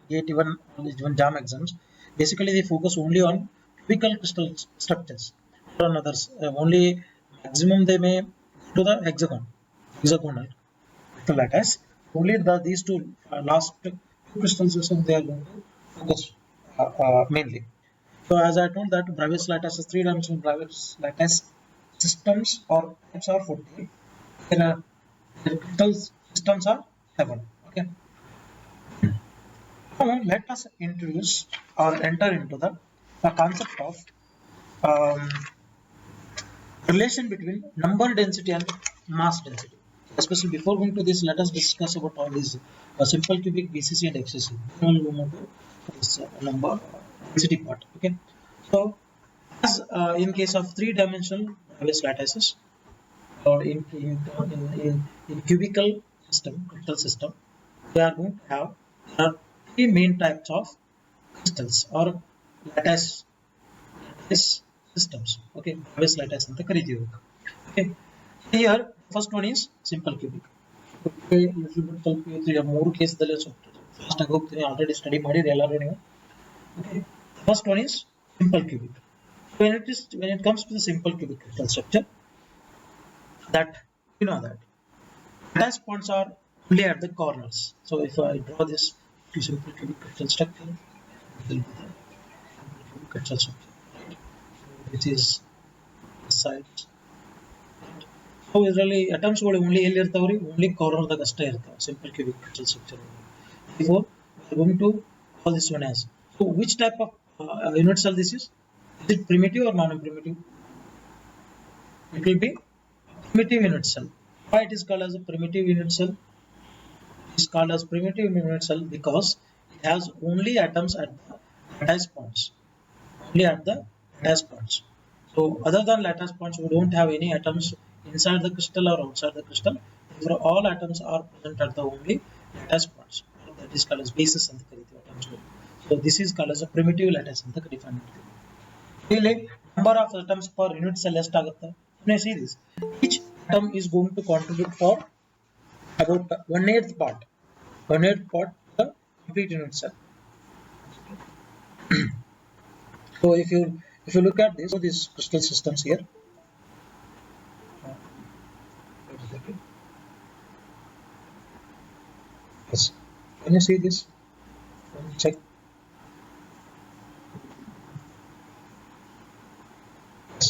GAT even JAM exams, basically they focus only on cubical crystal structures. On others, only maximum they may to the hexagonal crystal lattice. Only these two last two crystal systems they are going to focus mainly. So as I told that Bravais lattice is three-dimensional Bravais lattice systems or types are 40. The crystal systems are 7. Okay. Now let us introduce or enter into the concept of um, relation between number density and mass density. Especially before going to this, let us discuss about all these simple cubic, BCC, and XCC. Then we'll move to this number density part. Okay. So, as in case of three-dimensional Bravais lattices, or in cubical system, crystal system, we are going to have there are three main types of crystals or lattice systems. Okay, Bravais lattice ಅಂತ ಕರೀತೀವಿ. Okay, here first one is simple cubic. Okay, ಸ್ವಲ್ಪ ಮೂರು ಕೇಸ್ದಲ್ಲಿ fast ಆಗಿ ಹೋಗ್ತೀನಿ, already study ಮಾಡಿರಿ ಎಲ್ಲರೂ ನೀವು. Okay, first one is simple cubic. When it comes to the simple cubic crystal structure, that you know that lattice points are only at the corners. So if I draw this simple cubic crystal structure, which is the sides. So usually atoms only only corner the simple cubic crystal structure. Therefore, we are going to call this one as. So which type of unit cell this is? Is it primitive or non-primitive? It will be primitive unit cell. Why it is called as a primitive unit cell? It is called as primitive unit cell because it has only atoms at the lattice points. Only at the lattice points. So other than lattice points, we don't have any atoms inside the crystal or outside the crystal. Therefore, all atoms are present at the only lattice points. That is called as basis and the atoms. So this is called as a primitive lattice and the defined. Really, number of atoms per unit cell is tagatta. When I see this, each atom is going to contribute for about 1/8 part. 1/8 part to the complete unit cell. So if you look at this, so these crystal systems here. Yes. Can you see this? Check. Yes.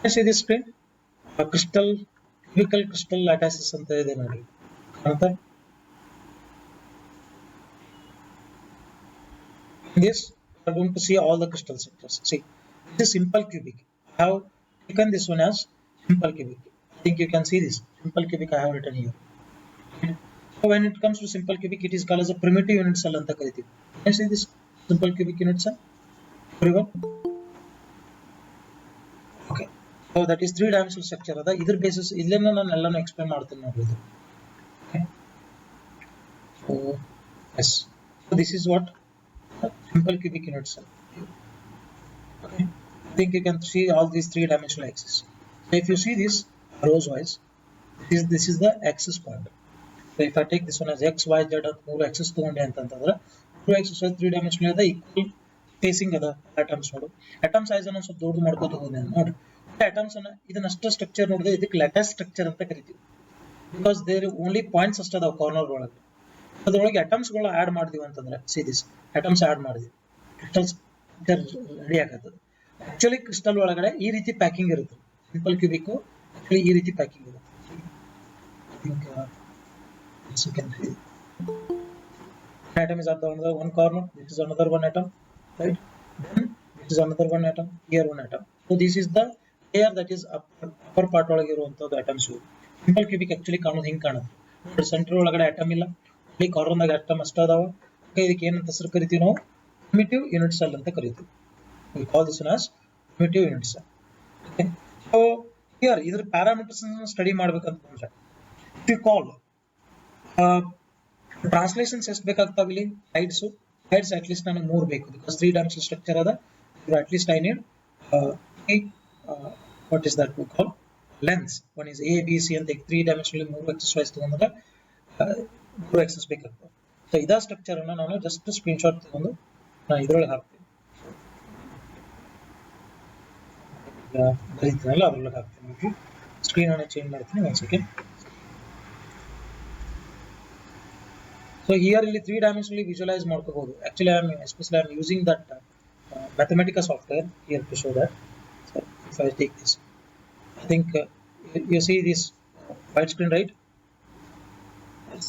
Can you see this screen? Cubical crystal lattices anta ide nodi. Anta? This we are going to see all the crystal structures. See, this is simple cubic. I have taken this one as simple cubic. I think you can see this simple cubic I have written here. So when it comes to simple cubic, it is called as a primitive unit cell anta karitivi. Can you see this simple cubic unit cell? Everyone? Okay. So that is three-dimensional structure. Either basis, illena nanu ellanu explain ಮಾಡ್ತೀನಿ ನೋಡಿ ಇದು. Okay. So yes. So this is what simple cubic unit cell. Okay. I think you can see all these three-dimensional axes. So if you see this rows wise, this is the axis point. So if I take this one as x, y, z at ಮೂರು axis ತಗೊಂಡೆ ಅಂತಂದ್ರೆ ಮೂರು axis three-dimensional ಅದ equal spacing ಅದ atoms ನೋಡು. Atom size ಅನ್ನು ಸ್ವಲ್ಪ ದೊಡ್ಡದು ಮಾಡ್ಕೊತ ಹೋಗೋಣ ನೋಡಿ. Atoms ಅನ್ನ ಇದನ್ನಷ್ಟು ಸ್ಟ್ರಕ್ಚರ್ ನೋಡಿದ್ರೆ ಇದಕ್ಕೆ lattice structure ಅಂತ ಕರಿತೀವಿ. Because there only points ಅಷ್ಟೇ ಅದಾವ ಕಾರ್ನರ್ ಒಳಗೆ. ಅದರೊಳಗೆ atoms ಗಳು ಆಡ್ ಮಾಡಿದೀವಿ ಅಂತಂದ್ರೆ see this atoms ಆಡ್ ಮಾಡಿದೀವಿ. crystals ರೆಡಿ ಆಗತ್ತದೆ. ಆಕ್ಚುಲಿ ಕ್ರಿಸ್ಟಲ್ ಒಳಗಡೆ ಈ ರೀತಿ ಪ್ಯಾಕಿಂಗ್ ಇರುತ್ತೆ. ಸಿಂಪಲ್ ಕ್ಯೂಬಿಕ್ ಈ ರೀತಿ ಪ್ಯಾಕಿಂಗ್ ಇರುತ್ತೆ. Atom is at the one corner. This is another one atom, right? Then this is another one atom. Here one atom. So this is the layer that is upper part ಒಳಗೆ ಇರುವಂತದ್ದು atoms. Simple cubic actually ಕಾಣೋದು ಹಿಂಗೆ ಕಾಣುತ್ತೆ. Centre ಒಳಗಡೆ atom ಇಲ್ಲ. ಇಲ್ಲಿ corner ದಾಗ atom ಅಷ್ಟೇ ಅದಾವ. ಇದಕ್ಕೆ ಏನಂತ ಹೆಸರು ಕರಿತೀವಿ ನಾವು? Primitive unit cell ಅಂತ ಕರಿತೀವಿ. We call this one as primitive unit cell. Okay. So here ಇದರ ಪ್ಯಾರಾಮೀಟರ್ಸ್ ಅನ್ನು ಸ್ಟಡಿ ಮಾಡಬೇಕಂತಂದ್ರೆ if you call ಟ್ರಾನ್ಸ್ಲೇಷನ್ಸ್ ಎಷ್ಟು ಬೇಕಾಗ್ತಾವ ಇಲ್ಲಿ ಸೈಡ್ಸ್ ಅಟ್ ಲೀಸ್ಟ್ ನನಗೆ 3 ಬೇಕು ಬಿಕಾಸ್ 3-dimensional ಸ್ಟ್ರಕ್ಚರ್ ಅದ. At least I need what is that we call lengths. One is A, B, C ಅಂತ 3-dimensional 3 axis wise ತಗೊಂಡ್ರೆ 3 axis ಬೇಕಾಗ್ತವೆ. ಸೊ ಇದಾ ಸ್ಟ್ರಕ್ಚರ್ ಅನ್ನ ನಾನು ಜಸ್ಟ್ ಸ್ಕ್ರೀನ್ ಶಾಟ್ ತಗೊಂಡು ನಾನು ಇದರೊಳಗೆ ಹಾಕ್ತೀನಿ, ಬರೀತೀನಲ್ಲ ಅದ್ರೊಳಗೆ ಹಾಕ್ತೀನಿ. ಸ್ಕ್ರೀನ್ ಅನ್ನು ಚೇಂಜ್ ಮಾಡ್ತೀನಿ, ಒಂದು ಸೆಕೆಂಡ್. ಸೊ ಹಿಯರ್ ಇಲ್ಲಿ 3 ಡೈಮೆನ್ಷನಲಿ ವಿಜುವಲೈಸ್ ಮಾಡ್ಕೋಬಹುದು. Actually I am using that mathematica software here to show that. So if I take this, I think you see this white screen, right? Yes.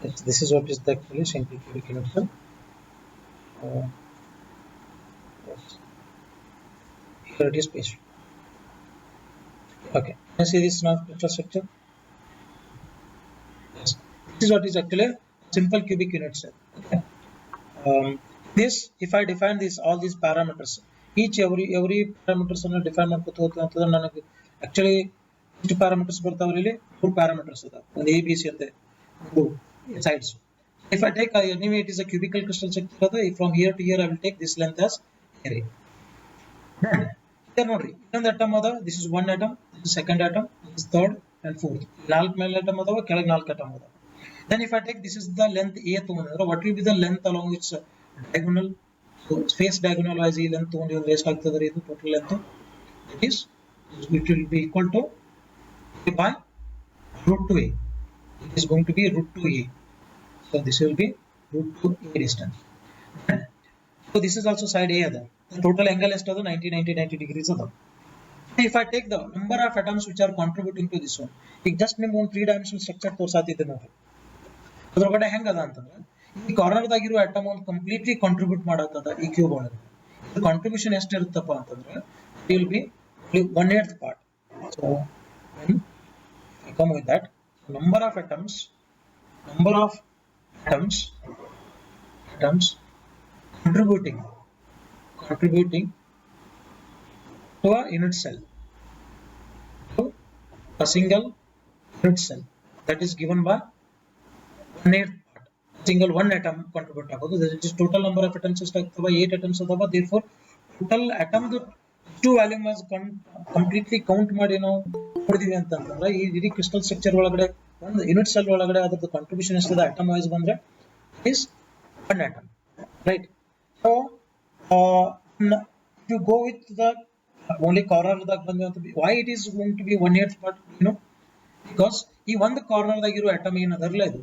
Yes, this is what is the actually simple cubic unit cell. Yes. Here it is pasted. Okay, can you see this now structure? Yes, this is what is actually simple cubic unit cell. Okay. This, if I define this, all these parameters, every parameters ಅನ್ನು define ಮಾಡ್ಕೊತ ಹೋಗ್ತೀನಿ ಅಂತಂದ್ರೆ ನನಗೆ actually ಎಷ್ಟು parameters ಬರ್ತಾವ್ರಿ ಇಲ್ಲಿ? 3 parameters ಅದಾವ. ಒಂದು A B C ಅಂತ 3 sides. If I take anyway it is a cubical crystal structure, from here to here I will take this length as area. Here ನೋಡ್ರಿ, ಇನ್ನೊಂದು atom ಅದ, this is one atom, this is second atom, this is third and fourth. 4 ಮೇಲೆ atom ಅದಾವ, ಕೆಳಗೆ 4 atom ಅದಾವ. Then if I take this is the length A ತಗೊಂಡ್ರೆ what will be the length along its diagonal? So face diagonal wise ಈ length ತಗೊಂಡ್ರೆ ಎಷ್ಟು ಆಗ್ತದೆ ಇದು total length? It will be equal to A by root 2A. It is going to be root 2A. So this will be root 2A distance. So this is also side A other. The total angle is 90 degrees other. If I take the number of atoms which are contributing to this one, ಈಗ just ನಿಮ್ಗೆ ಒಂದು 3 dimensional structure ತೋರ್ಸಾತಿದ್ದೆ ನೋಡ್ರಿ. ಅದ್ರೊಳಗಡೆ ಹೆಂಗ ಅದ ಅಂತಂದ್ರೆ ಈ corner ದಾಗಿರೋ atom ಒಂದು completely contribute ಮಾಡತ್ತದ ಈ ಕ್ಯೂಬ್ ಒಳಗೆ. ಕಾಂಟ್ರಿಬ್ಯೂಷನ್ ಎಷ್ಟು ಇರುತ್ತಪ್ಪ ಅಂತಂದ್ರೆ it will be 1/8 part. So when I come with that, number of atoms contributing to a unit cell, to a single unit cell, that is given by 1/8 part. Single one atom contribute ಆಗೋದು. This is total number of atoms ಎಷ್ಟಾಗ್ತವ? 8 atoms ಅದಾವ. Therefore total atom to volume completely count ಮಾಡಿ ನಾವು ನೋಡಿದೀವಿ ಅಂತಂದ್ರೆ ಈ ಇಡೀ crystal structure ಒಳಗಡೆ ಒಂದು ಯೂನಿಟ್ ಸೆಲ್ ಒಳಗಡೆ ಅದರದ್ದು ಕಾಂಟ್ರಿಬ್ಯೂಷನ್ ಎಷ್ಟಿದೆ ಅಟಮ್ ವೈಸ್ ಬಂದ್ರೆ is 1 atom, right? So if you go with the only corner ದಾಗ ಬಂದ್ವಿ ಅಂತ, why it is going to be 1/8 part, you know, because ಈ ಒಂದು ಕಾರ್ನರ್ ದಾಗ ಇರೋ ಅಟಮ್ ಏನದರಲ್ಲ ಇದು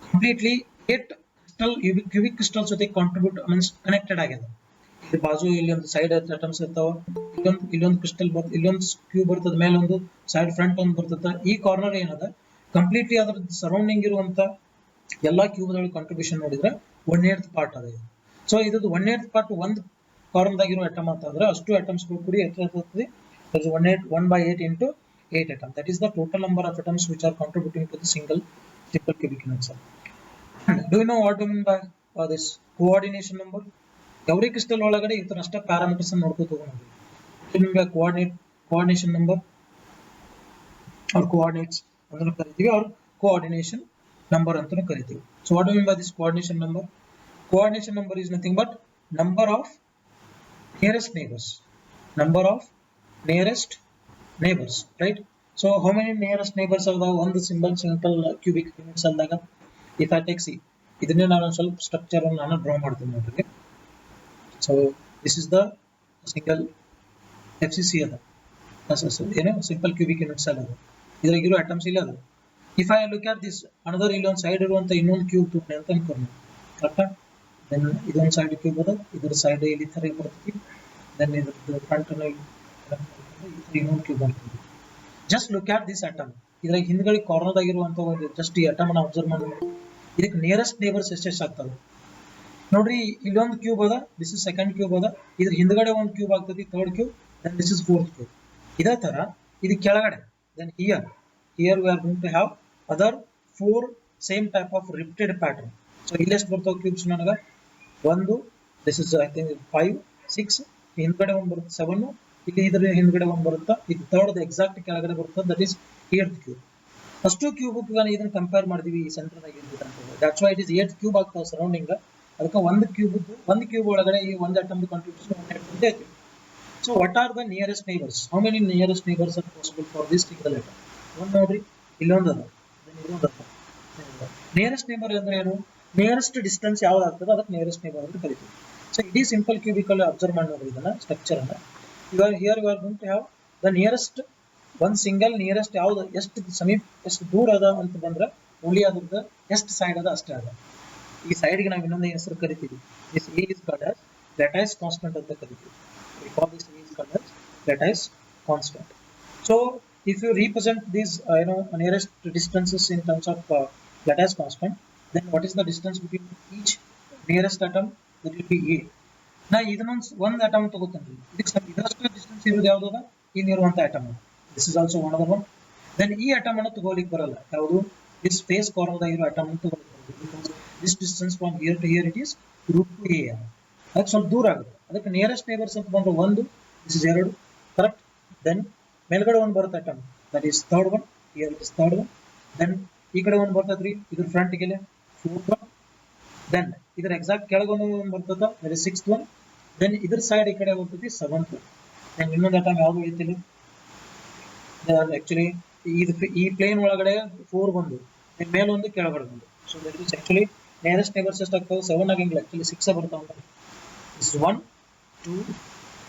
ಕಂಪ್ಲೀಟ್ಲಿ 8 ಕ್ರಿಸ್ಟಲ್ ಕ್ಯೂಬಿಕ್ ಕ್ರಿಸ್ಟಲ್ಸ್ ಜೊತೆ ಕಾಂಟ್ರಿಬ್ಯೂಟ್ ಮೀನ್ಸ್ ಕನೆಕ್ಟೆಡ್ ಆಗಿದೆ. ಇದು ಬಾಜು ಇಲ್ಲಿ ಒಂದು ಸೈಡ್ ಅಟಮ್ಸ್ ಇರ್ತಾವ, ಇಲ್ಲೊಂದು ಕ್ರಿಸ್ಟಲ್ ಬರ್ತದೆ, ಇಲ್ಲೊಂದು ಕ್ಯೂಬ್ ಬರ್ತದೆ, ಮೇಲೆ ಒಂದು ಸೈಡ್ ಫ್ರಂಟ್ ಒಂದು ಬರ್ತದೆ. ಈ ಕಾರ್ನರ್ ಏನದ ಕಂಪ್ಲೀಟ್ಲಿ ಅದ್ರ ಸರೌಂಡಿಂಗ್ ಇರುವಂತ ಎಲ್ಲಾ ಕ್ಯೂಬ್ ಗಳ ಕಾಂಟ್ರಿಬ್ಯೂಷನ್ ನೋಡಿದ್ರೆ 1/8 ಪಾರ್ಟ್ ಅದ ಇದು. ಸೊ ಇದ್ದು 1/8 ಪಾರ್ಟ್ ಒಂದು ಕಾರ್ನರ್ ದಾಗಿರೋ ಅಟಮ್ ಅಂತಂದ್ರೆ ಅಷ್ಟು ಅಟಮ್ಸ್ ಕೂಡಿ ಎಷ್ಟಾಗ್ತದೆ? 1/8 into 8 atom. That is the total number of atoms which are contributing to the single cubic unit cell. Do you know what I mean by this coordination number? Every crystal ಒಳಗಡೆ ಈ ತರ ಅಷ್ಟೇ parameters ಅನ್ನು ನೋಡ್ಕೊತ ಹೋಗೋಣ. Coordination number or coordinates ಅಂತ ಕರಿತೀವಿ, or coordination number ಅಂತ ಕರಿತೀವಿ. So what do you mean by this coordination number? Coordination number is nothing but number of nearest neighbors. Number of nearest neighbors, right? So how many nearest neighbors are there? One simple cubic unit cell daga. If I take C, ಇದನ್ನೇ ನಾನು ಒಂದು ಸ್ವಲ್ಪ structure ಅನ್ನು ನಾನು draw ಮಾಡ್ತೀನಿ ನೋಡ್ರಿ. So this is the single FCC ಅದ, ಏನು ಸಿಂಪಲ್ ಕ್ಯೂಬಿಕ್ ಯೂನಿಟ್ ಸೆಲ್ ಅದ. ಇದ್ರಾಗಿರೋ ಅಟಮ್ಸ್ ಇಲ್ಲ ಅದ. If I look at this another ಇಲ್ಲೊಂದು ಸೈಡ್ ಇರುವಂತ ಇನ್ನೊಂದು ಕ್ಯೂಬ್ ತಗೊಂಡೆ ಅಂತ ಅನ್ಕೊಂಡು, ಕರೆಕ್ಟಾ? ದೆನ್ ಇದೊಂದು ಸೈಡ್ ಕ್ಯೂಬ್ ಅದ, ಇದರ ಸೈಡ್ ಇಲ್ಲಿ ತರ ಬರ್ತೈತಿ, then the front ಇನ್ನೊಂದು ಕ್ಯೂಬ್ ಅಂತ. Just look at this atom. ಇದ್ರಾಗ ಹಿಂದ್ಗಡೆ ಕಾರ್ನರ್ ಆಗಿರುವಂತ ಒಂದು ಜಸ್ಟ್ ಈ ಅಟಮ್ ಅನ್ನ ಅಬ್ಸರ್ವ್ ಮಾಡಿ. ಇದಕ್ಕೆ ನಿಯರೆಸ್ಟ್ ನೇಬರ್ಸ್ ಎಷ್ಟೆಷ್ಟು ಆಗ್ತವೆ ನೋಡ್ರಿ. ಇಲ್ಲೊಂದು ಕ್ಯೂಬ್ ಅದ, ದಿಸ್ ಇಸ್ ಸೆಕೆಂಡ್ ಕ್ಯೂಬ್ ಅದ, ಇದ್ರ ಹಿಂದ್ಗಡೆ ಒಂದು ಕ್ಯೂಬ್ ಆಗ್ತದೆ, third cube, then this is fourth cube. ಇದೇ ತರ ಇದು ಕೆಳಗಡೆ, then here we are going to have other 4 same type of repeated pattern. So ಇಲ್ಲಿ ಎಷ್ಟು ಬರ್ತಾವ ಕ್ಯೂಬ್ಸ್ ನನಗೆ? ಒಂದು, ದಿಸ್ ಇಸ್ ಐ ಥಿಂಕ್ 5 6, ಹಿಂದ್ಗಡೆ ಒಂದು ಬರುತ್ತೆ 7, ಇಲ್ಲಿ ಇದ್ರ ಹಿಂದ್ಗಡೆ ಒಂದು ಬರುತ್ತಾ, ಇದು ಥರ್ಡ್ ಎಕ್ಸಾಕ್ಟ್ ಕೆಳಗಡೆ ಬರುತ್ತೆ, ದಟ್ ಈಸ್ 8th ಕ್ಯೂಬ್. ಅಷ್ಟು ಕ್ಯೂಬ್ ಇದನ್ನ ಕಂಪೇರ್ ಮಾಡಿದೀವಿ ಈ centre that's why it is 8th cube ಆಗ್ತಾವ ಸರೌಂಡಿಂಗ್. ಅದಕ್ಕೆ ಒಂದು ಕ್ಯೂಬ್ ಒಳಗಡೆ ಈ ಒಂದು ಅಟಮ್ ಕಾಂಟ್ರಿಬ್ಯೂಷನ್ ಐತಿ. So what are the nearest neighbours? How many nearest neighbours R possible for this single atom? ಒಂದು ನೋಡ್ರಿ, ಇಲ್ಲೊಂದು ಅದ, ನಿಯರೆಸ್ಟ್ ನೇಬರ್ ಅಂದ್ರೆ ಏನು? ನಿಯರೆಸ್ಟ್ ಡಿಸ್ಟೆನ್ಸ್ ಯಾವ್ದು ಆಗ್ತದೆ ಅದಕ್ಕೆ ನಿಯರೆಸ್ಟ್ ನೇಬರ್ ಅಂತ ಕರಿತೀವಿ. ಸೊ ಇಡೀ ಸಿಂಪಲ್ ಕ್ಯೂಬಿಕಲ್ ಅಬ್ಸರ್ವ್ ಮಾಡಿ ನೋಡ್ರಿ ಇದನ್ನ ಸ್ಟ್ರಕ್ಚರ್ ಅನ್ನ. Here you are going to have the nearest ಒಂದು ಸಿಂಗಲ್ ನಿಯರೆಸ್ಟ್ ಯಾವ್ದು ಎಷ್ಟು ಸಮೀಪ ಎಷ್ಟು ದೂರ ಅದ ಅಂತ ಬಂದ್ರೆ ಓನ್ಲಿ ಅದ್ರದ್ದು ಎಷ್ಟು ಸೈಡ್ ಅದ ಅಷ್ಟೇ ಅದ. ಈ ಸೈಡ್ಗೆ ನಾವು ಇನ್ನೊಂದು ಹೆಸರು ಕರಿತೀವಿ, this A is called as lattice constant ಅಂತ ಕರಿತೀವಿ. We call this A is called as lattice constant. So if you represent these nearest distances in terms of lattice constant, then what is the distance between each nearest atom? That will be A. ನಾ ಇದನ್ನೊಂದು ಒಂದು atom ತಗೋತೀನಿ, ಇದಕ್ಕೆ ಇದರಷ್ಟು distance ಇರೋದು ಯಾವ್ದು ಅದ? ಇಲ್ಲಿರುವಂತ atom. This is also one other one. Then ಈ ಅಟಮ್ ಅನ್ನು ತಗೋಲಿಕ್ಕೆ ಬರಲ್ಲ, ಯಾವುದು? ದಿಸ್ ಫೇಸ್ ಕಾರ್ನರ್ ಇರೋ ಅಟಮ್ ಅನ್ನು ತಗೋಲಿಕ್ಕೆ ಬರಲ್ಲ. Because this distance from here to here it is √2a. ಅದಕ್ಕೆ ಸ್ವಲ್ಪ ದೂರ ಆಗುತ್ತೆ. ಅದಕ್ಕೆ ನಿಯರೆಸ್ಟ್ ನೇಬರ್ಸ್ ಅಂತ ಬಂದ್ರೆ ಒಂದು, ದಿಸ್ ಇಸ್ 2, ಕರೆಕ್ಟ್. ದೆನ್ ಮೇಲ್ಗಡೆ ಒಂದು ಬರುತ್ತೆ atom, that is third one, here it is third one. Then ಈ ಕಡೆ ಒಂದು ಬರ್ತದ್ರಿ, ಇದ್ರ ಫ್ರಂಟ್ ಗೆ 4th ಒನ್. ದೆನ್ ಇದ್ರ ಎಕ್ಸಾಕ್ಟ್ ಕೆಳಗೆ ಒಂದು ಬರ್ತದ, that is 6th one. Then ಇದ್ರ ಸೈಡ್ ಈ ಕಡೆ ಬರ್ತದೆ 7th ಒನ್. ದೆನ್ ಇನ್ನೊಂದು ಅಟಮ್ ಯಾವುದು ಐತಿಲ್ಲ, ಆಕ್ಚುಲಿ ಈ ಪ್ಲೇನ್ ಒಳಗಡೆ 4 ಬಂದು ಮೇಲೊಂದು ಕೆಳಗಡೆ ಬಂದು. So that is actually nearest neighbours ಎಷ್ಟು ಆಗ್ತಾವೆ? 7 ಆಗಿಂಗಿಲ್ಲ, ಆಕ್ಚುಲಿ 6 ಬರ್ತಾವ. This is 1 2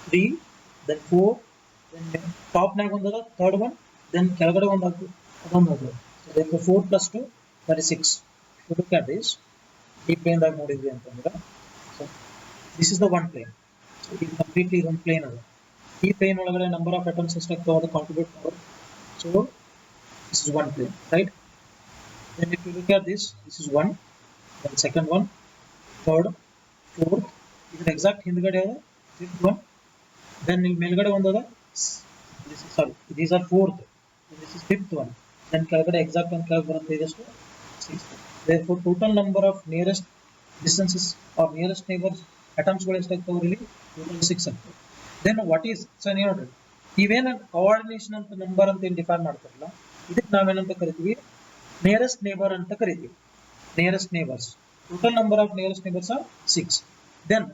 3, then 4, then top ನಾಗ ಒಂದು ಅದ, third one, then ಕೆಳಗಡೆ ಒಂದು ಆಗ್ತದೆ, ಅದೊಂದು ಆಗ್ತದೆ. So therefore 4 plus 2, that is 6. If you look at this, ಈ plane ದಾಗ ನೋಡಿದ್ವಿ ಅಂತಂದ್ರೆ, so this is the one plane. So ಇದು completely ಒಂದು plane ಅದ. ಈ plane ಒಳಗಡೆ number of atoms ಎಷ್ಟಾಗ್ತಾವ ಅದು contribute ಮಾಡೋದು. So this is one plane, right? Then if you look at this is 1, then second one, third, fourth, ಇದರ exact ಹಿಂದ್ಗಡೆ ಅದ 5th ಒನ್. ದೆನ್ ಇಲ್ಲಿ ಮೇಲ್ಗಡೆ ಒಂದು ಅದ, these are 4th, this is 5th one. Then ಕೆಳಗಡೆ exact ಒಂದು ಕೆಳಗೆ ಬರುತ್ತೆ, ಇದಷ್ಟು 6th. therefore total number of nearest distances or nearest neighbors atoms ಗಳು ಎಷ್ಟಾಗ್ತಾವೆ ಇಲ್ಲಿ? ಟೋಟಲ್ 6 ಆಗ್ತವೆ. ದೆನ್ ವಾಟ್ ಈಸ್, ಸೊ ನೋಡ್ರಿ, ಇವೇನ ಕೋಆರ್ಡಿನೇಷನ್ ಅಂತ ನಂಬರ್ ಅಂತ ಏನು ಡಿಫೈನ್ ಮಾಡ್ತಾರಲ್ಲ, ಇದಕ್ಕೆ ನಾವೇನಂತ ಕರಿತೀವಿ? ನಿಯರೆಸ್ಟ್ ನೇಬರ್ ಅಂತ ಕರಿತೀವಿ. Nearest neighbours, total number of nearest neighbours are 6. Then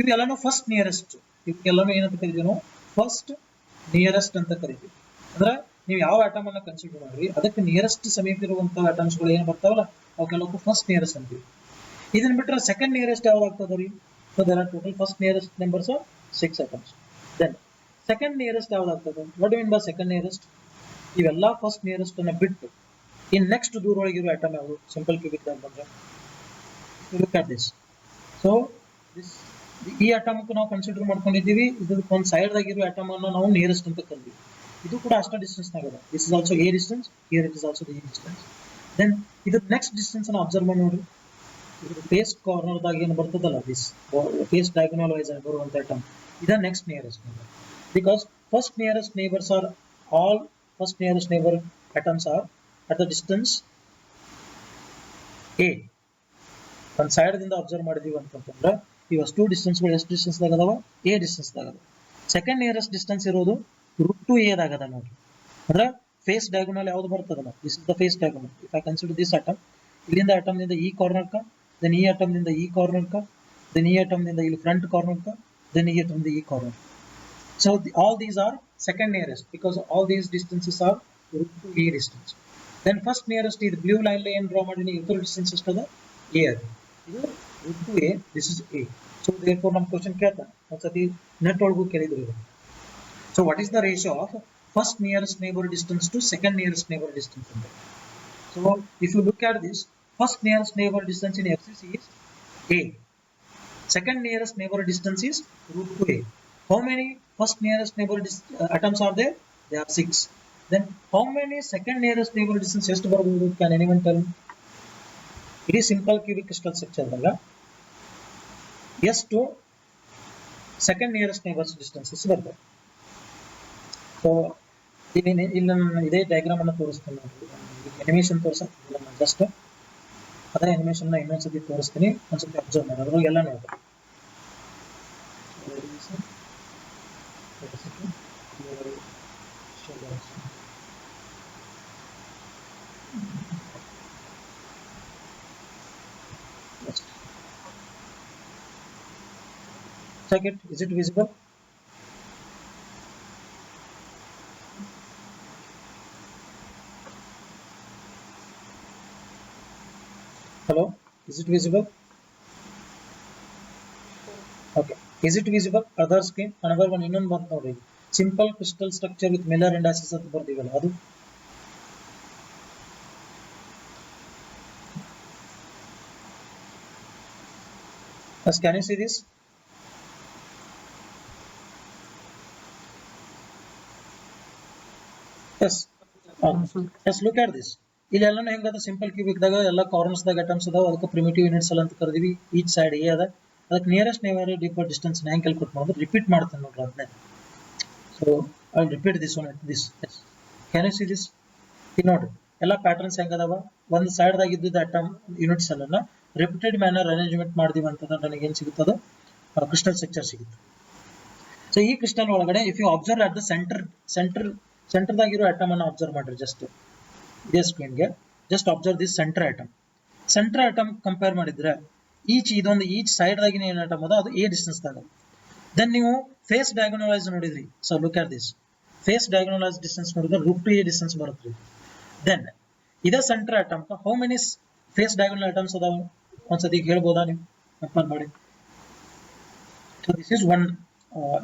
ಇವೆಲ್ಲನೂ ಫಸ್ಟ್ ನಿಯರೆಸ್ಟ್, ಇವಕ್ಕೆಲ್ಲನೂ ಏನಂತ ಕರಿತೀವಿ ನಾವು? ಫಸ್ಟ್ ನಿಯರೆಸ್ಟ್ ಅಂತ ಕರಿತೀವಿ. ಅಂದ್ರೆ ನೀವು ಯಾವ ಅಟಮ್ ಅನ್ನ ಕನ್ಸಿಡರ್ ಮಾಡ್ರಿ, ಅದಕ್ಕೆ ನಿಯರೆಸ್ಟ್ ಸಮೀಪ ಇರುವಂತಹ ಅಟಮ್ಸ್ ಗಳು ಏನು ಬರ್ತಾವಲ್ಲ ಅವಕ್ಕೆಲ್ಲಕ್ಕೂ ಫಸ್ಟ್ ನಿಯರೆಸ್ಟ್ ಅಂತೀವಿ. ಇದನ್ನ ಬಿಟ್ಟರೆ ಸೆಕೆಂಡ್ ನಿಯರೆಸ್ಟ್ ಯಾವ್ದು ಆಗ್ತದೆ ರೀ? So there are total first nearest numbers are 6 atoms. Then second nearest ಯಾವ್ದು ಆಗ್ತದೆ? What do mean by second nearest? ಇವೆಲ್ಲ ಫಸ್ಟ್ ನಿಯರೆಸ್ಟ್ ಅನ್ನ ಬಿಟ್ಟು ಇನ್ ನೆಕ್ಸ್ಟ್ ದೂರ ಒಳಗಿರೋ ಅಟಮ್ ಯಾವುದು? ಸಿಂಪಲ್ ಕ್ಯೂಬಿಕ್ ದಾಗ ಬಂದ್ರೆ ಲುಕ್ ಅಟ್ ದಿಸ್. ಸೊ ಈ ಅಟಮ್ ನಾವು ಕನ್ಸಿಡರ್ ಮಾಡ್ಕೊಂಡಿದ್ದೀವಿ, ಇದಕ್ಕೆ ಒಂದು ಸೈಡ್ ಆಗಿರೋ ಅಟಮ್ ಅನ್ನು ನಾವು ನಿಯರೆಸ್ಟ್ ಅಂತ ಕರಿತೀವಿ. ಇದು ಕೂಡ ಅಷ್ಟ ಡಿಸ್ಟೆನ್ಸ್ ನಾಗದ. This is also a distance, here it is also the distance. Then ಇದ್ರ ನೆಕ್ಸ್ಟ್ ಡಿಸ್ಟೆನ್ಸ್ ಅನ್ನು ಅಬ್ಸರ್ವ್ ಮಾಡಿ ನೋಡ್ರಿ. ಇದ್ರ ಫೇಸ್ ಕಾರ್ನರ್ ದಾಗ ಏನು ಬರ್ತದಲ್ಲ, ದಿಸ್ ಫೇಸ್ ಡಯಾಗೋನಲ್ ವೈಸ್ ಆಗಿ ಬರುವಂತ ಅಟಮ್, ಇದ next nearest neighbour. Because first nearest neighbours are all first nearest neighbour atoms are at the distance a. ಒಂದು ಸೈಡ್ ದಿಂದ ಅಬ್ಸರ್ವ್ ಮಾಡಿದೀವಿ ಅಂತಂದ್ರೆ ಇವಷ್ಟು ಡಿಸ್ಟೆನ್ಸ್ ಗಳು ಎಷ್ಟು ಡಿಸ್ಟೆನ್ಸ್ ದಾಗ ಅದಾವ? a ಡಿಸ್ಟೆನ್ಸ್ ದಾಗ ಅದಾವ. ಸೆಕೆಂಡ್ ನಿಯರೆಸ್ಟ್ ಡಿಸ್ಟೆನ್ಸ್ ಇರೋದು √2a ದಾಗ ಅದ ನೋಡಿ. ಅಂದ್ರೆ ಫೇಸ್ ಡಯಾಗೋನಲ್ ಯಾವುದು ಬರ್ತದಲ್ಲ, this is the face diagonal. If I consider this atom, ಇಲ್ಲಿಂದ ಅಟಮ್ ನಿಂದ ಈ ಕಾರ್ನರ್ ಕ, ದೆನ್ ಈ ಅಟಮ್ ನಿಂದ ಈ ಕಾರ್ನರ್ ಕ, ದೆನ್ ಈ ಅಟಮ್ ನಿಂದ ಇಲ್ಲಿ ಫ್ರಂಟ್ ಕಾರ್ನರ್ ಕ, ದೆನ್ ಈ ಅಟಮ್ ನಿಂದ ಈ corner. So all these are second nearest because all these distances are √2a distance. Then first nearest is blue line la ಏನು ಡ್ರಾ ಮಾಡಿನಿ, ಇದರ ಡಿಸ್ಟೆನ್ಸ್ ಎಷ್ಟು ಅದ? a ಅದ. ಇದು √2a, this is a. So therefore ನಮ್ಮ ಕ್ವೆಶ್ಚನ್ ಕೇಳ್ತಾನೆ ಒಂದ್ಸತಿ ನೆಟ್ ಒಳಗೂ ಕೇಳಿದ್ರು ಇದು. So what is the ratio of first nearest neighbor distance to second nearest neighbor distance ಅಂತ? So if you look at this, first nearest neighbor distance in axis is a. Second nearest neighbor distance is √2a. How many first nearest neighbor atoms are there? There are 6. Then how many second nearest neighbor distance ಎಷ್ಟು ಬರಬಹುದು? Can anyone tell me? It is simple cubic crystal structure ಅಲ್ಲ. ಎಷ್ಟು second nearest neighbors distance ಎಷ್ಟು ಬರ್ತದೆ? So ಇಲ್ಲಿ ನಾನು ಇದೇ diagram ಅನ್ನು ತೋರಿಸ್ತೀನಿ ನೋಡಿ. ಅನಿಮೇಷನ್ ತೋರಿಸೋದಿಲ್ಲ, ನಾನು ಜಸ್ಟ್ ಅದೇ ಅನಿಮೇಷನ್ ಇನ್ನೊಂದ್ಸತಿ ತೋರಿಸ್ತೀನಿ, ಒಂದ್ಸತಿ ಅಬ್ಸರ್ವ್ ಮಾಡಿ, ಅದ್ರಲ್ಲಿ ಎಲ್ಲ ನೋಡಿ. Check it. Is it visible? Hello? Is it visible? Okay. Is it visible? Other screen. Another one. Innೊಂದು ಬಂತು ನೋಡಿ. Simple crystal structure with Miller indices ಅಂತ ಬರ್ತೀವಲ್ಲ ಅದು. Yes, can you see this? Yes. Yes, look at this. ಇಲ್ಲೆಲ್ಲನೂ ಹೆಂಗದ simple cubic ದಾಗ ಎಲ್ಲ corners ದಾಗ atoms ಅದಾವ, ಅದಕ್ಕೆ ಪ್ರಿಮಿಟಿವ್ ಯೂನಿಟ್ಸ್ ಅಂತ ಕರೆದಿವಿ. ಈಚ್ ಸೈಡ್ ಎ ಅದ, ಅದಕ್ಕೆ ನಿಯರೆಸ್ಟ್ ನೇಬರ್ ಡಿಫರ್ ಡಿಸ್ಟೆನ್ಸ್ ಹೆಂಗೆ ಕ್ಯಾಲ್ಕುಲೇಟ್ ಮಾಡೋದು ರಿಪೀಟ್ ಮಾಡ್ತೇನೆ ನೋಡ್ರಿ ಅದನ್ನೇ. So I repeat this one this. Can you see this? ಈಗ ನೋಡ್ರಿ ಎಲ್ಲ ಪ್ಯಾಟರ್ನ್ಸ್ ಹೆಂಗದಾವ, ಒಂದು ಸೈಡ್ ದಾಗ ಇದ್ದಿದ್ದ ಅಟಮ್ ಯೂನಿಟ್ಸ್ ಎಲ್ಲ ರಿಪೀಟೆಡ್ ಮ್ಯಾನರ್ ಅರೇಂಜ್ಮೆಂಟ್ ಮಾಡಿದೀವಿ ಅಂತಂದ್ರೆ ನನಗೆ ಏನು ಸಿಗುತ್ತದು ಕ್ರಿಸ್ಟಲ್ ಸ್ಟ್ರಕ್ಚರ್ ಸಿಗುತ್ತೆ. ಸೊ ಈ ಕ್ರಿಸ್ಟಲ್ ಒಳಗಡೆ if you observe at the ಸೆಂಟರ್ದಾಗಿರೋ ಅಟಮ್ ಅನ್ನು ಅಬ್ಸರ್ವ್ ಮಾಡ್ರಿ. ಜಸ್ಟ್ ಇದೇ ಸ್ಕ್ರೀನ್ಗೆ just observe this centre atom compare ಮಾಡಿದ್ರೆ ಈಚ್ ಸೈಡ್ ದಾಗಿನ ಏನು ಅಟಮ್ ಅದ ಅದು ಎ ಡಿಸ್ಟೆನ್ಸ್ ದಾಗ. ದೆನ್ ನೀವು ಫೇಸ್ ಡಯಾಗೋನಲೈಸ್ ನೋಡಿದ್ರಿ. So look at this face diagonalise distance ನೋಡಿದ್ರೆ √2a ಡಿಸ್ಟೆನ್ಸ್ ಬರುತ್ತೆ. ದೆನ್ ಇದೇ centre atom how many face diagonal atoms ಅದಾವ ಒಂದ್ಸತಿ ಹೇಳ್ಬೋದಾ ನೀವು ಕಂಪೇರ್ ಮಾಡಿ? ಸೊ ದಿಸ್ ಇಸ್ ಒನ್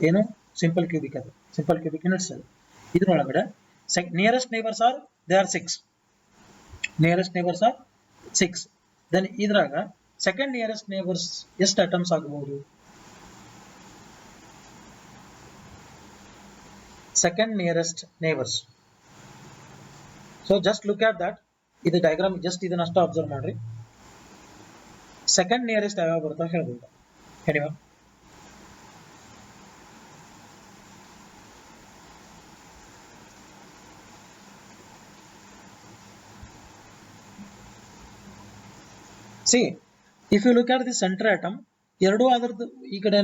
ಏನು ಸಿಂಪಲ್ ಕ್ಯೂಬಿಕ್ ಅದು, ಸಿಂಪಲ್ ಕ್ಯೂಬಿಕ್ ಯೂನಿಟ್ಸ್ ಅದು. ಇದ್ರೊಳಗಡೆ nearest neighbours are they are 6. Nearest neighbours are 6. Then ಇದ್ರಾಗ ಸೆಕೆಂಡ್ ನಿಯರೆಸ್ಟ್ ನೇಬರ್ಸ್ ಎಷ್ಟು ಅಟಮ್ಸ್ ಆಗಬಹುದು? Second nearest neighbours. So just look at that. ಇದು diagram just ಇದನ್ನ ಅಷ್ಟ ಅಬ್ಸರ್ವ್ ಮಾಡ್ರಿ. ಸೆಕೆಂಡ್ ನಿಯರೆಸ್ಟ್ ಯಾವ್ಯಾವ ಬರ್ತಾವ ಹೇಳ್ಬೋದು? Anyone? See, if you look at the center atom, ಎರಡು ಅದರದ್ದು ಈ ಕಡೆ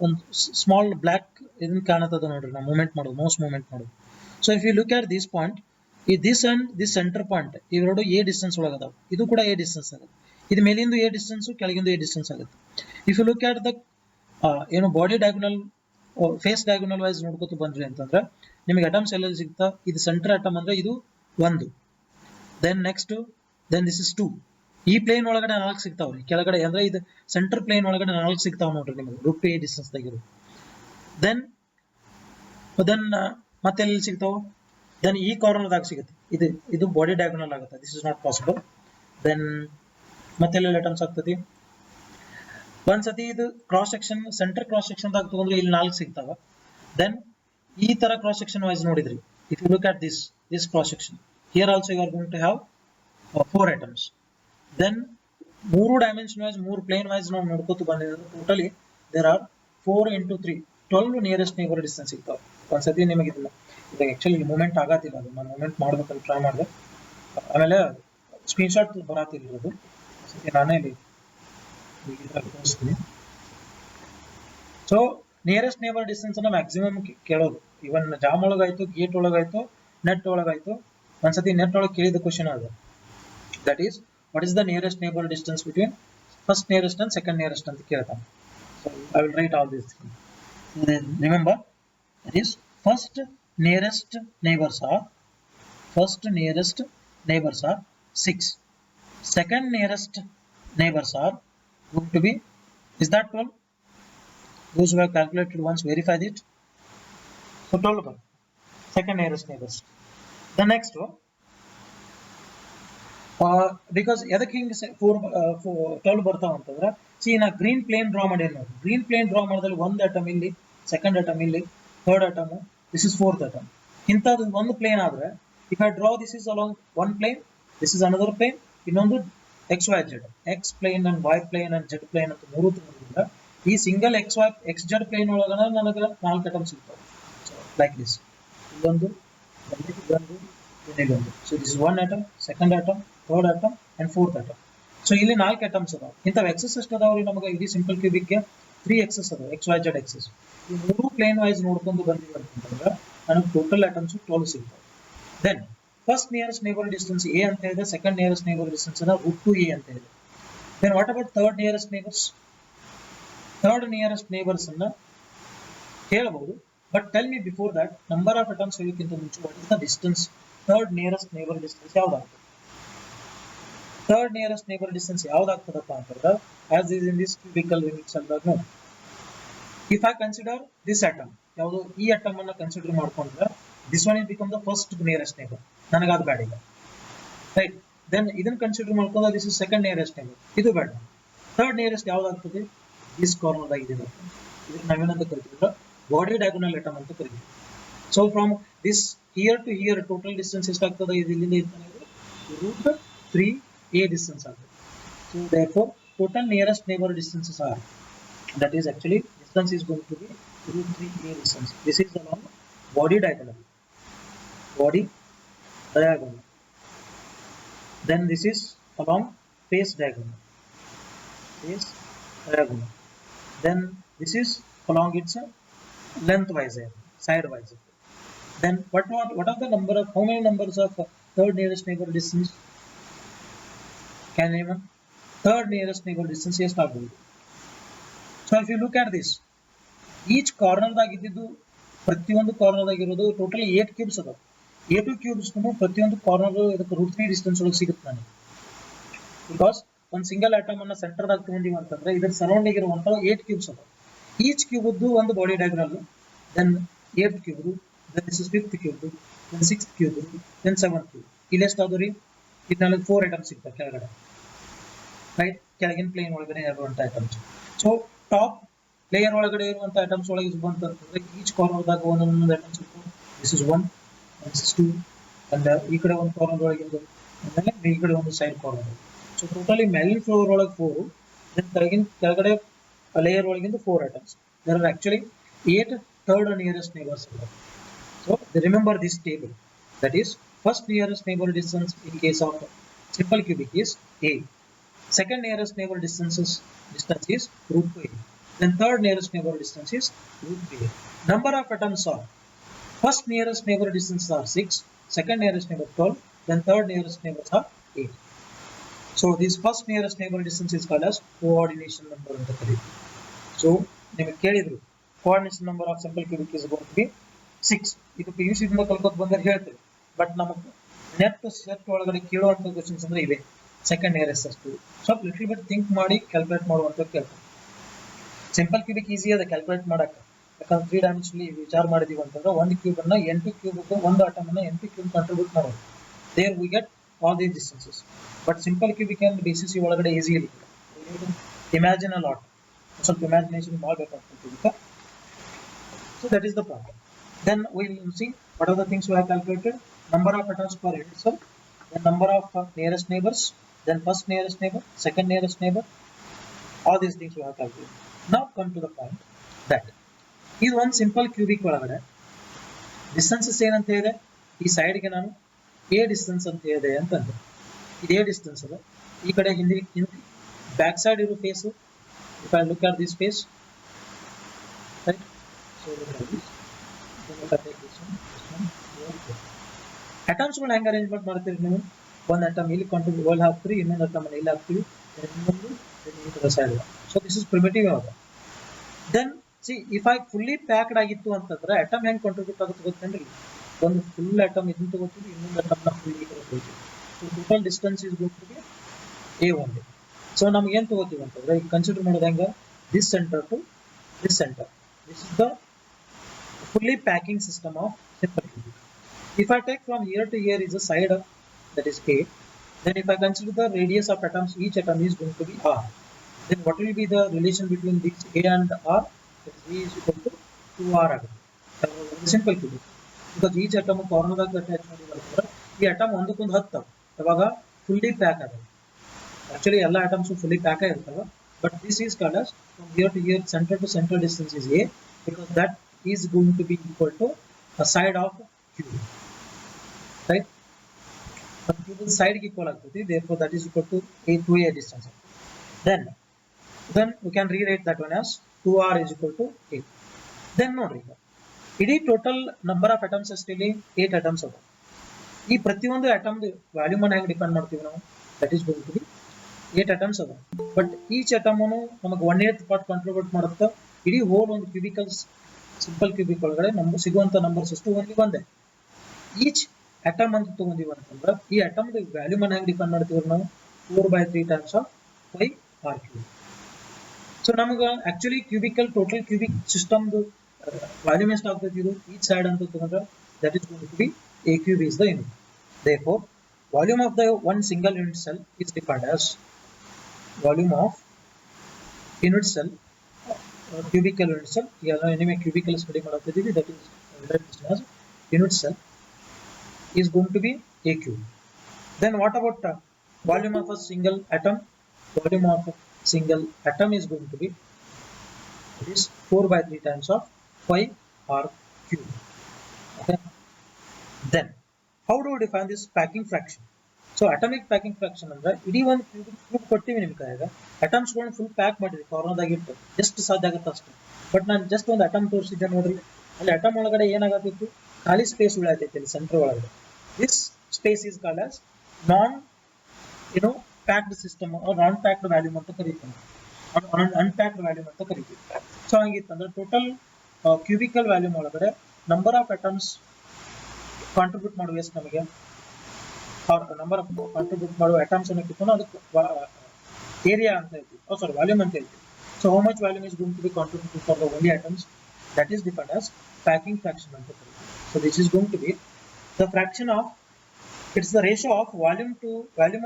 ಒಂದು ಸ್ಮಾಲ್ ಬ್ಲ್ಯಾಕ್ ಇದನ್ನ ಕಾಣುತ್ತದೆ ನೋಡ್ರಿ. ನಾವು ಮೂವ್ಮೆಂಟ್ ಮಾಡೋದು, ಮೌಸ್ ಮೂವ್ಮೆಂಟ್ ಮಾಡೋದು. So if you look at this point, ಈ this and this centre point ಇವೆರಡು ಎ ಡಿಸ್ಟೆನ್ಸ್ ಒಳಗದಾವ. ಇದು ಕೂಡ ಎ ಡಿಸ್ಟೆನ್ಸ್ ಆಗುತ್ತೆ. ಇದು ಮೇಲಿಂದು ಎ ಡಿಸ್ಟೆನ್ಸ್, ಕೆಳಗಿಂದು ಎ ಡಿಸ್ಟೆನ್ಸ್ ಆಗುತ್ತೆ. If you look at the ಏನು body diagonal face diagonal wise ನೋಡ್ಕೊತ ಬಂದ್ರಿ ಅಂತಂದ್ರೆ ನಿಮಗೆ ಅಟಮ್ಸ್ ಎಲ್ಲ ಸಿಗ್ತಾ. ಇದು ಸೆಂಟರ್ ಅಟಮ್ ಅಂದ್ರೆ ಇದು 1. Then next then this is 2. ಈ ಪ್ಲೇನ್ ಒಳಗಡೆ 4 ಸಿಗ್ತಾವ್ರಿ. ಕೆಳಗಡೆ ಅಂದ್ರೆ ಇದು ಸೆಂಟರ್ ಪ್ಲೇನ್ ಒಳಗಡೆ 4 ಸಿಗ್ತಾವ ನೋಡ್ರಿ ನಿಮಗೆ √2a ಡಿಸ್ಟೆನ್ಸ್ ದಾಗಿರೋ. ದೆನ್ ಮತ್ತೆ ಎಲ್ಲಿ ಸಿಗ್ತಾವ? ದೆನ್ ಈ ಕಾರ್ನರ್ ದಾಗ ಸಿಗುತ್ತೆ. ಇದು ಬಾಡಿ ಡಯಾಗೋನಲ್ ಆಗುತ್ತೆ. This is not possible. Then ಮತ್ತೆ ಅಟಮ್ಸ್ ಆಗ್ತತಿ. ಒಂದ್ಸತಿ ಇದು cross section centre cross section ದಾಗ ತಗೊಂಡ್ರೆ ಇಲ್ಲಿ 4 ಸಿಗ್ತಾವ. ದೆನ್ ಈ ತರ ಕ್ರಾಸ್ ಸೆಕ್ಷನ್ ವೈಸ್ ನೋಡಿದ್ರಿ. If you look at this cross section here also you are going to have 4 atoms. Then 3 dimension wise 3 plane wise ನಾವು ನೋಡ್ಕೋತ ಬಂದಿರೋದು totally there are 4 into 3 12 nearest neighbour distance ಸಿಗ್ತಾವ. ಒಂದ್ಸತಿ ನಿಮಗೆ ಇದನ್ನ ಇದಾಗ ಆಕ್ಚುಲಿ ಮೂವ್ಮೆಂಟ್ ಆಗತ್ತಿಲ್ಲ, ಅದು ನಾನು ಮೂವ್ಮೆಂಟ್ ಮಾಡ್ಬೇಕಂತ ಟ್ರೈ ಮಾಡಿದೆ. ಆಮೇಲೆ ಸ್ಕ್ರೀನ್ ಶಾಟ್ ಬರತ್ತಿರೋದು ನಾನೇ ಇಲ್ಲಿ ತೋರಿಸ್ತೀನಿ. ಸೊ ನಿಯರೆಸ್ಟ್ ನೇಬರ್ ಡಿಸ್ಟೆನ್ಸ್ ಅನ್ನ ಮ್ಯಾಕ್ಸಿಮಮ್ ಕೇಳೋದು. ಇವನ್ ಜಾಮ್ ಒಳಗಾಯ್ತು, ಗೇಟ್ ಒಳಗಾಯ್ತು, ನೆಟ್ ಒಳಗಾಯ್ತು. ಒಂದ್ಸತಿ ನೆಟ್ ಒಳಗೆ ಕೇಳಿದ ಕ್ವಶನ್ ಅದು. That is, what is the nearest neighbor distance between first nearest and second nearest ಅಂತ ಕೇಳ್ತಾನೆ. So I will write all these things. Remember, that is first nearest neighbors are 6. Second nearest neighbors are going to be, is that 12? Those who have calculated once verify it. So 12 second nearest neighbors. The next one, because ಎದಕ್ಕೆ ಹಿಂಗೆ 12 ಬರ್ತಾವ ಅಂತಂದ್ರೆ, C ನಾ green plane draw ಮಾಡಿ ನೋಡಿ. Green plane draw ಮಾಡಿದಲ್ಲಿ ಒಂದು atom ಇಲ್ಲಿ second atom ಇಲ್ಲಿ, third atom, this is fourth atom. ಇಂಥದ್ದು ಒಂದು ಪ್ಲೇನ್ ಆದ್ರೆ, if I draw this is along one plane, this is another plane, ಇನ್ನೊಂದು x y z, x plane and y plane and z plane ಅಂತ ಮೂರು ತಗೊಂಡ್ರಿಂದ ಈ single x y x z plane ಒಳಗನ ನನಗೆ 4 atoms ಸಿಗ್ತವೆ. So like this, ಇದೊಂದು ಇದೊಂದು, so this is one atom, second atom, third atom and fourth atom. So ಇಲ್ಲಿ 4 atoms ಅದಾವ. ಇಂಥವು ಎಕ್ಸಸ್ ಎಷ್ಟು ಅದಾವ್ರಿ ನಮಗೆ ಇಡೀ ಸಿಂಪಲ್ ಕ್ಯೂಬಿಕ್ ಗೆ 3 ಎಕ್ಸಸ್ ಅದಾವ, ಎಕ್ಸ್ ವೈ ಜೆಡ್ ಎಕ್ಸಸ್. ಈ ಮೂರು ಪ್ಲೇನ್ ವೈಸ್ ನೋಡ್ಕೊಂಡು ಬಂದಿವಿ ಅಂತಂದ್ರೆ ನನಗೆ ಟೋಟಲ್ ಅಟಮ್ಸ್ 12 ಸಿಗ್ತವೆ. Then first nearest neighbour distance a ಅಂತ ಇದೆ, ಸೆಕೆಂಡ್ ನಿಯರೆಸ್ಟ್ ನೇಬರ್ ಡಿಸ್ಟೆನ್ಸ್ ಅನ್ನ √2a ಅಂತ ಇದೆ. Then what about third nearest neighbours? Third nearest neighbours ಅನ್ನ ಕೇಳಬಹುದು, but tell me before that number of atoms ಹೇಳೋಕ್ಕಿಂತ ಮುಂಚೆ what is the distance, third nearest neighbour distance ಯಾವ್ದಾಗ್ತದೆ? ಥರ್ಡ್ ನಿಯರೆಸ್ಟ್ ನೇಬರ್ ಡಿಸ್ಟೆನ್ಸ್ ಯಾವ್ದಾಗ್ತದಪ್ಪ ಅಂತಂದ್ರೆ as is in this cubical limits ಅಂದಾಗ ನೋಡಿ, if I consider this atom, ಯಾವುದು ಈ atom ಅನ್ನ ಕನ್ಸಿಡರ್ ಮಾಡ್ಕೊಂಡ್ರೆ this one is become the first nearest neighbour, ನನಗಾದ ಬೇಡ ಈಗ, ರೈಟ್. ದೆನ್ ಇದನ್ನ ಕನ್ಸಿಡರ್ ಮಾಡ್ಕೊಂಡ್ರೆ this is second nearest neighbour, ಇದು ಬೇಡ. ಥರ್ಡ್ ನಿಯರೆಸ್ಟ್ ಯಾವ್ದಾಗ್ತದೆ? ದಿಸ್ ಕಾರ್ನರ್ ಆಗಿದೆ, ಇದಕ್ಕೆ ನಾವೇನಂತ ಕರಿತೀವಿ? ಬಾಡಿ ಡಯಾಗೋನಲ್ ಅಟಮ್ ಅಂತ ಕರಿತೀವಿ. So from this here to here total distance ಎಷ್ಟಾಗ್ತದೆ? ಇದು ಇಲ್ಲಿಂದ √3a distance agtade. So therefore total nearest neighbor distances are, that is actually distance is going to be √3a distance. This is along body diagonal, then this is along face diagonal, then this is along its lengthwise, sidewise. Then what are the number of, how many numbers of third nearest neighbor distance? Can anyone? Third nearest neighbor distance ಎಷ್ಟಾಗಬಹುದು? So if you look at this, each corner ದಾಗ ಇದ್ದಿದ್ದು ಪ್ರತಿಯೊಂದು corner ದಾಗ ಇರೋದು totally 8 cubes ಅದಾವ. 8 cubes ಪ್ರತಿಯೊಂದು corner ಇದಕ್ಕೆ √3 distance ಒಳಗೆ ಸಿಗುತ್ತೆ ನನಗೆ. ಬಿಕಾಸ್ ಒಂದು ಸಿಂಗಲ್ ಆಟಮ್ ಅನ್ನ ಸೆಂಟರ್ ದಾಗ ತಗೊಂಡಿವಿ ಅಂತಂದ್ರೆ ಇದರ ಸರೌಂಡಿಂಗ್ ಇರುವಂತ 8 ಕ್ಯೂಬ್ಸ್ ಅದಾವ. ಈಚ್ ಕ್ಯೂಬ್ದು ಒಂದು body diagram, then 8th cube, then this is 5th cube, then 6th cube, then 7th cube. ಇಲ್ಲಿ ಎಷ್ಟಾದವು ರೀ? ಇದು ನನಗೆ 4 ಐಟಮ್ಸ್ ಸಿಗ್ತವೆ ಕೆಳಗಡೆ, ರೈಟ್. ಕೆಳಗಿನ ಪ್ಲೇನ್ ಒಳಗಡೆ ಇರುವಂತ ಐಟಮ್ಸ್. ಸೊ ಟಾಪ್ ಲೇಯರ್ ಒಳಗಡೆ ಇರುವಂತ ಐಟಮ್ಸ್ ಒಳಗೆ ಬಂತಂದ್ರೆ ಈಚ್ ಕಾರ್ನರ್ ದಾಗ ಒಂದೊಂದು ಐಟಮ್ಸ್ ಇರ್ತವೆ. This is 1, this is 2, and ಈ ಕಡೆ ಒಂದು ಕಾರ್ನರ್ ಒಳಗೆ ಆಮೇಲೆ ಈ ಕಡೆ ಒಂದು ಸೈಡ್ ಕಾರ್ನರ್. ಸೊ ಟೋಟಲಿ ಮೇಲಿನ ಫ್ಲೋರ್ ಒಳಗೆ 4, ದೆನ್ ಕೆಳಗಡೆ ಲೇಯರ್ ಒಳಗಿಂದ 4 items. There are actually 8 third nearest neighbours. So remember this table, that is first nearest neighbor distance in case of simple cubic is a, second nearest neighbor distance is √2a, then third nearest neighbor distance is √3a. Number of atoms are, first nearest neighbor distance are 6, second nearest neighbor 12, then third nearest neighbors are 8. So this first nearest neighbor distance is called as coordination number ಅಂತ ಕರೀತೀವಿ. So ನಿಮಗೆ ಕೇಳಿದ್ರು coordination number of simple cubic is going to be 6. ಇದು PUC ದಿಂದ ಕಲ್ಕೋತ ಬಂದರೆ ಹೇಳ್ತೇವೆ, but ನಮಗೆ net set ಒಳಗಡೆ ಕೇಳುವಂತ ಕ್ವೆಶ್ಚನ್ಸ್ ಅಂದ್ರೆ ಇವೆ. ಸೆಕೆಂಡ್ ನಿಯರೆಸ್ಟ್ ಅಷ್ಟು ಸ್ವಲ್ಪ ಲಿಟಲ್ ಬಿಟ್ ಥಿಂಕ್ ಮಾಡಿ ಕ್ಯಾಲ್ಕುಲೇಟ್ ಮಾಡುವಂತ ಕೇಳ್ತಾರೆ. ಸಿಂಪಲ್ ಕ್ಯೂಬಿಕ್ ಈಸಿ ಅದ ಕ್ಯಾಲ್ಕುಲೇಟ್ ಮಾಡಕ್ಕೆ, ಯಾಕಂದ್ರೆ 3 ಡೈಮೆನ್ಷನಲಿ ವಿಚಾರ ಮಾಡಿದೀವಿ ಅಂತಂದ್ರೆ ಒಂದು ಕ್ಯೂಬ್ ಅನ್ನ 8 ಕ್ಯೂಬ್, ಒಂದು ಆಟಮ್ ಅನ್ನ 8 ಕ್ಯೂಬ್ ಕಾಂಟ್ರಿಬ್ಯೂಟ್ ಮಾಡೋದು. There we get all these distances. But simple cubic and BCC ಒಳಗಡೆ ಈಸಿ ಇಲ್ಲ. ಇಮ್ಯಾಜಿನ್ ಅ ಲಾಟ್, ಸ್ವಲ್ಪ ಇಮ್ಯಾಜಿನೇಷನ್ ಮಾಡಬೇಕಾಗ್ತದೆ. So that is the problem. Then we will see what are the things we have calculated. Number of atoms per unit cell, the number of nearest neighbors, then first nearest neighbor, second nearest neighbor, all these things we have calculated. Now come to the point that is one simple cubic ಒಳಗಡೆ distances ಏನಂತ ಇದೆ, ಈ ಸೈಡ್ಗೆ ನಾನು a distance ಅಂತ ಇದೆ ಅಂತಂದ್ರೆ ಇದು a ಡಿಸ್ಟೆನ್ಸ್ ಅದ. ಈ ಕಡೆ ಹಿಂದಿ ಬ್ಯಾಕ್ ಸೈಡ್ ಇರೋ face, if I look at this face, right. So look at this. Then look at this one, atoms ಗಳು ಹೆಂಗೆ ಅರೇಂಜ್ಮೆಂಟ್ ಮಾಡ್ತೀರಿ ನೀವು? ಒಂದು ಅಟಮ್ ಇಲ್ಲಿ ಕಾಂಟ್ರಿಬ್ಯೂಟ್ ಒಲ್ ಹಾಕ್ತೀರಿ, ಇನ್ನೊಂದು ಅಟಮ್ ಇಲ್ಲಿ ಹಾಕ್ತೀವಿ, ಇನ್ನೊಂದು ಈ ತರ side. So this is primitive ಯಾವಾಗ. Then see if I fully packed ಆಗಿತ್ತು ಅಂತಂದ್ರೆ ಅಟಮ್ ಹೆಂಗೆ ಕಾಂಟ್ರಿಬ್ಯೂಟ್ ಆಗುತ್ತೆ ಗೊತ್ತೇನ್ರಿ? ಒಂದು ಫುಲ್ ಅಟಮ್ ಇದನ್ನ ತಗೋತೀವಿ, ಇನ್ನೊಂದು ಅಟಮ್ನ ಫುಲ್ ಈ ತರ ತಗೋತೀವಿ. So total distance is going to be a only. So ನಮ್ಗೆ ಏನು ತಗೋತೀವಿ ಅಂತಂದ್ರೆ ಈಗ ಕನ್ಸಿಡರ್ ಮಾಡೋದು ಹೆಂಗ, this centre to this centre, this is the fully packing system of simple cubic. If I take from here to here is a side of, that is a, then if I consider the radius of atoms, each atom is going to be r. Then what will be the relation between this a and r? That is v is equal to 2r ಆಗುತ್ತೆ. Simple cubic because each atom ಕಾರ್ನರ್ದಾಗ attach ಮಾಡಿ ಬರ್ತಾರೆ. ಈ atom ಒಂದಕ್ಕೊಂದು ಹತ್ತವ ಯಾವಾಗ fully pack ಆಗಲ್ಲ. Actually ಎಲ್ಲ ಅಟಮ್ಸ್ ಫುಲ್ಲಿ ಪ್ಯಾಕ್ ಆಗಿರ್ತವೆ. But this is called as from here to here center to center distance is a because that is going to be equal to a side of cube, right? The cube side ಗೆ equal ಆಗ್ತದೆ, therefore that is equal to a distance. Then we can rewrite that one as 2r is equal to 8. Then ನೋಡ್ರಿ ಈಗ ಇಡೀ total number of atoms ಅಷ್ಟಿಲ್ಲಿ 8 atoms ಅದ. ಈ ಪ್ರತಿಯೊಂದು atom volume ಅನ್ನು ಹೆಂಗೆ ಡಿಫೈನ್ ಮಾಡ್ತೀವಿ ನಾವು? That is going to be 8 atoms ಅದ. ಬಟ್ ಈಚ್ ಅಟಮ್ನು ನಮಗೆ 1/8 ಪಾರ್ಟ್ ಕಾಂಟ್ರಿಬ್ಯೂಟ್ ಮಾಡುತ್ತೆ. ಇಡೀ ಹೋಲ್ ಒಂದು ಕ್ಯೂಬಿಕಲ್ಸ್ ಸಿಂಪಲ್ ಕ್ಯೂಬಿಕ್ ಒಳಗಡೆ ನಮ್ಗೆ ಸಿಗುವಂತ ನಂಬರ್ಸ್ ಎಷ್ಟು ಓನ್ಲಿ ಒಂದೇ. ಈಚ್ ಅಟಮ್ ಅಂತ ತಗೊಂಡಿವಿ ಅಂತಂದ್ರೆ ಈ ಅಟಮ್ ವ್ಯಾಲ್ಯೂಮ್ ಅನ್ನು ಹೆಂಗೆ ಡಿಫೈನ್ ಮಾಡ್ತೀವಿ ನಾವು? 4/3 ಟೈಮ್ಸ್ ಆಫ್ 5r3. ಸೊ ನಮ್ಗೆ ಆಕ್ಚುಲಿ ಕ್ಯೂಬಿಕಲ್ ಟೋಟಲ್ ಕ್ಯೂಬಿಕ್ ಸಿಸ್ಟಮ್ದು ವ್ಯಾಲ್ಯೂಮ್ ಎಷ್ಟು ಆಗ್ತೈತಿ ಇದು ಈಚ್ ಸೈಡ್ ಅಂತ ತಗೊಂಡ್ರೆ that is going to be a cube is the unit. Therefore, volume of the one single unit cell is defined as volume of unit cell, cubical unit cell. Yeah, anyway, cubical study ಮಾಡತ್ತಿದ್ದೀವಿ. That is written as unit cell is going to be a cube. Then what about volume of a single atom? Volume of a single atom is going to be is 4/3 times of 5r cube. Okay. Then how do we define this packing fraction? So atomic packing fraction ಅಂದ್ರೆ ಇಡೀ ಒಂದು cube ಕೊಟ್ಟಿವಿ ನಿಮ್ಮ ಕೈಯಾಗ, atoms ಗಳನ್ನ full pack ಮಾಡಿರಿ ಕಾರ್ನರ್ದಾಗ ಇಟ್ಟು ಎಷ್ಟು ಸಾಧ್ಯ ಆಗುತ್ತೆ ಅಷ್ಟು. ಬಟ್ ನಾನು ಜಸ್ಟ್ ಒಂದು ಅಟಮ್ ತೋರಿಸಿದ್ದೆ ನೋಡ್ರಿ, ಅಲ್ಲಿ ಅಟಮ್ ಒಳಗಡೆ ಏನಾಗತ್ತಿತ್ತು, ಖಾಲಿ ಸ್ಪೇಸ್ ಉಳಿತೈತಿ ಅಲ್ಲಿ ಸೆಂಟರ್ ಒಳಗಡೆ. This space is called as non packed system non packed volume ಅಂತ ಕರಿತೀವಿ, ಅನ್ಪ್ಯಾಕ್ಡ್ ವ್ಯಾಲ್ಯೂಮ್ ಅಂತ ಕರಿತೀವಿ. ಸೊ ಹಂಗಿತ್ತಂದ್ರೆ ಟೋಟಲ್ ಕ್ಯೂಬಿಕಲ್ ವ್ಯಾಲ್ಯೂಮ್ ಒಳಗಡೆ ನಂಬರ್ ಆಫ್ ಅಟಮ್ಸ್ ಕಾಂಟ್ರಿಬ್ಯೂಟ್ ಮಾಡುವ ಎಷ್ಟು ನಮಗೆ ನಂಬರ್ ಆಫ್ ಕಾಂಟ್ರಿಬ್ಯೂಟ್ ಮಾಡುವ ಅಟಮ್ಸ್ ಅನ್ನು ಕಿತ್ತೋಣ ಅದಕ್ಕೆ ಏರಿಯಾ ಅಂತ ಹೇಳ್ತೀವಿ, ಸಾರಿ ವ್ಯಾಲ್ಯೂಮ್ ಅಂತ ಹೇಳ್ತೀವಿ. So how much volume is going to be contributed for the only atoms, that is defined as packing fraction ಅಂತ ಕರಿತೀವಿ. So this is going to be the fraction of it's the ratio of volume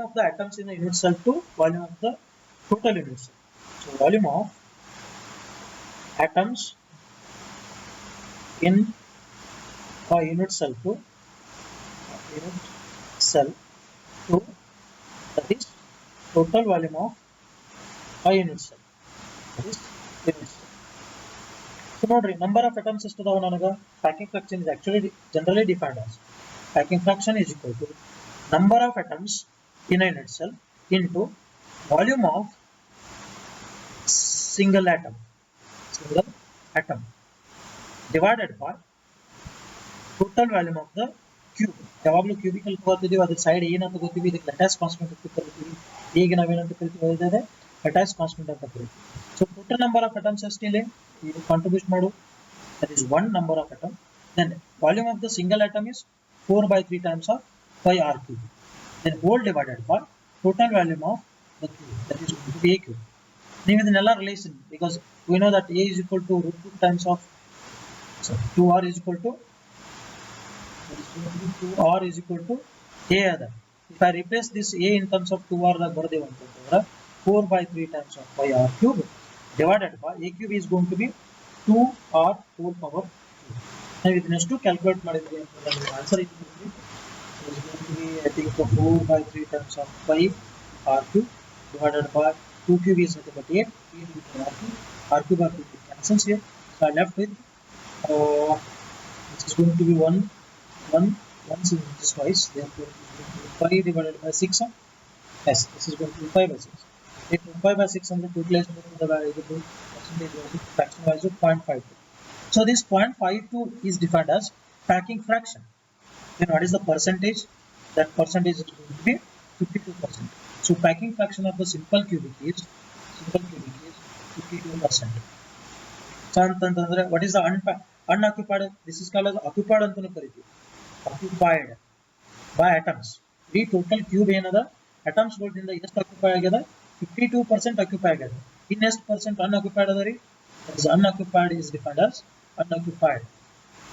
of the atoms in the unit cell to volume of the total unit cell. So volume of atoms in a unit cell to that is total volume of a unit cell, that is unit cell. So ನೋಡ್ರಿ number of atoms ಎಷ್ಟು ಅದಾವ ನನಗೆ, packing fraction is actually generally defined as packing fraction is equal to number of atoms in a unit cell into volume of single atom divided by total volume of the cube. ಯಾವಾಗಲೂ cubical ತಗೋತಿದೀವಿ ಅದ್ರ side ಏನಂತ ತಗೋತೀವಿ, ಇದಕ್ಕೆ lattice constant ಅಂತ ಕರಿತೀವಿ. ಈಗ ನಾವೇನಂತ ಕರಿತೀವಿ ಇದ್ದಾರೆ ಲ್ಯಾಟಿಸ್ ಕಾನ್ಸ್ಟೆಂಟ್ ಅಂತ ಕರಿತೀವಿ. So total number of atoms ಅಷ್ಟಿಲ್ಲಿ ಇದು ಕಾಂಟ್ರಿಬ್ಯೂಟ್ ಮಾಡು, that is one number of atom. Then volume of the single atom is 4/3 times of 5r cube. Then whole divided by total volume of the cube, that is going to be a cube. ನೀವು ಇದನ್ನೆಲ್ಲ relation because we know that a is equal to √2 times of 2r is equal to 2r is equal to a other. If I replace this a in terms of 2r ದಾಗ ಬರೆದೇವು ಅಂತಂದ್ರೆ 4/3 times of 5r cube divided by a cube is going to be 2r whole power cube. ನಾವು ಇದನ್ನೆಷ್ಟು calculate ಮಾಡಿದ್ವಿ ಅಂತಂದ್ರೆ answer is going to be I think 4/3 times of 5r cube divided by 2 cube is nothing but 8 r cube cancels here. So I left with this is going to be 1 once in this twice, therefore 5 divided by 6. Yes, this is going to be 5 by 6. If 5 by 600 utilized the value percentage value fraction value 0.52. So this 0.52 is defined as packing fraction. Then what is the percentage? That percentage is going to be 52%. So packing fraction of the simple cubic is 52%. So ಅಂತಂದ್ರೆ what is the unoccupied? This is called as occupied ಅಂತಾನೂ ಕರಿತೀವಿ. Occupied by atoms. ಈ total cube ಏನದ atoms ಗಳಿಂದ ಎಷ್ಟು occupy ಆಗ್ಯದ 52% occupy ಆಗ್ಯದ. ಇನ್ ಎಷ್ಟು ಪರ್ಸೆಂಟ್ ಅನ್ಆಕ್ಯುಪೈಡ್ ಅದ ರೀ? That is unoccupied is defined as unoccupied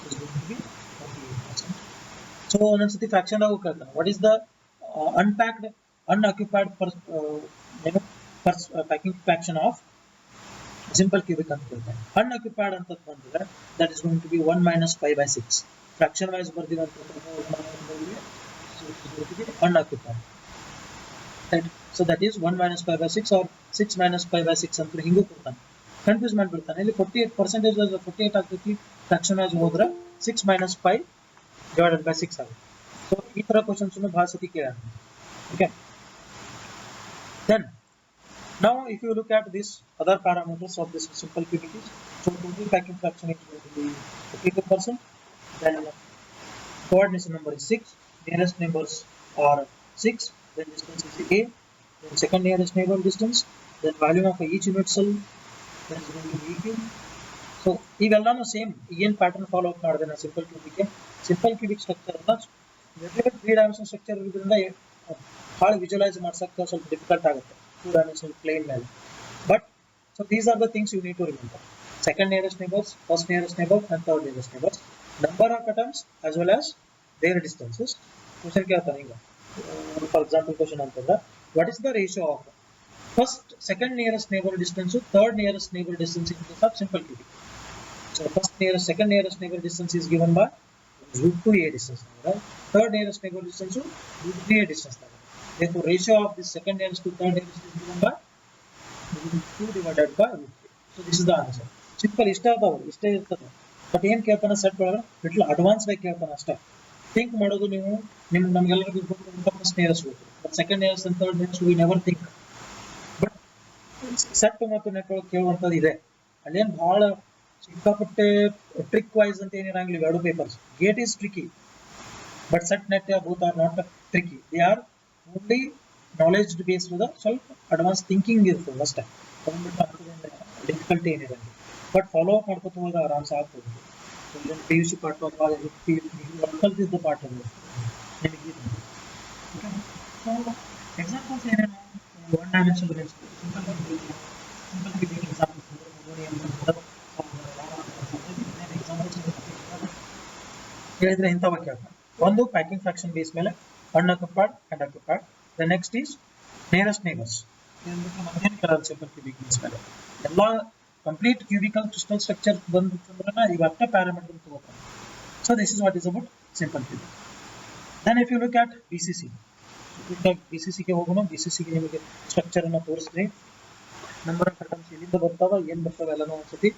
is going to be 48%. So ಒಂದೊಂದ್ಸತಿ fraction ದಾಗ ಕೇಳ್ತಾನೆ what is the unpacked unoccupied packing fraction of Simple cubic ಅಂತ ಹೇಳ್ತಾರೆ. Unoccupied ಅಂತ ಬಂದ್ರೆ that is going to be 1 minus 5 by 6. Fraction wise ಬರ್ತೀವಿ ಅಂತ so it is going to be unoccupied. Right? So that is 1 minus 5 by 6 or 6 minus 5 by 6 ಅಂತ ಹಿಂಗೂ ಕೊಡ್ತಾನೆ. Confuse ಮಾಡ್ಬಿಡ್ತಾನೆ. ಇಲ್ಲಿ 48% 48 ಆಗ್ತೈತಿ. ಫ್ರಾಕ್ಷನ್ ವೈಸ್ ಹೋದ್ರೆ 6 minus 5 divided by 6 ಆಗುತ್ತೆ. So ಈ ತರ ಕ್ವಶನ್ಸ್ ಅನ್ನು ಬಹಳ ಸತಿ ಕೇಳೋಣ. Okay. Then now if you look at this other parameters of this simple cubic is, so total packing fraction is going to be 52%. Then coordination number is 6, nearest neighbors are 6, then distance is a, then second nearest neighbor distance, then volume of each unit cell, that is going to be eq. So ಇವೆಲ್ಲಾನು same ಏನು pattern follow up ಮಾಡಿದೆ ನಾನು simple cubic structure ಅನ್ನ regular 3 dimension structure ಇರೋದ್ರಿಂದ ಭಾಳ visualise ಮಾಡ್ಸಕ್ಕೆ ಸ್ವಲ್ಪ difficult ಆಗುತ್ತೆ 2 ಡೈಮೆನ್ಷನ್ ಪ್ಲೇನ್ ಮೇಲೆ. But so these are the things you need to remember. Second nearest neighbours, first nearest neighbour and third nearest neighbours, number of atoms as well as their distances. Question ಕೇಳ್ತಾನೆ ಈಗ for example question ಅಂತಂದ್ರೆ what is the ratio of first second nearest neighbour distance third nearest neighbour distance in case of simple cubic. So second nearest neighbor distance is given by root 2a distance. Right? Third nearest neighbor distance to root 3a distance. Therefore, ratio of this second nearest to third nearest is given by root 2 divided by root 3. So this is the answer. Simple ಇಷ್ಟ ಇರ್ತದೆ. But ಏನು ಕೇಳ್ತಾನೆ set ಒಳಗೆ little advance ಆಗಿ ಕೇಳ್ತಾನೆ ಅಷ್ಟೇ. Think ಮಾಡೋದು ನೀವು ನಮ್ಗೆಲ್ಲರಿಗೂ ಫಸ್ಟ್ ನಿಯರೆಸ್ಟ್ ಗೊತ್ತು, but second nearest and third nearest we never think. But set ಮತ್ತು ನೆಟ್ ಒಳಗೆ ಕೇಳುವಂಥದ್ದು ಇದೆ. ಅಲ್ಲೇನು ಭಾಳ ಸಿಕ್ಕಾಪಟ್ಟೆ ಟ್ರಿಕ್ ವೈಸ್ ಅಂತ ಏನಿರಂಗಿಲ್ಲ ಎರಡು papers. GATE is tricky but SET NET both are not tricky. They are only knowledge based ಸ್ವಲ್ಪ ಅಡ್ವಾನ್ಸ್ ಥಿಂಕಿಂಗ್ ಇರ್ತದೆ ಅಷ್ಟೇ. ಡಿಫಿಕಲ್ಟಿ ಏನಿರಂಗಿಲ್ಲ. ಬಟ್ ಫಾಲೋ ಅಪ್ ಮಾಡ್ಕೊತ ಹೋದ್ರೆ ಆರಾಮ್ಸೆ ಆಗ್ತದೆ. ಪಿ ಯು ಸಿ ಪಾರ್ಟ್ ಕಲ್ತಿದ್ದ ಪಾರ್ಟ್ ಅದು ನಿಮಗೆ. ಎಕ್ಸಾಂಪಲ್ಸ್ ಏನೇನು ಒನ್ ಡೈಮೆನ್ಷನ್ ಹೇಳಿದ್ರೆ ಇಂಥವ ಕೇಳ್ತಾರೆ. ಒಂದು ಪ್ಯಾಕಿಂಗ್ ಫ್ರಾಕ್ಷನ್ ಬೇಸ್ ಮೇಲೆ unoccupied and occupied. The next is nearest neighbours. ಮತ್ತೇನು ಕೇಳೋದು ಸಿಂಪಲ್ ಕ್ಯೂಬಿಕ್ ಬೇಸ್ ಮೇಲೆ ಎಲ್ಲ ಕಂಪ್ಲೀಟ್ ಕ್ಯೂಬಿಕಲ್ ಕ್ರಿಸ್ಟಲ್ ಸ್ಟ್ರಕ್ಚರ್ ಬಂದ್ರೆ ಈಗ ಅಷ್ಟೇ ಪ್ಯಾರಾಮೀಟರ್ ತಗೋತಾರೆ. So this is what is about simple cubic. Then if you look at BCC, BCCಗೆ ಹೋಗೋಣ. BCCಗೆ ನಿಮಗೆ ಸ್ಟ್ರಕ್ಚರ್ ಅನ್ನು ತೋರಿಸ್ತೀನಿ. ನಂಬರ್ ಆಫ್ ಅಟಮ್ಸ್ ಎಲ್ಲಿಂದ ಬರ್ತಾವ ಏನು ಬರ್ತಾವೆ ಎಲ್ಲನೂ ಒಂದ್ಸತಿ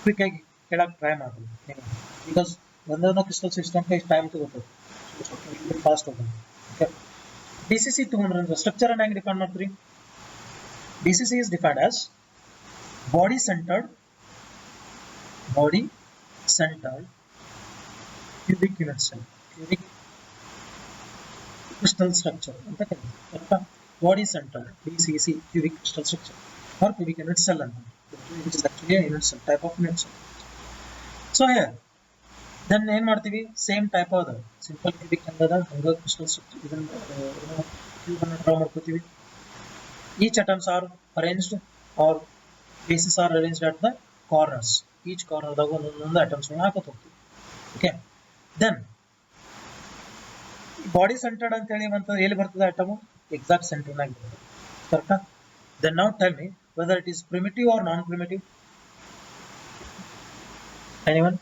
ಕ್ವಿಕ್ ಆಗಿ ಕೇಳಕ್ಕೆ ಟ್ರೈ ಮಾಡ್ಬೋದು. ಬಿಕಾಸ್ ಒಂದೊಂದು ಕ್ರಿಸ್ಟಲ್ ಸಿಸ್ಟಮ್ಗೆ ಇಷ್ಟು ಟೈಮ್ ತಗೋತದೆ, ಫಾಸ್ಟ್ ಹೋಗೋದು. ಓಕೆ, BCC ತಗೊಂಡ್ರೆ ಸ್ಟ್ರಕ್ಚರ್ ಅನ್ನು ಹೆಂಗೆ ಡಿಫೈನ್ ಮಾಡ್ತೀರಿ? BCC is defined as body centered cubic unit cell, cubic crystal structure ಅಂತ ಕರೀತಾರೆ. Body centred BCC cubic crystal structure or cubic unit cell ಅಂತ. It is actually a unit cell, type of unit cell. So here then ಏನು ಮಾಡ್ತೀವಿ, same type ಅದ simple cubic ಅಂದದ ಹಂಗ crystal structure ಇದನ್ನ cube ಅನ್ನು ಡ್ರಾ ಮಾಡ್ಕೋತೀವಿ. Each atoms are arranged or bases are arranged at the corners. Each corner ದಾಗ ಒಂದೊಂದು atoms ಹಾಕೋತ ಹೋಗ್ತೀವಿ. ಓಕೆ, ದೆನ್ ಬಾಡಿ ಸೆಂಟರ್ಡ್ ಅಂತ ಹೇಳಿ ಬಂತಂದ್ರೆ ಎಲ್ಲಿ ಬರ್ತದೆ ಅಟಮ್? ಎಕ್ಸಾಕ್ಟ್ ಸೆಂಟರ್ನಾಗ ಬರ್ತದೆ. ಕರೆಕ್ಟಾ? Then now tell me whether it is primitive or non primitive. Anyone?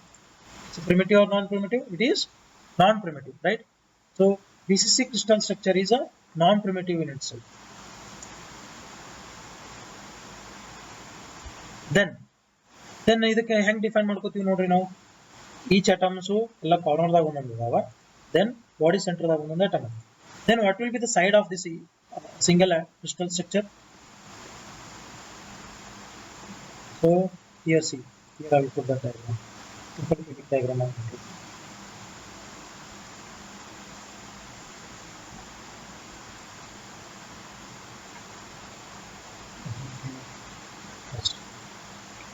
It's primitive or non-primitive? It is non-primitive, right? So BCC crystal structure is a non-primitive in itself. Then ಇದಕ್ಕೆ ಹೆಂಗೆ define ಮಾಡ್ಕೋತೀವಿ ನೋಡ್ರಿ ನಾವು. Each ಅಟಮ್ಸು ಎಲ್ಲ ಕಾರ್ನರ್ದಾಗ ಒಂದೊಂದು ಇದಾವ. Then body ಸೆಂಟರ್ದಾಗ ಒಂದೊಂದು atom. Then what will be the side of this single crystal structure? So here see, here I will put that diagram. Simple cubic diagram of it.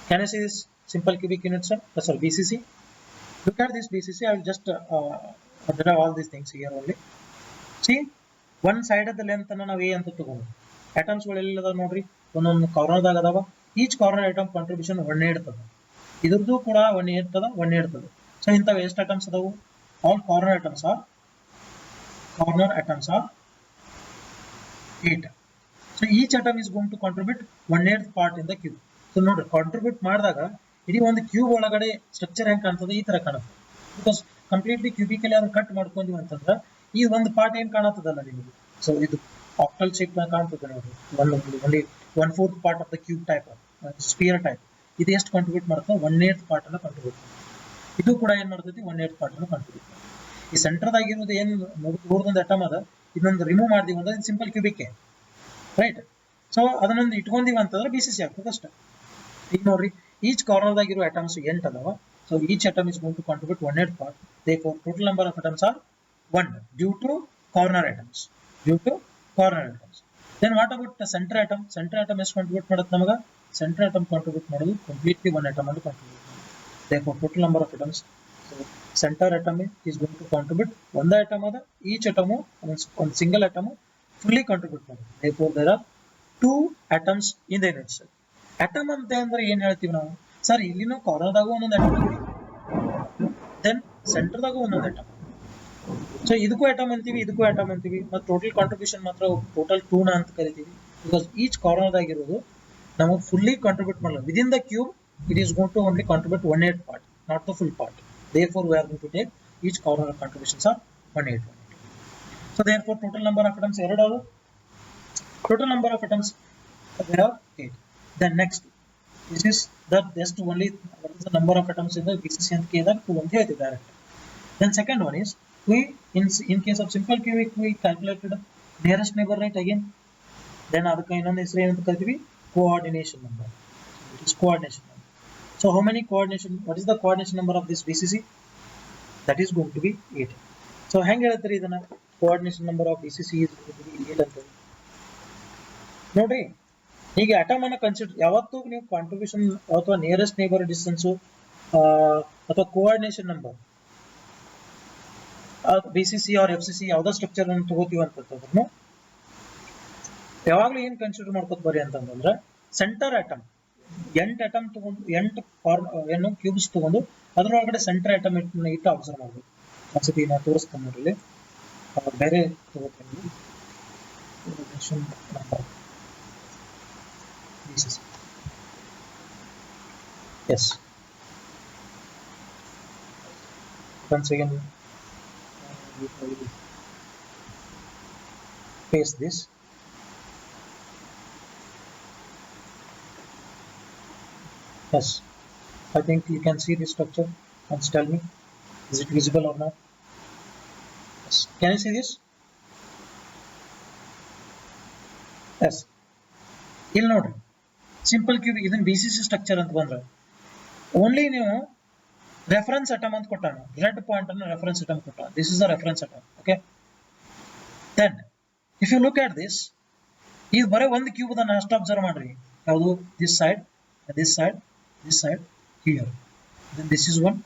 Can I see this simple cubic unit cell? Sorry, BCC. Look at this BCC. I will just draw all these things here only. See, one side of the length ಅನ್ನು ನಾವು A ಅಂತ ತಗೊಂಡು atoms ಗಳು ಎಲ್ಲಿದಾವ ನೋಡ್ರಿ, ಒಂದೊಂದು ಕಾರ್ನರ್ದಾಗ ಅದಾವ. Each corner item contribution 1 ಇರ್ತದೆ. ಇದ್ರದ್ದು ಕೂಡ 1 ಇರ್ತದೆ. ಸೊ ಇಂಥವು ಎಷ್ಟು ಅಟಮ್ಸ್ ಅದಾವು? All corner atoms are 8. So each atom is going to contribute 1/8 part in the cube. So ನೋಡ್ರಿ ಕಾಂಟ್ರಿಬ್ಯೂಟ್ ಮಾಡಿದಾಗ ಇಡೀ ಒಂದು ಕ್ಯೂಬ್ ಒಳಗಡೆ ಸ್ಟ್ರಕ್ಚರ್ ಹೆಂಗೆ ಕಾಣ್ತದೆ ಈ ತರ ಕಾಣುತ್ತೆ. ಬಿಕಾಸ್ ಕಂಪ್ಲೀಟ್ಲಿ ಕ್ಯೂಬಿಕಲಿ ಅದನ್ನ ಕಟ್ ಮಾಡ್ಕೊಂಡ್ವಿ ಅಂತಂದ್ರೆ ಈ ಒಂದು ಪಾರ್ಟ್ ಏನ್ ಕಾಣತ್ತದಲ್ಲ ನಿಮಗೆ, ಸೊ ಇದು ಆಕ್ಟಲ್ ಶೇಪ್ ಕಾಣ್ತದೆ ನೋಡ್ರಿ. ಒಂದು 1/4 part of the cube type sphere type ಇದು ಎಷ್ಟು ಕಾಂಟ್ರಿಬ್ಯೂಟ್ ಮಾಡುತ್ತೆ 1/8 ಪಾರ್ಟ್ ಅನ್ನ ಕಾಂಟ್ರಿಬ್ಯೂಟ್ ಮಾಡುತ್ತೆ. ಇದು ಕೂಡ ಏನ್ ಮಾಡ್ತೈತಿ 1/8 ಪಾರ್ಟ್ ಅನ್ನ ಕಾಂಟ್ರಿಬ್ಯೂಟ್ ಮಾಡುತ್ತೆ. ಈ ಸೆಂಟರ್ದಾಗಿರೋದು ಏನ್ ನೋಡಿದೊಂದು ಅಟಮ್ ಅದ ಇದೊಂದು ರಿಮೂವ್ ಮಾಡಿದೀವಿ ಅಂದ್ರೆ ಇದು ಸಿಂಪಲ್ ಕ್ಯೂಬಿಕ್ ರೈಟ್. ಸೊ ಅದನ್ನೊಂದು ಇಟ್ಕೊಂಡಿವಿ ಅಂತಂದ್ರೆ BCC ಆಗ್ತದೆ ಅಷ್ಟೇ. ಈಗ ನೋಡ್ರಿ ಈಚ್ ಕಾರ್ನರ್ದಾಗಿರೋ ಅಟಮ್ಸ್ 8 ಅದಾವ. So each atom is going to contribute 1/8 part. Therefore, total number of atoms are 1 due to corner atoms. Due to corner atoms. Then what about the center atom? Center atom is contribute ಮಾಡುತ್ತೆ ನಮಗ. Center atom contribute ಮಾಡೋದು completely 1 atom ಅಂತ contribute ಮಾಡುತ್ತೆ. Therefore, total number of atoms. So center atom is going to contribute ಒಂದು atom ಅದ. Each atom ಒಂದು single atom fully contribute ಮಾಡುತ್ತೆ. Therefore, there are 2 atoms in the unit cell. Atom ಅಂತ ಅಂದ್ರೆ ಏನ್ ಹೇಳ್ತೀವಿ ನಾವು? ಸರ್ ಇಲ್ಲಿನೂ ಕಾರ್ನರ್ದಾಗೂ ಒಂದೊಂದು atom ಇದೆ. ದೆನ್ ಸೆಂಟರ್ದಾಗೂ ಒಂದೊಂದು atom. ಸೊ ಇದಕ್ಕೂ atom ಅಂತೀವಿ, ಇದಕ್ಕೂ atom ಅಂತೀವಿ. ಮತ್ತು ಟೋಟಲ್ ಕಾಂಟ್ರಿಬ್ಯೂಷನ್ ಮಾತ್ರ ಟೋಟಲ್ 2 ಅಂತ ಕರಿತೀವಿ. ಬಿಕಾಸ್ ಈಚ್ ಕಾರ್ನರ್ದಾಗಿರೋದು ನಾವು ಫುಲ್ಲಿ ಕಾಂಟ್ರಿಬ್ಯೂಟ್ ಮಾಡಲ್ಲ. Within the cube it is going to only contribute 1/8 part, not the full part. Therefore, we are going to take each corner contributions are 1/8. So therefore, total number of atoms ಎರಡು ಅವು. Total number of atoms there are 8. Then next, this is that just only what is the number of atoms in the BCC and K that to only direct. Then second one is we in case of simple cubic we calculated nearest neighbor right again. Then ಅದಕ್ಕೆ ಇನ್ನೊಂದು ಹೆಸರು ಏನಂತ ಕರಿತೀವಿ coordination number. It is coordination number. So how many coordination? What is the coordination number of this BCC? That is going to be 8. So ಹೆಂಗೆ ಹೇಳ್ತಾರೆ ಇದನ್ನ coordination number of BCC is going to be 8 ಅಂತ ನೋಡಿ. ಈಗ atom ಅನ್ನ consider ಯಾವತ್ತೂ ನೀವು contribution ಅಥವಾ ನಿಯರೆಸ್ಟ್ ನೇಬರ್ ಡಿಸ್ಟೆನ್ಸ್ ಅಥವಾ coordination number BCC or FCC ಯಾವ್ದೋ ಸ್ಟ್ರಕ್ಚರ್ ಅನ್ನು ತಗೋತೀವಿ ಅಂತಂದ್ರೆ ಯಾವಾಗ್ಲೂ ಏನ್ ಕನ್ಸಿಡರ್ ಮಾಡ್ಕೋತ ಬರ್ರಿ ಅಂತಂದ್ರೆ ಸೆಂಟರ್ ಅಟಮ್ 8 ಅಟಮ್ ತಗೊಂಡು 8 ಕ್ಯೂಬ್ಸ್ ತಗೊಂಡು ಅದ್ರೊಳಗಡೆ ಸೆಂಟರ್ ಅಟಮ್ ಇಟ್ಟು ಅಬ್ಸರ್ವ್ ಮಾಡ್ಬೇಕು. ಒಂದ್ಸತಿ ನಾ ತೋರಿಸ್ತೇನೆ ನೋಡ್ರಿ, ಬೇರೆ ತಗೋತೀನಿ. Yes. Once again, we will paste this. Yes, I think you can see this structure. Once tell me, is it visible or not? Yes. Can you see this? Yes. ಇಲ್ಲಿ ನೋಡ್ರಿ ಸಿಂಪಲ್ ಕ್ಯೂಬ್ ಇದನ್ನ BCC structure ಅಂತ ಬಂದ್ರೆ only ನೀವು reference atom ಅಂತ ಕೊಟ್ಟಾನ, red point ಅನ್ನು reference atom ಕೊಟ್ಟ. This is the reference atom. Okay, then if you look at this, ಇದು ಬರೀ ಒಂದು ಕ್ಯೂಬ್ ಅನ್ನ ಅಷ್ಟು ಅಬ್ಸರ್ವ್ ಮಾಡ್ರಿ. ಯಾವುದು this side, this side, this side, here, then this is one,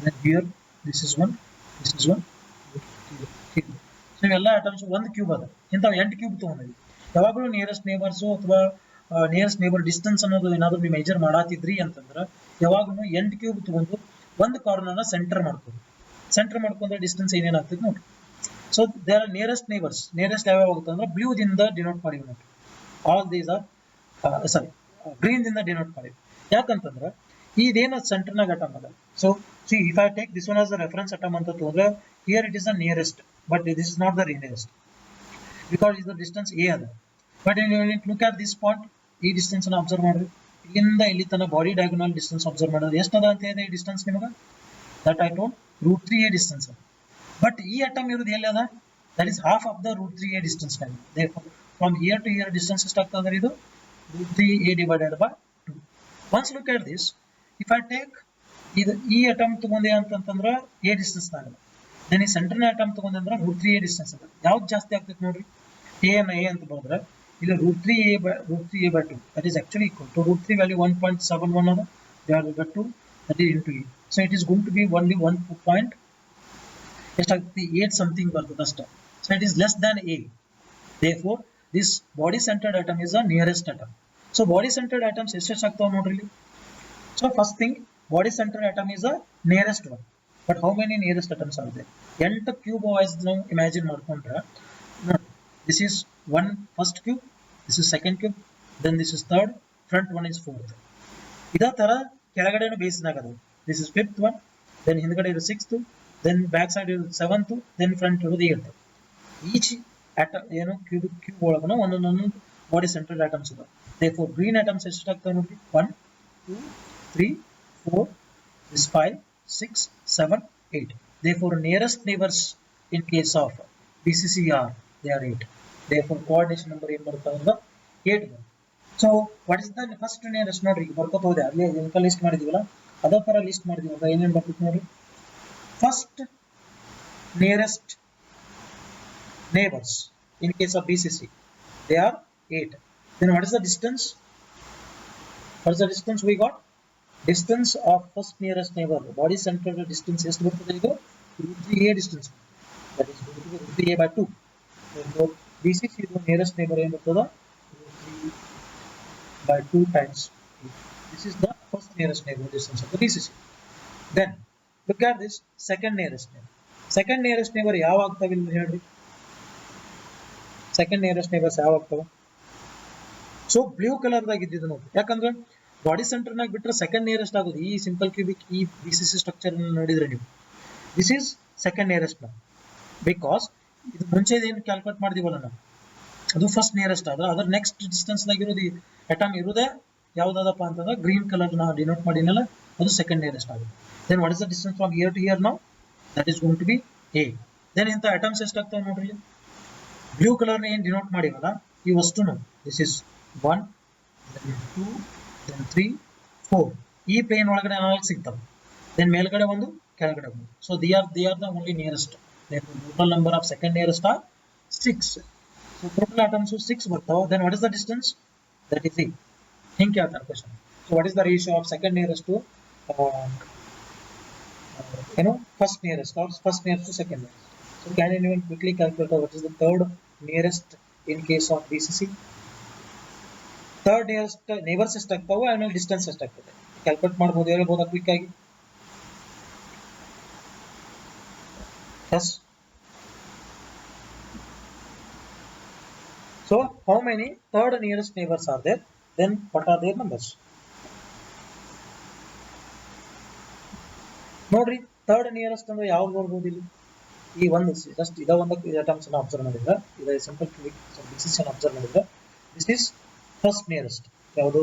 then here, this is one, this is one, here. So ಇವೆಲ್ಲ atoms ಒಂದು cube ಅದ. ಇಂಥವು 8 ಕ್ಯೂಬ್ ತಗೊಂಡಿವಿ. ಯಾವಾಗಲೂ ನಿಯರೆಸ್ಟ್ ನೇಬರ್ಸು ಅಥವಾ ನಿಯರೆಸ್ಟ್ ನೇಬರ್ ಡಿಸ್ಟೆನ್ಸ್ ಅನ್ನೋದು ಏನಾದ್ರು ನೀವು ಮೆಜರ್ ಮಾಡಾತಿದ್ರಿ ಅಂತಂದ್ರೆ ಯಾವಾಗಲೂ 8 ಕ್ಯೂಬ್ ತಗೊಂಡು ಒಂದು ಕಾರ್ನರ್ನ ಸೆಂಟರ್ ಮಾಡ್ಕೋದು. ಸೆಂಟರ್ ಮಾಡ್ಕೊಂಡ್ರೆ ಡಿಸ್ಟೆನ್ಸ್ ಏನೇನಾಗ್ತದೆ ನೋಡಿ. So there are nearest neighbours. Nearest ಯಾವ್ಯಾವ ಆಗುತ್ತೆ ಅಂದ್ರೆ ಬ್ಲೂ ದಿಂದ ಡಿನೋಟ್ ಮಾಡಿವಿ ನೋಡಿ. All these are sorry green ದಿಂದ ಡಿನೋಟ್ ಮಾಡಿವಿ. ಯಾಕಂತಂದ್ರೆ ಇದೇನ ಸೆಂಟರ್ನಾಗ ಅಟಮ್ ಅದ. So see if I take this one as the reference atom ಅಂತ ತಗೊಂಡ್ರೆ here it is the nearest, but this is not the nearest because is the distance a ada. But when you look at this point, ಈ distance ಅನ್ನು observe ಮಾಡ್ರಿ. ಇಲ್ಲಿಂದ ಇಲ್ಲಿ ತನ body diagonal distance observe ಮಾಡೋದು ಎಷ್ಟು ಅದ ಅಂತ ಇದೆ ಈ ಡಿಸ್ಟೆನ್ಸ್ ನಿಮಗೆ? That I told √3a distance ಅದ. ಬಟ್ ಈ ಅಟಮ್ ಇರೋದು ಎಲ್ಲಿ ಅದ? That is half of the √3a distance ನಲ್ಲಿ. therefore from here to here distance ಎಷ್ಟು ಆಗ್ತದೆ ಅಂದ್ರೆ ಇದು √3a divided by 2. once look at this, if I take ಇದು ಈ ಅಟಮ್ ತಗೊಂಡೆ ಅಂತಂದ್ರೆ a ಡಿಸ್ಟೆನ್ಸ್ ನಾಗ, then ಈ ಸೆಂಟರ್ನ ಅಟಮ್ ತಗೊಂಡೆ ಅಂದ್ರೆ √3a ಡಿಸ್ಟೆನ್ಸ್ ಅದ. ಯಾವ್ದು ಜಾಸ್ತಿ ಆಗ್ತೈತೆ ನೋಡ್ರಿ? a ಅಂತ ಬರೆದ್ರೆ ಇಲ್ಲಿ √3a by 2 that is actually equal to √3 value 1.71 ಅದ divided by 2 that is into e. So it is going to be only 1 point ಎಷ್ಟಾಗ್ತದೆ 8 something ಬರ್ತದೆ ಅಷ್ಟೇ. So it is less than a. Therefore this body centered atom is the nearest atom. So body centered atoms ಎಷ್ಟು ಆಗ್ತಾವ ನೋಡ್ರಿ ಇಲ್ಲಿ. So first thing, body centered atom is the nearest one. But how many nearest atoms are there? 8 cube wise ನಾವು imagine ಮಾಡ್ಕೊಂಡ್ರೆ this is one first cube, this is second cube, then this is third, front one is fourth. ಇದೇ ತರ ಕೆಳಗಡೆನು ಬೇಸ್ನಾಗ ಅದು. This is fifth one, then ಹಿಂದ್ಗಡೆ ಇರೋ sixth, then back side ಇರೋದು seventh, then front ಇರೋದು eighth. Each atom ಏನು cube ಒಳಗನ ಒಂದೊಂದು body central atoms ಇದೆ. Therefore green atoms ಎಷ್ಟಾಗ್ತವೆ ನೋಡ್ರಿ, 1 2 3 4 this 5 6 7 8. Therefore nearest neighbors in case of BCCR they are 8. Therefore coordination number ಏನು ಬರುತ್ತೆ ಅಂದ್ರೆ 8. So what is the first nearest ನೋಡ್ರಿ, ಈಗ ಬರ್ಕೋತ ಹೋದೆ ಅಲ್ಲಿ ಇಂಕ ಲಿಸ್ಟ್ ಮಾಡಿದೀವಲ್ಲ ಅದೇ ತರ ಲಿಸ್ಟ್ ಮಾಡಿದೀವಿ ಅಂದ್ರೆ ಏನೇನು ಬರ್ತೈತೆ ನೋಡ್ರಿ. First nearest neighbors in case of BCC they are 8. Then what is the distance? What is the distance we got? Distance of first nearest neighbor, body center distance ಎಷ್ಟು ಬರ್ತದೆ ಇದು, √3a distance, that is going to be √3a by 2. So BCC ಇದು nearest neighbor ಏನು ಬರ್ತದ, √3 by 2 times 8. This is the first nearest neighbor distance of the BCC. Then look at this second nearest neighbor. Second nearest neighbor ಯಾವ ಆಗ್ತಾವೆ ಇಲ್ಲಿ ಹೇಳ್ರಿ. Second nearest neighbours ಯಾವ ಆಗ್ತಾವ? So blue colour ದಾಗ ಇದ್ದಿದ್ದು ನೋಡಿ, ಯಾಕಂದ್ರೆ ಬಾಡಿ ಸೆಂಟರ್ ನಾಗ ಬಿಟ್ರೆ ಸೆಕೆಂಡ್ ನಿಯರೆಸ್ಟ್ ಆಗೋದು ಈ ಸಿಂಪಲ್ ಕ್ಯೂಬಿಕ್ ಈ BCC ಸ್ಟ್ರಕ್ಚರ್ ನೋಡಿದ್ರೆ ನೀವು. ದಿಸ್ ಈಸ್ ಸೆಕೆಂಡ್ ನಿಯರೆಸ್ಟ್ ನಾವು, ಬಿಕಾಸ್ ಇದು ಮುಂಚೆ ಏನು ಕ್ಯಾಲ್ಕುಲೇಟ್ ಮಾಡಿದೀವಲ್ಲ ನಾವು ಅದು ಫಸ್ಟ್ ನಿಯರೆಸ್ಟ್ ಆದ್ರೆ ಅದರ ನೆಕ್ಸ್ಟ್ ಡಿಸ್ಟೆನ್ಸ್ ನಾಗ ಇರೋದು ಅಟಮ್ ಇರೋದೇ ಯಾವ್ದಾದಪ್ಪ ಅಂತಂದ್ರೆ ಗ್ರೀನ್ ಕಲರ್ ನಾವು ಡಿನೋಟ್ ಮಾಡಿನಲ್ಲ ಅದು ಸೆಕೆಂಡ್ ನಿಯರೆಸ್ಟ್ ಆಗುತ್ತೆ. Then what is the distance from here to here ನಾವು, that is going to be A. Then ಇಂಥ ಅಟಮ್ಸ್ ಎಷ್ಟಾಗ್ತಾವೆ ನೋಡ್ರಿ, ಬ್ಲೂ ಕಲರ್ ಏನ್ ಡಿನೋಟ್ ಮಾಡಿವಲ್ಲ ಇವಷ್ಟುನು, ದಿಸ್ ಇಸ್ 1 then 2 then 3 4 ಈ ಪ್ಲೇನ್ ಒಳಗಡೆ 4 ಸಿಗ್ತವೆ, ದೆನ್ ಮೇಲ್ಗಡೆ ಒಂದು ಕೆಳಗಡೆ ಒಂದು. So they are the only nearest. Total number of second nearest are 6. So total atoms 6 ಬರ್ತಾವೆ. Then what is the distance, that is E. ಹಿಂಗೆ ಕೇಳ್ತಾರೆ question. So what is the ratio of second nearest to first nearest or first nearest to second nearest? So can anyone quickly calculate what is the third nearest in case of BCC? Third nearest neighbors ಎಷ್ಟಾಗ್ತಾವೆ ಆಮೇಲೆ distance ಎಷ್ಟಾಗ್ತದೆ calculate ಮಾಡ್ಬೋದು, ಹೇಳ್ಬೋದಾ quick ಆಗಿ? S. So how many third nearest neighbors are there? Then what are their numbers? ನೋಡ್ರಿ third nearest ಅಂದ್ರೆ ಯಾವ್ದು ಬರ್ಬೋದು ಇಲ್ಲಿ, ಈ ಒಂದು ಜಸ್ಟ್ ಇದ ಒಂದು ಅಟಮ್ಸ್ ಅನ್ನು ಅಬ್ಸರ್ವ್ ಮಾಡಿದ್ರೆ, ಇದ ಸಿಂಪಲ್ ಕ್ಯೂಬಿಕ್ BCC ಅನ್ನು ಅಬ್ಸರ್ವ್ ಮಾಡಿದ್ರೆ ದಿಸ್ ಇಸ್ ಫಸ್ಟ್ ನಿಯರೆಸ್ಟ್. ಯಾವುದು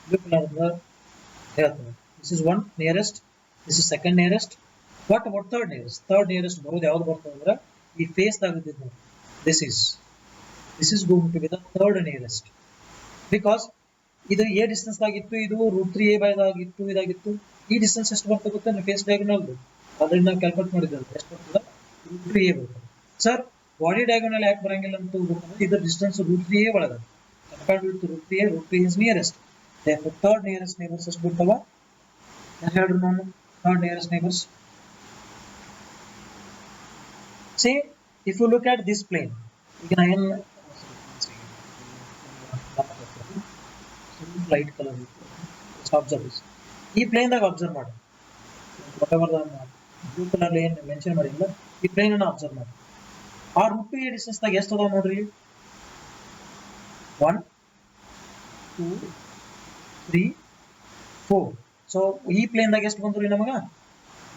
ಬ್ಲೂ ಕಲರ್ ಹೇಳ್ತೇನೆ. This is one nearest, this is second nearest. What about third nearest? Third nearest ಬರೋದು ಯಾವ್ದು ಬರ್ತದೆ ಅಂದ್ರೆ ಈ ಫೇಸ್ ಆಗಿದ್ದು ನೋಡಿ, this is going to be the third nearest, because ಇದು ಎ ಡಿಸ್ಟೆನ್ಸ್ ಆಗಿತ್ತು, ಇದು √3a by ಆಗಿತ್ತು, ಇದಾಗಿತ್ತು. ಈ ಡಿಸ್ಟೆನ್ಸ್ ಎಷ್ಟು ಬರ್ತದೆ ಗೊತ್ತಾ, ಫೇಸ್ ಡಯಾಗೋನಲ್ ಅದರಿಂದ ನಾವು ಕ್ಯಾಲ್ಕುಲೇಟ್ ಮಾಡಿದ್ವಿ ಎಷ್ಟು ಬರ್ತದೆ, √3a ಬರ್ತದೆ. ಸರ್ ಬಾಡಿ ಡಯಾಗೋನಲ್ ಯಾಕೆ ಬರಂಗಿಲ್ಲ ಅಂತ ಇದರ ಡಿಸ್ಟೆನ್ಸ್ √3a ಒಳಗೆ compared with √3a is nearest. therefore third nearest neighbors ಎಷ್ಟು ಬರ್ತಾವ ಹೇಳ್ರಿ ನಾನು. third nearest neighbors, see if you look at this plane, ಈಗ ನಾ ಏನು ಲೈಟ್ ಕಲರ್ ಅಬ್ಸರ್ವ್ ಈ ಪ್ಲೇನ್ ದಾಗ ಅಬ್ಸರ್ವ್ ಮಾಡಿ, ವಾಟ್ ಎವರ್ ಬ್ಲೂ ಕಲರ್ ಏನ್ ಮೆನ್ಷನ್ ಮಾಡಿಲ್ಲ ಈ ಪ್ಲೇನ್ ಅನ್ನ ಅಬ್ಸರ್ವ್ ಮಾಡಿ. ಆ √2a ಡಿಸ್ಟೆನ್ಸ್ ದಾಗ ಎಷ್ಟು ಅದಾವ ನೋಡ್ರಿ, 1 2 3 4. ಸೊ ಈ ಪ್ಲೇನ್ ದಾಗ ಎಷ್ಟು ಬಂದ್ರಿ ನಮಗ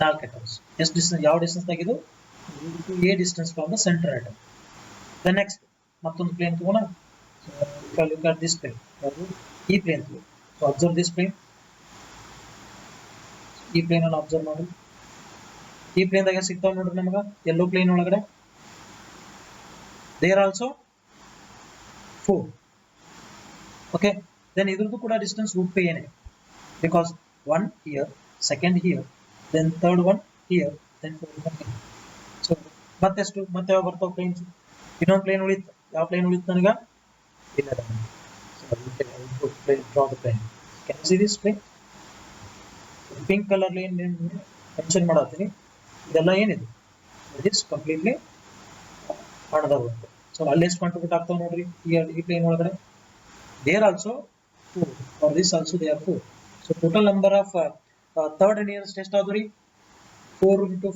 4 ಅಟಮ್ಸ್. ಎಷ್ಟು ಡಿಸ್ಟೆನ್ಸ್, ಯಾವ ಡಿಸ್ಟೆನ್ಸ್ ದಾಗ ಇದು √2a distance from the centre atom. The next ಮತ್ತೊಂದು ಪ್ಲೇನ್ ತಗೋಣ. So look at this plane, ಈ plane. So observe this plane, ಈ ಪ್ಲೇನ್ ಅನ್ನು ಅಬ್ಸರ್ವ್ ಮಾಡಿ. ಈ ಪ್ಲೇನ್ ದಾಗ ಸಿಗ್ತಾವ ನೋಡ್ರಿ ನಮಗ ಯೆಲ್ಲೋ ಪ್ಲೇನ್ ಒಳಗಡೆ, ದೇರ್ ಆಲ್ಸೋ 4. ಓಕೆ, ದೆನ್ ಇದ್ರದ್ದು ಕೂಡ ಡಿಸ್ಟೆನ್ಸ್ √2a ನೇ, because 1 here, second here, then third one here, then fourth one here. So ಮತ್ತೆಷ್ಟು, ಮತ್ತೆ ಯಾವ ಬರ್ತಾವ ಪ್ಲೇನ್ಸ್? ಇನ್ನೊಂದು ಪ್ಲೇನ್ ಉಳಿತು. ಯಾವ ಪ್ಲೇನ್ ಉಳಿತು ನನಗ? ಇಲ್ಲ, draw the plane. Can you see this plane? Pink color line mention ಮಾಡಾತೀನಿ. ಇದೆಲ್ಲ ಏನಿದೆ, it is completely another one. So ಅಲ್ಲಿ ಎಷ್ಟು ಕಾಂಟ್ರಿಬ್ಯೂಟ್ ಆಗ್ತಾವ ನೋಡ್ರಿ ಈ ಪ್ಲೇನ್ ಒಳಗಡೆ. there also 4, for this also they are 4. So total number of third nearest ಎಷ್ಟು ಆದ್ರಿ, 4 into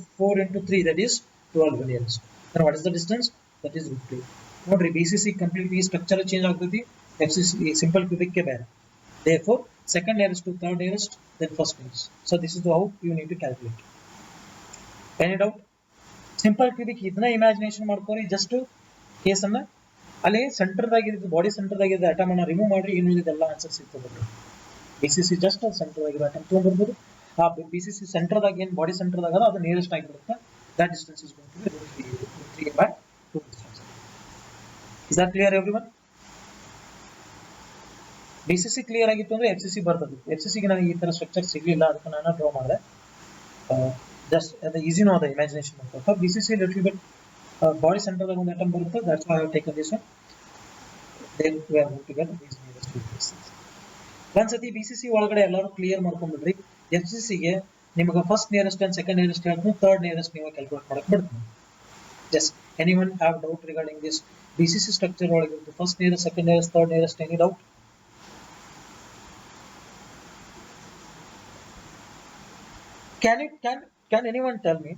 3, that is 12 nearest. Then what is the distance? That is √2. ನೋಡ್ರಿ BCC completely structure change ಆಗ್ತೈತಿ, FCC ಸಿಂಪಲ್ ಕ್ಯೂಬಿಕ್ ಗೆ ಬೇರೆ. Therefore, second nearest to third nearest, then first nearest. So this is how you need to calculate. Any doubt? Simple cubic ಇದನ್ನ imagination ಮಾಡ್ಕೊರಿ, just case ಅನ್ನ ಅಲ್ಲಿ ಸೆಂಟರ್ದಾಗಿದ್ದು body ಸೆಂಟರ್ದಾಗಿದ್ದ atom ಅನ್ನ ರಿಮೂವ್ ಮಾಡ್ರಿ, ಇನ್ನು ಇದೆಲ್ಲ ಆನ್ಸರ್ ಸಿಗ್ತದೆ. BCC ಜಸ್ಟ್ ಸೆಂಟರ್ದಾಗಿರೋ ಅಟಮ್ ತೊಗೊಂಡ್ಬರ್ಬೋದು. ಆ BCC ಸೆಂಟರ್ದಾಗ ಏನು ಬಾಡಿ ಸೆಂಟರ್ದಾಗ ಅದು ನಿಯರೆಸ್ಟ್ ಆಗಿರುತ್ತೆ. That distance is going to be √3a by 2 distance. Is that clear everyone? BCC clear ಆಗಿತ್ತು ಅಂದ್ರೆ FCC ಬರ್ತದೆ. FCC ಗೆ ನನಗೆ ಈ ತರ ಸ್ಟ್ರಕ್ಚರ್ ಸಿಗಲಿಲ್ಲ, ಅದಕ್ಕೆ ನಾನು ಡ್ರಾ ಮಾಡಿದೆ. ಜಸ್ಟ್ ಅದು ಈಸಿನೂ ಅದ ಇಮ್ಯಾಜಿನೇಷನ್ ಮಾಡ್ಕೊಂಡು. BCC ಲಿಟಲ್ ಬಿಟ್ ಬಾಡಿ ಸೆಂಟರ್ದಾಗ ಒಂದು ಅಟಮ್ ಬರುತ್ತೆ. That's why I have taken this one. Then we are going to get these nearest two distances. ಒಂದ್ಸತಿ BCC ಒಳಗಡೆ ಎಲ್ಲರೂ ಕ್ಲಿಯರ್ ಮಾಡ್ಕೊಂಡ್ಬಿಡ್ರಿ. FCC ಗೆ ನಿಮಗೆ first nearest and second nearest ಹೇಳ್ತೀನಿ, third nearest ನೀವು calculate ಮಾಡಕ್ ಬಿಡ್ತೀನಿ. Yes, anyone have doubt regarding this BCC structure ಒಳಗೆ first nearest, second nearest, third nearest? Any doubt? Can anyone tell me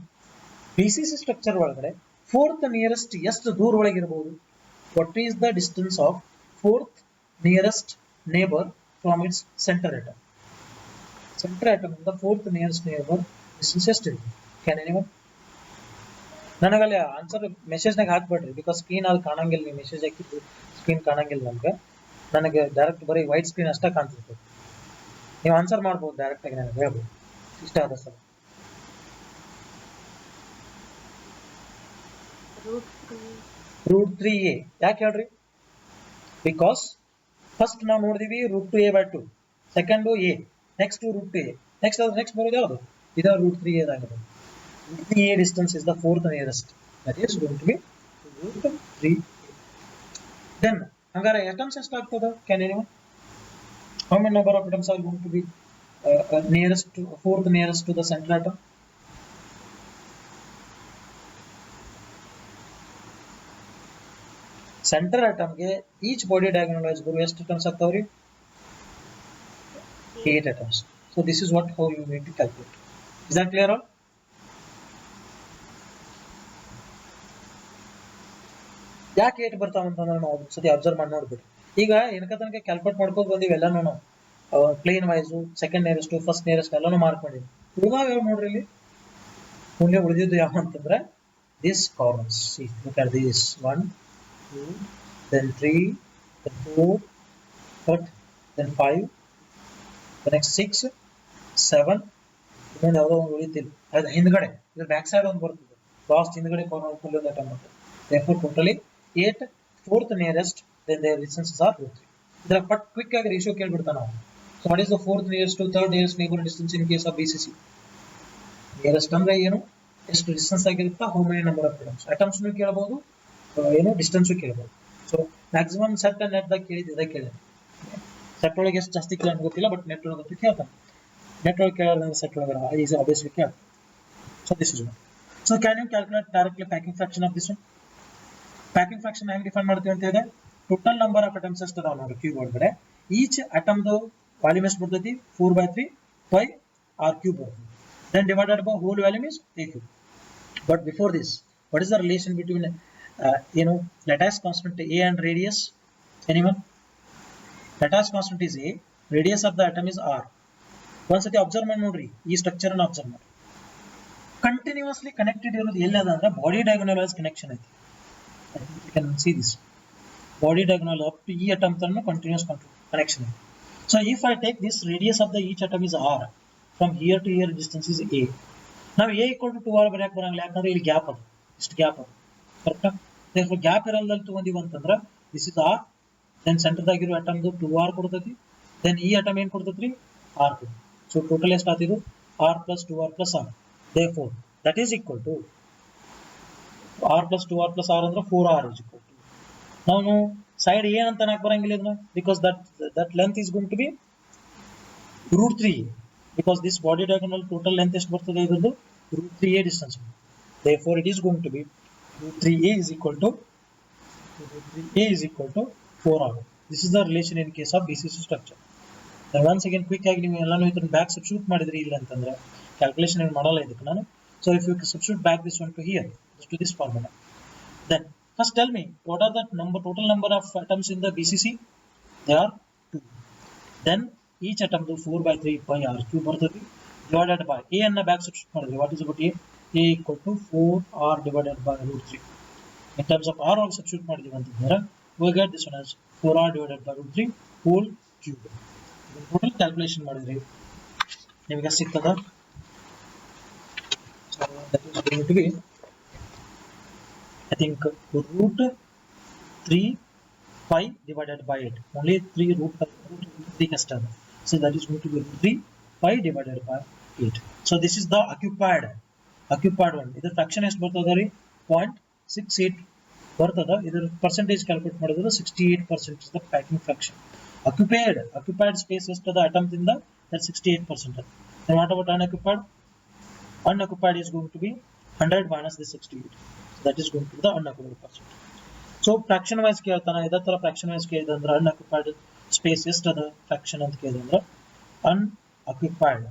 BCC structure ಒಳಗಡೆ fourth nearest ಎಷ್ಟು ದೂರ ಒಳಗೆ ಇರಬಹುದು? What is the distance of fourth nearest neighbor from its center atom? Center atom ಇಂದ fourth nearest neighbor distance ಎಷ್ಟಿದೆ? Can anyone? ನನಗಲ್ಲಿ answer ಮೆಸೇಜ್ನಾಗ ಹಾಕ್ಬೇಡ್ರಿ, ಬಿಕಾಸ್ ಸ್ಕ್ರೀನ್ ಅಲ್ಲಿ ಕಾಣಂಗಿಲ್ಲ. ನೀವು ಮೆಸೇಜ್ ಹಾಕಿದ್ದು ಸ್ಕ್ರೀನ್ ಕಾಣಂಗಿಲ್ಲ ನನಗೆ ಡೈರೆಕ್ಟ್ ಬರೀ ವೈಟ್ ಸ್ಕ್ರೀನ್ ಅಷ್ಟೇ ಕಾಣ್ತಿರ್ತದೆ. ನೀವು ಆನ್ಸರ್ ಮಾಡ್ಬೋದು ಡೈರೆಕ್ಟ್ ಆಗಿ, ನನಗೆ ಹೇಳ್ಬೋದು ಇಷ್ಟ ಆದ ಸರ್. √3a ಯಾಕೆ ಹೇಳ್ರಿ? ಬಿಕಾಸ್ ಫಸ್ಟ್ ನಾವು ನೋಡಿದೀವಿ √2a by 2, second a, next √2a, next ಬರೋದು ಯಾವುದು? ಇದು √3a ಆಗಿದೆ. √3a distance is the fourth nearest, that is going to be √3a. then ಹಂಗಾರೆ atoms ಎಷ್ಟು ಆಗ್ತದೆ? Can anyone? How many number of atoms are going to be nearest to fourth nearest to the center atom? Centre ಅಟಮ್ಗೆ each body diagonal wise ಬರುವ ಎಷ್ಟು atoms ಆಗ್ತಾವ್ರಿ? 8 atoms. So this is what how you need to calculate. Is that clear all? ಯಾಕೆ 8 ಬರ್ತಾವ ಅಂತಂದ್ರೆ ನಾವು ಸತಿ observe ಮಾಡಿ ನೋಡ್ಬಿಟ್ಟು, ಈಗ ಏನಕ ತನಕ ಕ್ಯಾಲ್ಕುಲೇಟ್ ಮಾಡ್ಕೊಂಡು ಬಂದೀವಿ ಎಲ್ಲಾನು ನಾವು plane wise, second nearest, first nearest ಎಲ್ಲಾನು ಮಾರ್ಕ್ ಮಾಡಿದ್ವಿ. ಉಳಿದಾವ ಯಾವ ನೋಡ್ರಿ ಇಲ್ಲಿ? ಉಳಿದಿದ್ದು ಯಾವ ಅಂತಂದ್ರೆ this corners. Look at this 1 2 then 3 then 4 then 5 the next 6 7 ಇನ್ನೊಂದು ಯಾವುದೋ ಒಂದು ಉಳಿತಿಲ್ಲ, ಅದು ಹಿಂದ್ಗಡೆ ಇದ್ರ ಬ್ಯಾಕ್ ಸೈಡ್ ಒಂದು ಬರ್ತದೆ, ಲಾಸ್ಟ್ ಹಿಂದ್ಗಡೆ ಕಾರ್ನರ್ ಫುಲ್ ಒಂದು ಅಟೆಂಪ್ಟ್ ಮಾಡ್ತಾರೆ. therefore totally 8 fourth nearest, then their distances are √3. ಇದರ ಪಟ್ ಕ್ವಿಕ್ ಆಗಿ ರೇಷಿಯೋ ಕೇಳ್ಬಿಡ್ತಾನೆ ನಾವು. so what is the fourth nearest to third nearest neighbor distance in case of BCC? nearest ಅಂದ್ರೆ ಏನು, ಎಷ್ಟು distance ಆಗಿರುತ್ತಾ, how many number of atoms. atoms ನು ಕೇಳಬಹುದು, ಏನು ಡಿಸ್ಟೆನ್ಸ್ ಕೇಳಬಹುದು. So maximum set and net ದಾಗ ಕೇಳಿದ್ದೆ ಕೇಳಿದೆ. ಸೆಟ್ ಒಳಗೆ ಎಷ್ಟು ಜಾಸ್ತಿ ಕೇಳ ಗೊತ್ತಿಲ್ಲ, ಬಟ್ ನೆಟ್ ಒಳಗೆ ಕೇಳ್ತಾನೆ. ನೆಟ್ ಒಳಗೆ ಕೇಳೋದ್ರಿಂದ ಸೆಟ್ ಒಳಗೆ ಈಸ್ ಆಬ್ವಿಯಸ್ಲಿ ಕೇಳ್ತಾನೆ. So this is one. So can you calculate directly packing fraction of this one? Packing fraction ಹೆಂಗೆ ಡಿಫೈನ್ ಮಾಡ್ತೀವಿ ಅಂತ ಇದೆ, ಟೋಟಲ್ ನಂಬರ್ ಆಫ್ ಅಟಮ್ಸ್ ಎಷ್ಟು ಅದಾವ ನೋಡಿ ಕ್ಯೂಬ್ ಒಳಗಡೆ. ಈಚ್ ಅಟಮ್ದು ವಾಲ್ಯೂಮ್ ಎಷ್ಟು ಬರ್ತೈತಿ? 4/3 by r³ ಬರ್ತೈತಿ. Then divided by whole volume is a³. But before this, what is the relation between lattice constant a and radius? Anyone? Lattice constant is a, radius of the atom is r. ಒಂದ್ಸತಿ observe ಮಾಡಿ ನೋಡ್ರಿ, ಈ structure ಅನ್ನು observe ಮಾಡಿ. Continuously connected ಇರೋದು ಎಲ್ಲದ ಅಂದ್ರೆ body diagonal wise connection ಐತಿ. You can see this body diagonal up to ಈ ಅಟಮ್ ತನಕ ಕಂಟಿನ್ಯೂಸ್ ಕನೆಕ್ಷನ್ ಐತಿ. So if I take this radius of the each atom is r, from here to here distance is a. ನಾವು a = 2r ಬರೆಯಕ್ಕೆ ಬರಂಗಿಲ್ಲ, ಯಾಕಂದ್ರೆ ಇಲ್ಲಿ gap ಅದು, ಇಷ್ಟು ಗ್ಯಾಪ್ ಅದು. ಕರೆಕ್ಟಾ? therefore ಗ್ಯಾಪ್ ಇರಲ್ಲದಲ್ಲಿ ತಗೊಂಡಿವಿ ಅಂತಂದ್ರೆ ದಿಸ್ ಇಸ್ r, ದೆನ್ ಸೆಂಟರ್ದಾಗಿರೋ ಅಟಮ್ದು 2r ಕೊಡ್ತೈತಿ, ದೆನ್ ಈ ಅಟಮ್ ಏನು ಕೊಡ್ತೈತ್ರಿ? r ಕೊಡ್ತೈತಿ. ಸೊ ಟೋಟಲ್ ಎಷ್ಟು ಆತಿದು? r plus 2r plus r. therefore that is equal to r plus 2r plus r ಅಂದ್ರೆ 4r is equal to. ನಾವು ಸೈಡ್ ಏನು ಅಂತ ಅನ್ನಕ್ಕೆ ಬರಂಗಿಲ್ಲ ಇದನ್ನ, because that length is going to be √3a, because this body diagonal total length ಎಷ್ಟು ಬರ್ತದೆ ಇದ್ರದ್ದು? √3a distance. therefore it is going to be √3a is equal to 4r. This is the relation in case of BCC structure. Then once again quick ಆಗಿ ನೀವು ಎಲ್ಲಾನು ಇದನ್ನ back substitute ಮಾಡಿದ್ರಿ ಇಲ್ಲ ಅಂತಂದ್ರೆ ಕ್ಯಾಲ್ಕುಲೇಷನ್ ಏನು ಮಾಡಲ್ಲ ಇದಕ್ಕೆ ನಾನು. So if you substitute back this one to here, to this formula, then First tell me, what are the total number of atoms in the BCC? They are 2. Then each atom do 4 by 3 pi r cube divided by a and back substitute. What is about a? A equal to 4r divided by root 3. In terms of r also substitute we get this one as 4r divided by root 3 whole cube. Total calculation ಮಾಡಿದ್ರಿ ನಿಮಗೆ ಸಿಗ್ತದ. So that is going to be, I think, root 3 pi divided by 8. Only 3 root 3 custard. So that is going to be root 3 pi divided by 8. So this is the occupied one. Either fraction is ಬರ್ತದರಿ 0.68 ಬರ್ತದ. ಇದರ percentage calculate ಮಾಡಿದ್ರೆ 68% is the packing fraction. Occupied space ಎಷ್ಟದ atoms ಇಂದ, that's 68%. Then what about unoccupied? Unoccupied is going to be 100 minus the 68. So that is going to be the unoccupied percent. So fraction wise ಕೇಳ್ತಾನ. ಇದೇ ತರ fraction wise ಕೇಳಿದಂದ್ರೆ unoccupied space ಎಷ್ಟದ fraction ಅಂತ ಕೇಳಿದಂದ್ರೆ unoccupied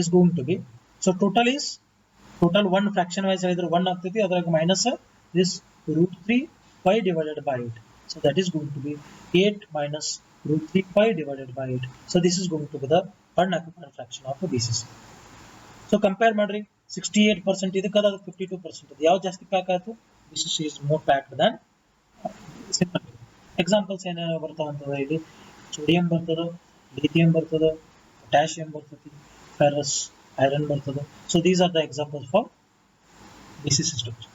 is going to be, so total one fraction wise ಹೇಳಿದ್ರೆ 1 ಆಗ್ತೈತಿ. ಅದ್ರಾಗ minus this root 3 pi divided by 8. So that is going to be 8 minus root 3 pi divided by 8. So this is going to be the unoccupied fraction of the BCC. So compare ಮಾಡ್ರಿ, 68% ಇದಕ್ಕೆ ಅದು 52%. ಯಾವ್ದು ಜಾಸ್ತಿ pack ಆಯ್ತು? BCC is more packed than simple. Examples ಏನೇನು ಬರ್ತಾವ ಅಂತಂದ್ರೆ ಇಲ್ಲಿ ಸೋಡಿಯಂ ಬರ್ತದ, ಲಿಥಿಯಂ ಬರ್ತದ, ಪೊಟ್ಯಾಷಿಯಂ ಬರ್ತದೆ, ಫೆರಸ್, ಐರನ್ ಬರ್ತದೆ. So these are the examples for BCC structure.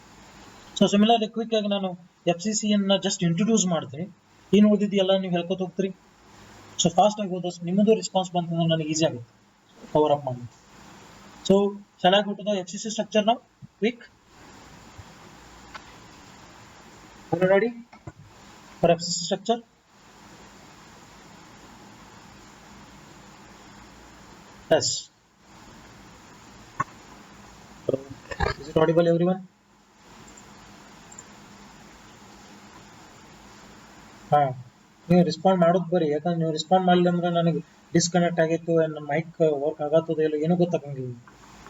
So similarly quick ಆಗಿ ನಾನು FCC ಅನ್ನ ಜಸ್ಟ್ ಇಂಟ್ರೊಡ್ಯೂಸ್ ಮಾಡ್ತೀನಿ. ಏನು ಓದಿದ್ದು ಎಲ್ಲ ನೀವು ಹೇಳ್ಕೊತ ಹೋಗ್ತೀರಿ. ಸೊ ಫಾಸ್ಟ್ ಆಗಿ ಓದೋದು ನಿಮ್ಮದು ರೆಸ್ಪಾನ್ಸ್ ಬಂತಂದ್ರೆ ನನಗೆ ಈಸಿ ಆಗುತ್ತೆ ಕವರ್ ಅಪ್ ಮಾಡಿ. So shall I go to the FCC structure now? Quick. Are you ready for FCC structure? Yes. So, is it audible everyone? ನೀವು ರೆಸ್ಪಾಂಡ್ ಮಾಡೋದು ಬರೀ, ಯಾಕಂದ್ರೆ ನೀವು ರೆಸ್ಪಾಂಡ್ ಮಾಡಲಿಲ್ಲ ಅಂದ್ರೆ ನನಗೆ ಡಿಸ್ಕನೆಕ್ಟ್ ಆಗಿತ್ತು, ನನ್ನ ಮೈಕ್ ವರ್ಕ್ ಆಗತ್ತದ ಇಲ್ಲ ಏನೂ ಗೊತ್ತಾಗಂಗಿಲ್ಲ.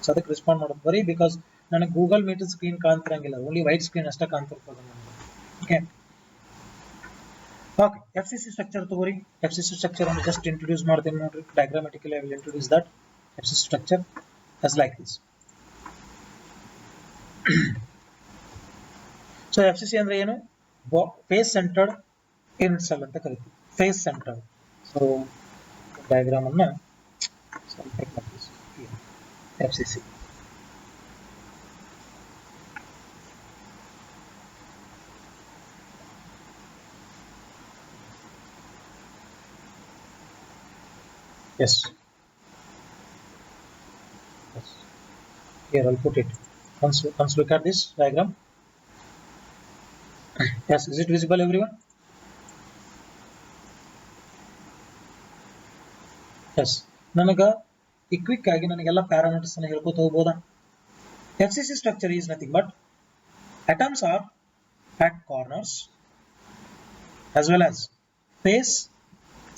ಸೊ ಅದಕ್ಕೆ ರೆಸ್ಪಾಂಡ್ ಮಾಡೋದು ಬರೀ, ಬಿಕಾಸ್ ನನಗೆ ಗೂಗಲ್ ಮೀಟ್ ಸ್ಕ್ರೀನ್ ಕಾಣ್ತಿರಂಗಿಲ್ಲ, ಓನ್ಲಿ ವೈಟ್ ಸ್ಕ್ರೀನ್ ಅಷ್ಟೇ ಕಾಣ್ತಿರ್ತದೆ ನನಗೆ. ಓಕೆ ಓಕೆ FCC ಸ್ಟ್ರಕ್ಚರ್ ತಗೋರಿ. FCC ಸ್ಟ್ರಕ್ಚರ್ ಅನ್ನು ಜಸ್ಟ್ ಇಂಟ್ರೊಡ್ಯೂಸ್ ಮಾಡ್ತೀನಿ ನೋಡ್ರಿ. Diagrammatically I will introduce that FCC structure as like this. So FCC ಅಂದ್ರೆ ಏನು? ಫೇಸ್ ಸೆಂಟರ್ಡ್ ಯೂನಿಟ್ ಸೆಲ್ ಅಂತ ಕರಿತೀವಿ. Face centred. ಸೊ ಡಯಾಗ್ರಾಮ್ ಅನ್ನ something like this here. FCC. Yes. Yes. Here I'll put it. Once look at this diagram. Yes, is it visible everyone? Yes. ನನಗೆ ಈ quick ಆಗಿ ನನಗೆಲ್ಲ parameters ಅನ್ನು ಹೇಳ್ಕೊತ ಹೋಗ್ಬೋದಾ? FCC structure is nothing but atoms are at corners as well as face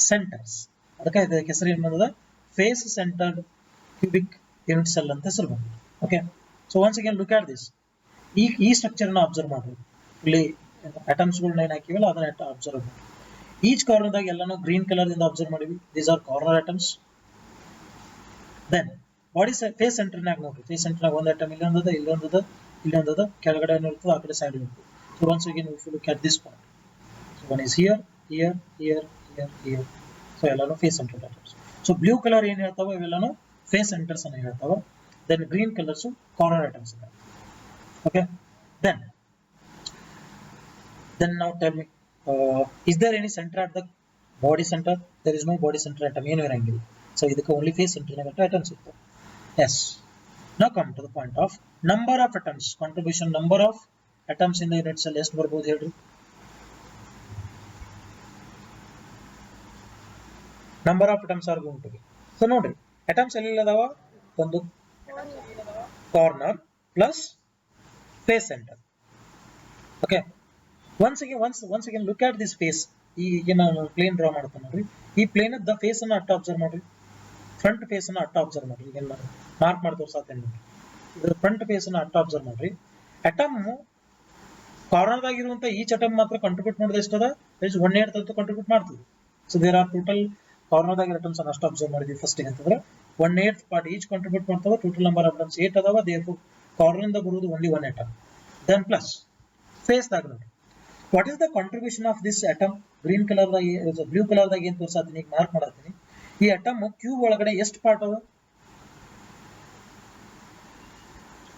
centers. ಅದಕ್ಕೆ ಇದಕ್ಕೆ ಹೆಸರು ಏನು ಬಂದದ? Face centred cubic unit cell ಅಂತ ಹೆಸರು ಬಂದಿದೆ. Okay, so once again look at this. ಈ ಸ್ಟ್ರಕ್ಚರ್ ನ ಅಬ್ಸರ್ವ್ ಮಾಡ್ರಿ. ಇಲ್ಲಿ ಅಟಮ್ಸ್ ಗಳನ್ನ ಏನು ಹಾಕಿವಲ್ಲ ಅದನ್ನ ಅಬ್ಸರ್ವ್ ಮಾಡಿ. ಈಚ್ ಕಾರ್ನರ್ದಾಗ ಎಲ್ಲಾನು ಗ್ರೀನ್ ಕಲರ್ ಇಂದ ಅಬ್ಸರ್ವ್ ಮಾಡಿವಿ. These are corner atoms. Then body face centre ನಾಗ ನೋಡ್ರಿ. ಫೇಸ್ ಸೆಂಟರ್ ನಾಗ ಒಂದು ಅಟಮ್ ಇಲ್ಲೊಂದದ, ಇಲ್ಲೊಂದದ, ಕೆಳಗಡೆ ಏನಿರ್ತದೆ ಆ ಕಡೆ ಸೈಡ್ ಇರ್ತದೆ. So once again if you look at this point, so one is here, here, here, here, here. So ಎಲ್ಲಾನು face centred atoms. So blue colour ಏನ್ ಹೇಳ್ತಾವ ಇವೆಲ್ಲಾನು ಫೇಸ್ ಸೆಂಟರ್ಸ್ ಅನ್ನ ಹೇಳ್ತಾವ. Then green colours corner atoms. Okay, then now tell me, is there any center at the body center? There is no body center atom ಏನು ಇರಂಗಿಲ್ಲ. So ಇದಕ್ಕೆ only face centre ನಾಗ atoms ಇರ್ತವೆ. Yes, now come to the point of number of atoms. Contribution number of atoms in the unit cell ಎಷ್ಟು ಬರ್ಬೋದು ಹೇಳ್ರಿ? Number of atoms are going to be. So ನೋಡ್ರಿ, atoms ಎಲ್ಲಿ ಅದಾವ? ಒಂದು corner plus face centre. Okay, once again look at this face. ಈಗ ನಾನು plane draw ಮಾಡ್ತೀನಿ ನೋಡ್ರಿ. ಈ ಪ್ಲೇನ್ ದ ಫೇಸ್ ಅನ್ನ ಅಟ್ಟ ಅಬ್ಸರ್ವ್ ಮಾಡ್ರಿ. ಫ್ರಂಟ್ ಫೇಸ್ ಅನ್ನ ಅಟ್ಟ ಅಬ್ಸರ್ವ್ ಮಾಡ್ರಿ. ಈಗ ನಾನು ಮಾರ್ಕ್ ಮಾಡಿ ತೋರ್ಸಾತೇನೆ ನೋಡ್ರಿ. ಇದರ ಫ್ರಂಟ್ ಫೇಸ್ ಅನ್ನ ಅಟ್ಟ ಅಬ್ಸರ್ವ್ ಮಾಡ್ರಿ. ಅಟಮ್ ಕಾರ್ನರ್ ದಾಗಿರುವಂತ ಈಚ್ ಅಟಮ್ ಮಾತ್ರ ಕಂಟ್ರಿಬ್ಯೂಟ್ ಮಾಡೋದು ಎಷ್ಟದ ಇಸ್ 1/8 ಅಂತ ಕಂಟ್ರಿಬ್ಯೂಟ್ ಮಾಡ್ತದೆ. So there are total corner ದಾಗಿರೋ ಅಟಮ್ಸ್ ಅನ್ನು ಅಷ್ಟು ಅಬ್ಸರ್ವ್ ಮಾಡಿದ್ವಿ ಫಸ್ಟ್ ಗೆ ಅಂತಂದ್ರೆ 1/8 ಪಾರ್ಟ್ ಈಚ್ ಕಂಟ್ರಿಬ್ಯೂಟ್ ಮಾಡ್ತಾವ. ಟೋಟಲ್ ನಂಬರ್ ಆಫ್ ಅಟಮ್ಸ್ 8 ಅದಾವ. ದೇರ್ಫೋರ್ ಕಾರ್ನರ್ ಇಂದ ಬರುವುದು only 1 atom. Then plus face ದಾಗ ನೋಡಿ what is the contribution of this atom. Green colour ದಾಗ ಬ್ಲೂ ಕಲರ್ ದಾಗ ಏನ್ ತೋರಿಸ್ತೀನಿ ಈಗ ಮಾರ್ಕ್ ಮಾಡತ್ತೀನಿ. ಈ ಅಟಮ್ ಕ್ಯೂಬ್ ಒಳಗಡೆ ಎಷ್ಟು ಪಾರ್ಟ್ ಅದ?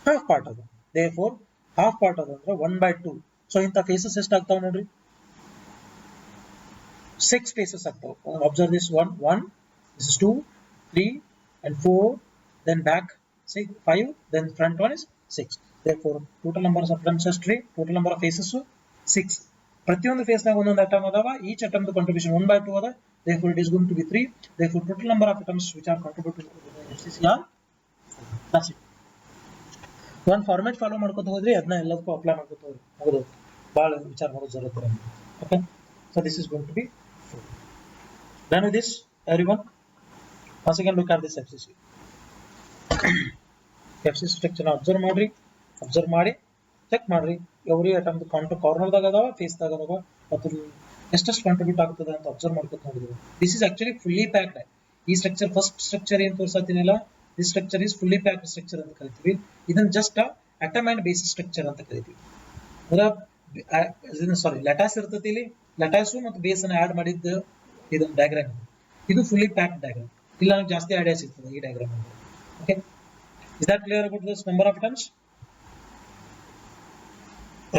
ಹಾಫ್ ಪಾರ್ಟ್ ಅದ. ದೇರ್ಫೋರ್ ಹಾಫ್ ಪಾರ್ಟ್ ಅದ ಅಂದ್ರೆ 1/2. ಸೊ ಇಂಥ ಫೇಸಸ್ ಎಷ್ಟು ಆಗ್ತಾವ ನೋಡ್ರಿ, 6 ಫೇಸಸ್ ಆಗ್ತಾವ. Observe this one, this is 2, 3 and 4, then back 6, 5, then front one is 6. Therefore total number of atoms is 3, total number of faces 6. ಪ್ರತಿಯೊಂದು ಫೇಸ್ ನಾಗ ಒಂದೊಂದು ಅಟಮ್ ಅದಾವ. ಈಚ್ ಅಟಮ್ ದ ಕಾಂಟ್ರಿಬ್ಯೂಷನ್ 1/2 ಅದ. Therefore it is going to be 3. Therefore total number of atoms which are contributed to the FCC are 4. That's it. ಒಂದು format follow ಮಾಡ್ಕೊತ ಹೋದ್ರಿ ಅದನ್ನ ಎಲ್ಲದಕ್ಕೂ ಅಪ್ಲೈ ಮಾಡ್ಕೊತ ಹೋಗ್ರಿ, ಮುಗಿದು ಭಾಳ ವಿಚಾರ ಮಾಡೋದು ಜರುತ್ತದೆ. Okay, so this is going to be done with this everyone. Once again look at this FCC. FCC structure observe ಮಾಡ್ರಿ, ಅಬ್ಸರ್ವ್ ಮಾಡಿ ಚೆಕ್ ಮಾಡ್ರಿ ಎವ್ರಿ ಅಟಮ್ ಕಾರ್ನರ್ ದಾಗ ಅದಾವ, ಫೇಸ್ ದಾಗ ಅದಾವ, ಮತ್ತು ಎಷ್ಟೆಷ್ಟು ಕಾಂಟ್ರಿಬ್ಯೂಟ್ ಆಗ್ತದೆ ಅಂತ ಅಬ್ಸರ್ವ್ ಮಾಡ್ಕೊತ ನೋಡಿದ್ವಿ. This is actually fully packed. ಈ ಸ್ಟ್ರಕ್ಚರ್ ಫಸ್ಟ್ ಸ್ಟ್ರಕ್ಚರ್ ಏನ್ ತೋರ್ಸತ್ತೀನಿಲ್ಲ, this structure is fully packed structure ಅಂತ ಕರಿತೀವಿ. ಇದನ್ನ just atom and basis structure ಅಂತ ಕರಿತೀವಿ. ಸಾರಿ, ಲ್ಯಾಟಾಸ್ ಇರ್ತೈತಿ ಇಲ್ಲಿ, ಲ್ಯಾಟಾಸು ಮತ್ತು ಬೇಸ್ ಅನ್ನ ಆಡ್ ಮಾಡಿದ್ದು ಇದೊಂದು ಡಯಾಗ್ರಾಮ್. ಇದು ಫುಲ್ಲಿ ಪ್ಯಾಕ್ಡ್ ಡಯಾಗ್ರಾಮ್. ಇಲ್ಲ ನಮ್ಗೆ ಜಾಸ್ತಿ ಐಡಿಯಾ ಸಿಗ್ತದೆ ಈ diagram. Okay, is that clear about this number of atoms?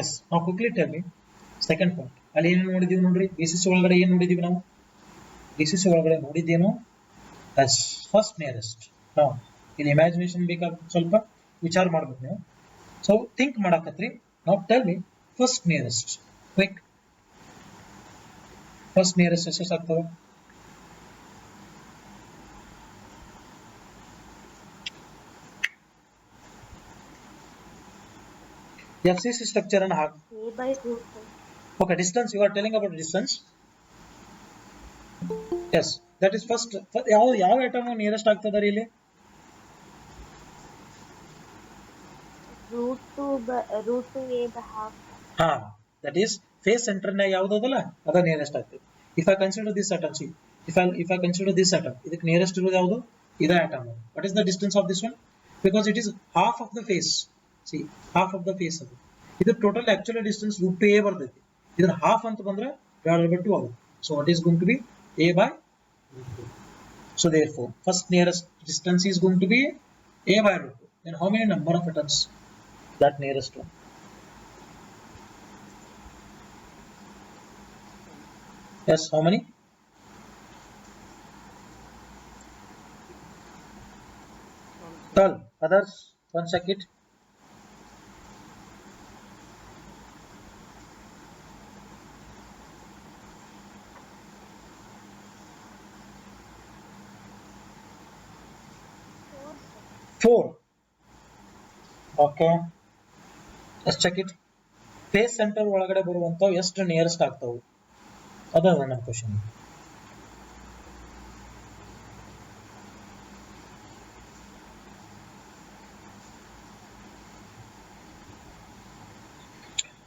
Yes. ನಾವು quickly tell me second point. ಅಲ್ಲಿ ಏನು ನೋಡಿದೀವಿ ನೋಡ್ರಿ, ಬೇಸಿಸ್ ಒಳಗಡೆ ಏನು ನೋಡಿದೀವಿ ನಾವು? ಬೇಸಿಸ್ ಒಳಗಡೆ ನೋಡಿದ್ದೇನು? S, first nearest. ನಾವು ಇಲ್ಲಿ ಇಮ್ಯಾಜಿನೇಷನ್ ಬೇಕಾಗುತ್ತೆ, ಸ್ವಲ್ಪ ವಿಚಾರ ಮಾಡ್ಬೇಕು ನೀವು. ಸೊ ಥಿಂಕ್ ಮಾಡಾಕತ್ರಿ. ನಾವು tell me first nearest. Quick, first nearest ಎಷ್ಟೆಷ್ಟು ಆಗ್ತವೆ? FCC structure and half. A by root 2. Okay, distance. You are telling about distance. Yes, that is first. ಯಾವ atom nearest ಆಗ್ತದ ಇಲ್ಲಿ? Root 2 A by half. ಹಾ, that is face center ನ ಯಾವುದಲ್ಲ ಅದ nearest ಆಗ್ತದೆ. If I consider this atom, see, if I consider this atom, ಇದಕ್ಕೆ nearest ಇರೋದು ಯಾವುದು? ಇದ atom. What is the distance of this one? Because it is half of the face. See, half of the face ಅದು. ಇದು total actual distance root two a ಬರ್ತೈತಿ. ಇದರ half ಅಂತ ಬಂದ್ರೆ ಡಿವೈಡೆಡ್ ಬೈ 2 ಆಗುತ್ತೆ. So what is going to be a by root 2. So therefore first nearest distance is going to be a by root 2. Then how many number of atoms? That nearest one. Yes, how many? Tell others, one check it. Four. Okay, let's check it. Face centre ಒಳಗಡೆ ಬರುವಂತ ಎಷ್ಟು nearest ಆಗ್ತಾವು ಅದ ನನ್ನ question.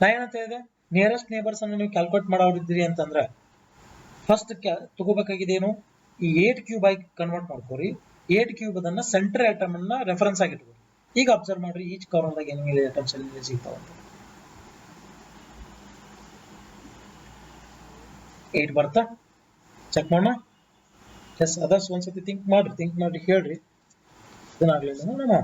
ನಾ ಏನಂತ ಹೇಳಿದೆ, nearest neighbours ಅನ್ನು ನೀವು ಕ್ಯಾಲ್ಕುಲೇಟ್ ಮಾಡೋರಿದ್ರಿ ಅಂತಂದ್ರೆ ಫಸ್ಟ್ ತಗೋಬೇಕಾಗಿದೇನು, ಈ 8 ಕ್ಯೂಬ್ ಆಗಿ ಕನ್ವರ್ಟ್ ಮಾಡ್ಕೋರಿ. 8 ಕ್ಯೂಬ್ ಅದನ್ನ ಸೆಂಟರ್ ಐಟಮ್ ಅನ್ನ ರೆಫರೆನ್ಸ್ ಆಗಿ ಇಟ್ಕೋರಿ. ಈಗ ಅಬ್ಸರ್ವ್ ಮಾಡ್ರಿ ಈಚ್ ಕಾರ್ನರ್ದಾಗ ಏನೇನು ಐಟಮ್ಸ್ ಎಲ್ಲಿ ಸಿಗ್ತಾವ ಅಂತ. 8 ಬರ್ತಾ ಚೆಕ್ ಮಾಡೋಣ. ಎಸ್, ಅದರ್ಸ್ ಒಂದ್ಸತಿ ಥಿಂಕ್ ಮಾಡಿ ಹೇಳ್ರಿ. ಇದನ್ನಾಗ್ಲಿಲ್ಲ ನೋಡೋಣ.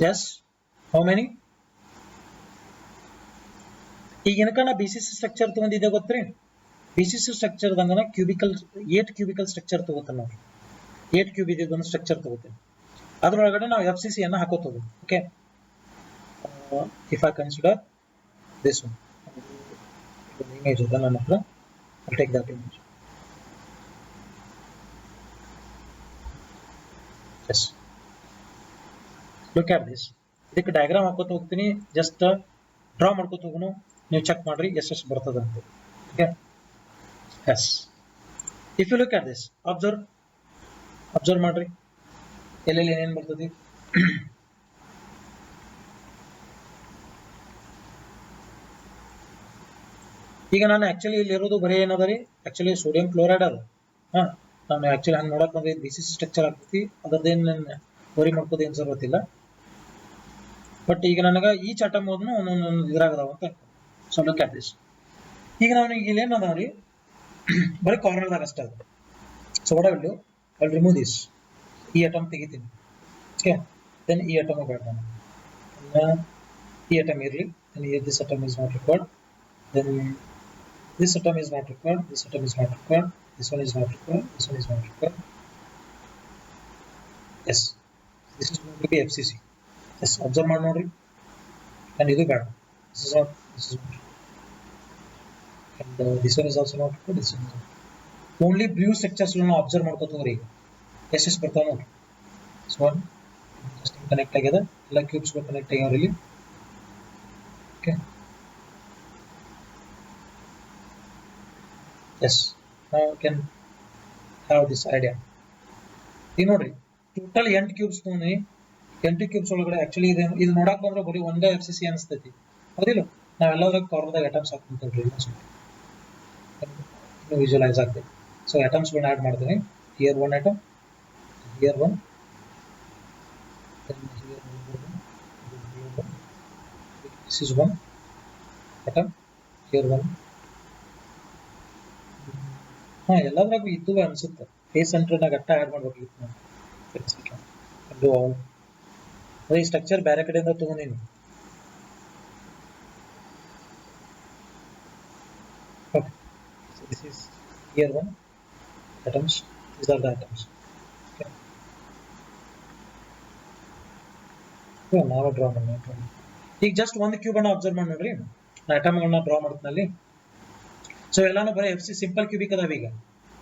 Yes, how many? ಈಗ ಏನಕ್ಕ ನಾ BCC ಸ್ಟ್ರಕ್ಚರ್ ತಗೊಂಡಿದ್ದೆ ಗೊತ್ತ್ರಿ? BCC ಸ್ಟ್ರಕ್ಚರ್ ದಂಗನ ಕ್ಯೂಬಿಕಲ್ 8 ಕ್ಯೂಬಿಕಲ್ ಸ್ಟ್ರಕ್ಚರ್ ತಗೋತೇನೆ ನಾವು. 8 ಕ್ಯೂಬ್ ಇದೆ ಒಂದು ಸ್ಟ್ರಕ್ಚರ್ ತಗೋತೇನೆ. ಅದರೊಳಗಡೆ ನಾವು FCC ಅನ್ನ ಹಾಕೋತೇವೆ. ಓಕೆ, if I consider this one, ಒಂದು ಇಮೇಜ್ ಇದೆ ನನ್ನ ಹತ್ರ. I'll take that image. Yes. Look at this. ಇದಕ್ಕೆ ಡಯಾಗ್ರಾಮ್ ಹಾಕೋತ ಹೋಗ್ತೀನಿ, ಜಸ್ಟ್ ಡ್ರಾ ಮಾಡ್ಕೋತ ಹೋಗೋಣ, ನೀವು ಚೆಕ್ ಮಾಡ್ರಿ ಎಷ್ಟು ಬರ್ತದೆ ಅಂತ. Okay. Yes. If you look at this, observe ಮಾಡ್ರಿ ಎಲ್ಲೆಲ್ಲಿ ಏನೇನು ಬರ್ತದೆ. ಈಗ ನಾನು ಆಕ್ಚುಲಿ ಇಲ್ಲಿ ಇರೋದು ಬರೀ ಏನದ ರೀ, ಆಕ್ಚುಲಿ ಸೋಡಿಯಂ ಕ್ಲೋರೈಡ್ ಅದ. ನಾನು ಆಕ್ಚುಲಿ ಹಂಗೆ ನೋಡಕ್ ಬಂದ್ರೆ BC ಸ್ಟ್ರಕ್ಚರ್ ಆಗ್ತೈತಿ, ಅದರದ್ದೇನು ನಾನು ವರಿ ಮಾಡ್ಕೋದು ಏನು ಗೊತ್ತಿಲ್ಲ. ಬಟ್ ಈಗ ನನಗೆ ಈಚ್ ಅಟಮ್ ಓದ್ನು ಒಂದೊಂದು ಇದ್ರಾಗದಾವ ಅಂತ. So look at this. ಈಗ ನಾವು ಇಲ್ಲಿ ಏನದ ರೀ, ಬರೀ ಕಾರ್ನರ್ದಾಗ ಅಷ್ಟೇ ಅದ. So what I will do, I will remove this. ಈ ಅಟಮ್ ತೆಗಿತೀನಿ. ಓಕೆ. ದೆನ್ ಈ ಅಟಮ್ ಬೇಡ ನಾನು, ಈ ಅಟಮ್ ಇರಲಿ. Then this atom is not required. Then this atom is not required, this atom is not required, this one is not required, this one is not required. Yes, this is going to be FCC. Yes, observe ಮಾಡಿ ನೋಡ್ರಿ. And ಇದು ಬೇಡ, this is not required. And this one is also not required, this one is not required. Only blue structures ಗಳನ್ನ observe ಮಾಡ್ಕೋತ ಹೋಗ್ರಿ. ಎಷ್ಟು ಬರ್ತಾವ ನೋಡ್ರಿ. So one just connect ಆಗ್ಯದ, ಎಲ್ಲ ಕ್ಯೂಬ್ಸ್ ಗಳು ಕನೆಕ್ಟ್ ಆಗ್ಯಾವ ಇಲ್ಲಿ. Okay. Yes, now you can have this idea. You know, total n cubes ತೊಗೊಂಡಿ, n cubes ಒಳಗಡೆ ಆಕ್ಚುಲಿ ಇದು ನೋಡಕ್ ಬಂದ್ರೆ ಬರೀ ಒಂದೇ FCC ಅನಿಸ್ತೈತಿ, ಹೌದಿಲ್ಲ? ನಾವೆಲ್ಲದರ ಕಾರ್ನರ್ದಾಗ ಅಟಮ್ಸ್ ಹಾಕ್ಕೊಂತೀವಿ, ಇನ್ನು ವಿಜುವಲೈಸ್ ಆಗ್ತೈತಿ. ಸೊ ಅಟಮ್ಸ್ಗಳನ್ನ ಆ್ಯಡ್ ಮಾಡ್ತೀನಿ. Here one atom, here one, this is one atom, here one. ಎಲ್ಲದ್ರಾಗೂ ಇದ್ದು ಅನ್ಸುತ್ತೆ. ಫೇಸ್ ಸೆಂಟರ್ನಾಗ ಅಟ್ಟ ಆ್ಯಡ್ ಮಾಡ್ಬೇಕಿತ್ತು ನಾನು. ಅದೇ ಸ್ಟ್ರಕ್ಚರ್ ಬೇರೆ ಕಡೆಯಿಂದ ತಗೊಂಡಿನಿ. Okay. So this is here one atoms. These are the atoms. Okay. So now draw ಮಾಡಿ. ಈಗ ಜಸ್ಟ್ ಒಂದು ಕ್ಯೂಬ್ ಅನ್ನ ಅಬ್ಸರ್ವ್ ಮಾಡಿ ನೋಡ್ರಿ. ನಾ ಅಟಮ್ಗಳನ್ನ ಡ್ರಾ ಮಾಡ್ತೀನಿ. ಸೊ ಎಲ್ಲಾನು ಬರೀ FC ಸಿಂಪಲ್ ಕ್ಯೂಬಿಕ್ ಅದಾವ. ಈಗ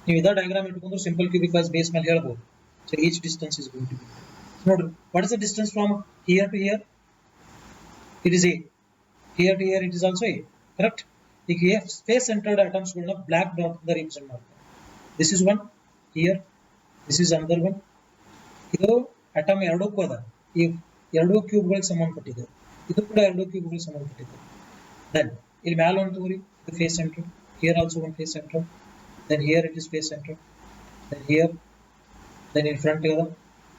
ನೀವು ಇದ ಡಯಾಗ್ರಾಮ್ ಇಟ್ಕೊಂಡ್ರೆ ಸಿಂಪಲ್ ಕ್ಯೂಬಿಕ್ ವಾಸ್ ಬೇಸ್ ಮೇಲೆ ಹೇಳ್ಬೋದು. So each distance is going to be, ನೋಡ್ರಿ, what is the distance from here to here? It is A. Here to here it is also A, correct? ಈಗ space centred atoms ಗಳನ್ನ black dot ಇಂದ represent ಮಾಡ್ತಾರೆ. This is one here, this is another one. ಇದು atom ಎರಡಕ್ಕೂ ಅದ. ಈ ಎರಡು ಕ್ಯೂಬ್ಗಳಿಗೆ ಸಂಬಂಧಪಟ್ಟಿದೆ. ಇದು ಕೂಡ ಎರಡು ಕ್ಯೂಬ್ಗಳಿಗೆ ಸಂಬಂಧಪಟ್ಟಿದೆ. ದೆನ್ ಇಲ್ಲಿ ಮ್ಯಾಲ ಒಂದು ತಗೋರಿ, ಇದು face centre. Here also one face center. Then here it is face center. Then here, then in front here.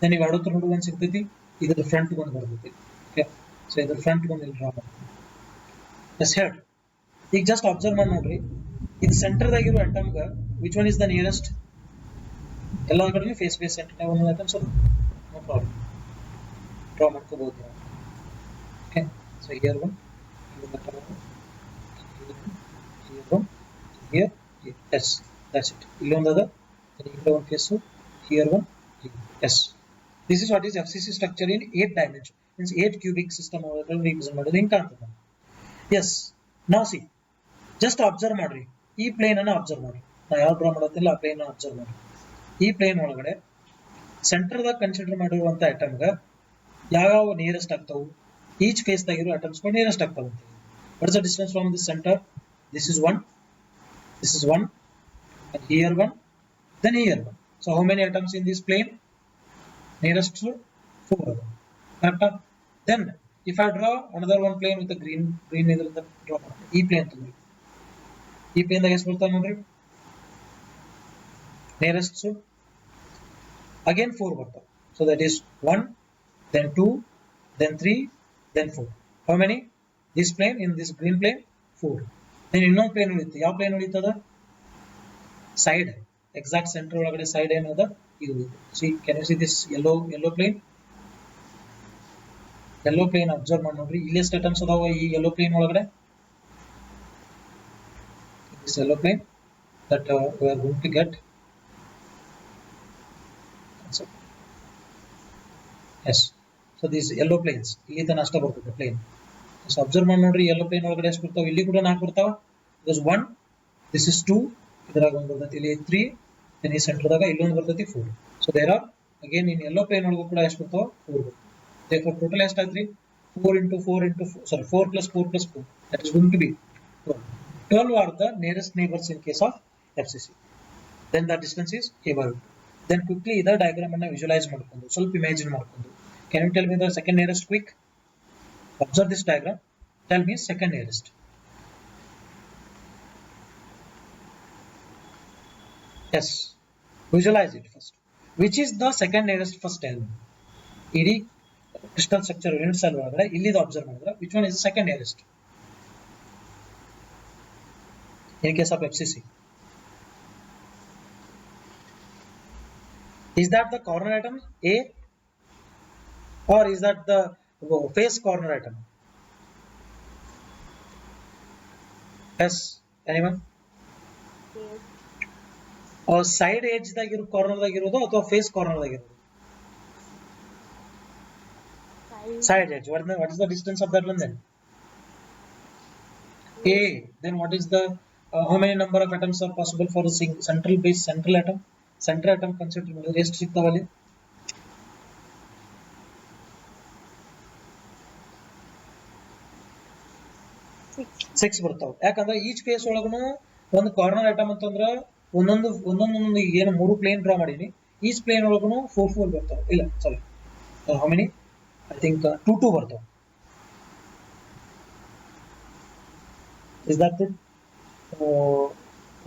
Then if aadu through one sigtiti, either the front one bardutತಿ. Okay. So either front one will draw. Yes, head. ಈಗ just observe ಮಾಡಿ ನೋಡ್ರಿ. ಇದು centre ದಾಗಿರೋ atom ಗ which one is the nearest? ಎಲ್ಲ ಕಡೆ face centre ನ ಒಂದು atom, so no problem, draw ಮಾಡ್ಕೋಬಹುದು. Okay. So here one, here one. Here, yes, that's it. Illondada, then here one case, here one, here. Yes. This is what is FCC structure in 8 dimension. Means 8 cubic system or represent ಮಾಡೋದು ಹಿಂಗೆ ಕಾಣ್ತದೆ. Yes. Now see, just observe ಮಾಡ್ರಿ. ಈ plane ಅನ್ನು observe ಮಾಡಿ. ನಾ ಯಾವ draw ಮಾಡೋದಿಲ್ಲ, ಆ ಪ್ಲೇನ್ ಅಬ್ಸರ್ವ್ ಮಾಡಿ. ಈ ಪ್ಲೇನ್ ಒಳಗಡೆ ಸೆಂಟರ್ದಾಗ ಕನ್ಸಿಡರ್ ಮಾಡಿರುವಂತ ಅಟಮ್ಗ ಯಾವ ನಿಯರೆಸ್ಟ್ ಆಗ್ತಾವು? ಈಚ್ ಫೇಸ್ ದಾಗಿರೋ ಅಟಮ್ಸ್ ಗಳು ನಿಯರೆಸ್ಟ್ ಆಗ್ತಾವೆ. What is the distance from this center? This is 1. This is 1, and here 1, then here 1. So how many atoms in this plane? Nearest to 4 of them. Correct? Then if I draw another one plane with a green either the draw E plane to me. E plane the ಎಷ್ಟು ಬರ್ತಾವ ನೋಡ್ರಿ. Nearest to again 4 ಬರ್ತಾವ. So that is 1, then 2, then 3, then 4. How many? This plane in this green plane 4. then ಇನ್ನೊಂದು plane ಉಳಿಯುತ್ತೆ. ಯಾವ plane ಉಳಿತದ? Side, exact centre ಒಳಗಡೆ side ಏನದ ಇದು. See can you see this yellow plane? Yellow plane observe ಮಾಡಿ ನೋಡ್ರಿ. ಇಲ್ಲಿ ಎಷ್ಟು ಅಟಮ್ಸ್ ಅದಾವ ಈ ಯೆಲ್ಲೋ ಪ್ಲೇನ್ ಒಳಗಡೆ? This yellow plane that we are going to get. Yes. So this yellow planes ಇಲ್ಲಿ ತನ ಅಷ್ಟ ಬರ್ತದೆ ಪ್ಲೇನ್. ಸೊ ಅಬ್ಸರ್ವ್ ಮಾಡಿ ನೋಡ್ರಿ, ಯೆಲ್ಲೋ ಪ್ಲೇನ್ ಒಳಗಡೆ ಎಷ್ಟು ಬರ್ತಾವ? ಇಲ್ಲಿ ಕೂಡ 4 ಬರ್ತಾವ. because 1, this is 2, ಇದ್ರಾಗ ಒಂದು ಬರ್ತೈತಿ ಇಲ್ಲಿ 3, then ಈ ಸೆಂಟರ್ದಾಗ ಇಲ್ಲೊಂದು ಬರ್ತೈತಿ 4. So there are again in yellow plane ಒಳಗೂ ಕೂಡ ಎಷ್ಟು ಬರ್ತಾವ 4 ಬರ್ತಾವ. Therefore total ಎಷ್ಟಾಯ್ತ್ರಿ 4 into 4 into 4, sorry 4 plus 4 plus 4, that is going to be 12. 12 are the nearest neighbors in case of FCC. Then the distance is a by 2. Then quickly ಇದರ diagram ಅನ್ನ visualize ಮಾಡ್ಕೊಂಡು ಸ್ವಲ್ಪ imagine ಮಾಡ್ಕೊಂಡು, can you tell me the second nearest quick? Observe this diagram. Tell me second nearest. Yes, visualize it first. Which is the second nearest? First tell me. ಇಡೀ crystal structure unit cell ಒಳಗಡೆ ಇಲ್ಲಿದು observe ಮಾಡಿದ್ರೆ which one is the second nearest in case of FCC? Is that the corner atom A, or is that the face corner atom? Yes, anyone? Yes. Or side edge ದಾಗಿರೋ corner ದಾಗಿರೋದು ಅಥವಾ face corner ದಾಗಿರೋದು? Side edge. What is the distance of that one then? A. Then what is the how many number of atoms are possible for a central base, central atom? Central atom consider ಮಾಡಿದ್ರೆ ಎಷ್ಟು ಸಿಗ್ತಾವಲ್ಲಿ? 6 ಬರ್ತಾವ. ಯಾಕಂದ್ರೆ each face ಒಳಗೂ ಒಂದು corner atom ಅಂತಂದ್ರ ಒಂದೊಂದು ಏನು 3 plane draw ಮಾಡೀನಿ, ಈಚ್ ಪ್ಲೇನ್ ಒಳಗೂ 4 ಬರ್ತಾವ. ಇಲ್ಲ ಸಾರಿ, ಹೌ ಮೆನಿ? I think 2 ಬರ್ತಾವ. Is that it?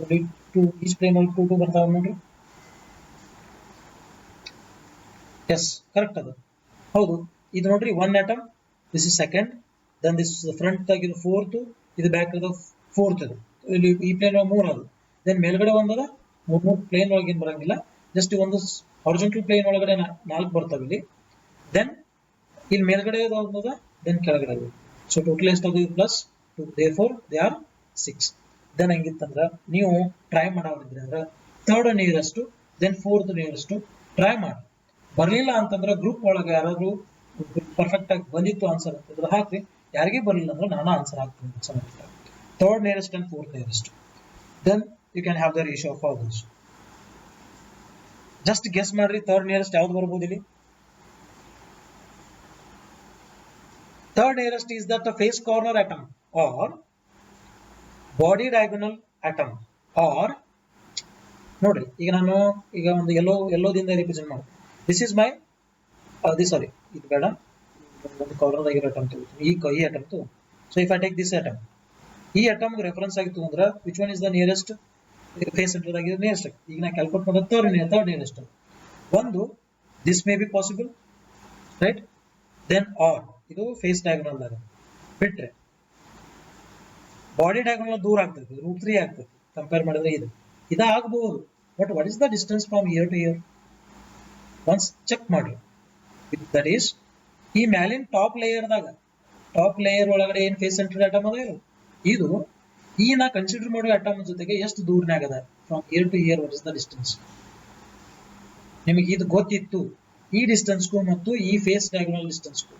Only 2, each plane ಒಳಗೆ 2 ಬರ್ತಾವ ನೋಡ್ರಿ. Yes, correct ಅದು. ಹೌದು, ಇದು ನೋಡ್ರಿ 1 atom, this is second, then this is the front ಆಗಿದ್ದು 4th, ಇದು ಬ್ಯಾಕ್ ಅದು 4th. ಇದು ಇಲ್ಲಿ ಈ ಪ್ಲೇನ್ ಒಳಗೆ 3 ಅದು, ದೆನ್ ಮೇಲ್ಗಡೆ ಒಂದದ 3 ಪ್ಲೇನ್ ಒಳಗೆ ಏನು ಬರಂಗಿಲ್ಲ, ಜಸ್ಟ್ ಒಂದು ಹಾರಿಜಾಂಟಲ್ ಪ್ಲೇನ್ ಒಳಗಡೆ 4 ಬರ್ತಾವ ಇಲ್ಲಿ, ದೆನ್ ಇಲ್ಲಿ ಮೇಲ್ಗಡೆ ಒಂದದ, ದೆನ್ ಕೆಳಗಡೆ. ಸೊ ಟೋಟಲ್ ಎಷ್ಟಾಗೋದು plus 2, therefore they are 6. Then ಹಂಗಿತ್ತಂದ್ರೆ ನೀವು ಟ್ರೈ ಮಾಡೋದಿದ್ರೆ ಅಂದ್ರೆ third nearest, then fourth nearest try ಮಾಡಿ. ಬರಲಿಲ್ಲ ಅಂತಂದ್ರೆ ಗ್ರೂಪ್ ಒಳಗೆ ಯಾರಾದ್ರೂ ಪರ್ಫೆಕ್ಟ್ ಆಗಿ ಬಂದಿತ್ತು ಆನ್ಸರ್ ಅಂತಂದ್ರೆ ಹಾಕ್ರಿ, ಯಾರಿಗೆ ಬರಲಿಲ್ಲ ಅಂದ್ರೆ ನಾನು ಆನ್ಸರ್ ಹಾಕ್ತೀನಿ. Third nearest and fourth nearest, then you can have the ratio of all those. Just guess ಮಾಡ್ರಿ, ಥರ್ಡ್ ನಿಯರೆಸ್ಟ್ ಯಾವ್ದು ಬರ್ಬೋದು ಇಲ್ಲಿ? Third nearest is that the face corner atom or body diagonal atom or ನೋಡ್ರಿ, ಈಗ ನಾನು ಈಗ ಒಂದು ಎಲ್ಲೋದಿಂದ represent ಮಾಡ್ತೀನಿ. ದಿಸ್ ಇಸ್ ಮೈ ಸಾರಿ, ಇದು ಬೇಡ, ಒಂದು ಕಾರ್ನರ್ ಆಗಿರೋ ಅಟಮ್ ತಗೋತೀನಿ, ಈ ಅಟಮ್ ತಗೋ. So if I take this atom, ಈ ಅಟಮ್ ರೆಫರೆನ್ಸ್ ಆಗಿತ್ತು ಅಂದ್ರೆ which one is the nearest face centre ಆಗಿರೋ ನಿಯರೆಸ್ಟ್. ಈಗ ನಾ ಕ್ಯಾಲ್ಕುಲೇಟ್ ಮಾಡೋದು ಥರ್ಡ್ ನಿಯರೆಸ್ಟ್. ಒಂದು this may be possible, right? Then are ಇದು ಫೇಸ್ ಡಯಾಗೋನಲ್ ದಾಗ ಬಿಟ್ರೆ ಬಾಡಿ ಡಯಾಗೋನಲ್ ದೂರ ಆಗ್ತದೆ, √3 ಆಗ್ತದೆ ಕಂಪೇರ್ ಮಾಡಿದ್ರೆ. ಇದು ಆಗಬಹುದು, but what is the distance from here to here? Once check ಮಾಡ್ರಿ. ದಟ್ ಈಸ್ ಈ ಮ್ಯಾಲಿನ ಟಾಪ್ ಲೇಯರ್ ಒಳಗಡೆ ಏನ್ ಫೇಸ್ ಸೆಂಟರ್ ಅಟಮ್ ಅದ ಇದು ಈ ನಾ ಕನ್ಸಿಡರ್ ಮಾಡೋ ಅಟಮ್ ಜೊತೆಗೆ ಎಷ್ಟು ದೂರನಾಗ ಅದ from here to here, what is the distance? ನಿಮಗೆ ಇದು ಗೊತ್ತಿತ್ತು, ಈ ಡಿಸ್ಟೆನ್ಸ್ಗೂ ಮತ್ತು ಈ ಫೇಸ್ ಡಯಾಗೋನಲ್ ಡಿಸ್ಟೆನ್ಸ್ಗೂ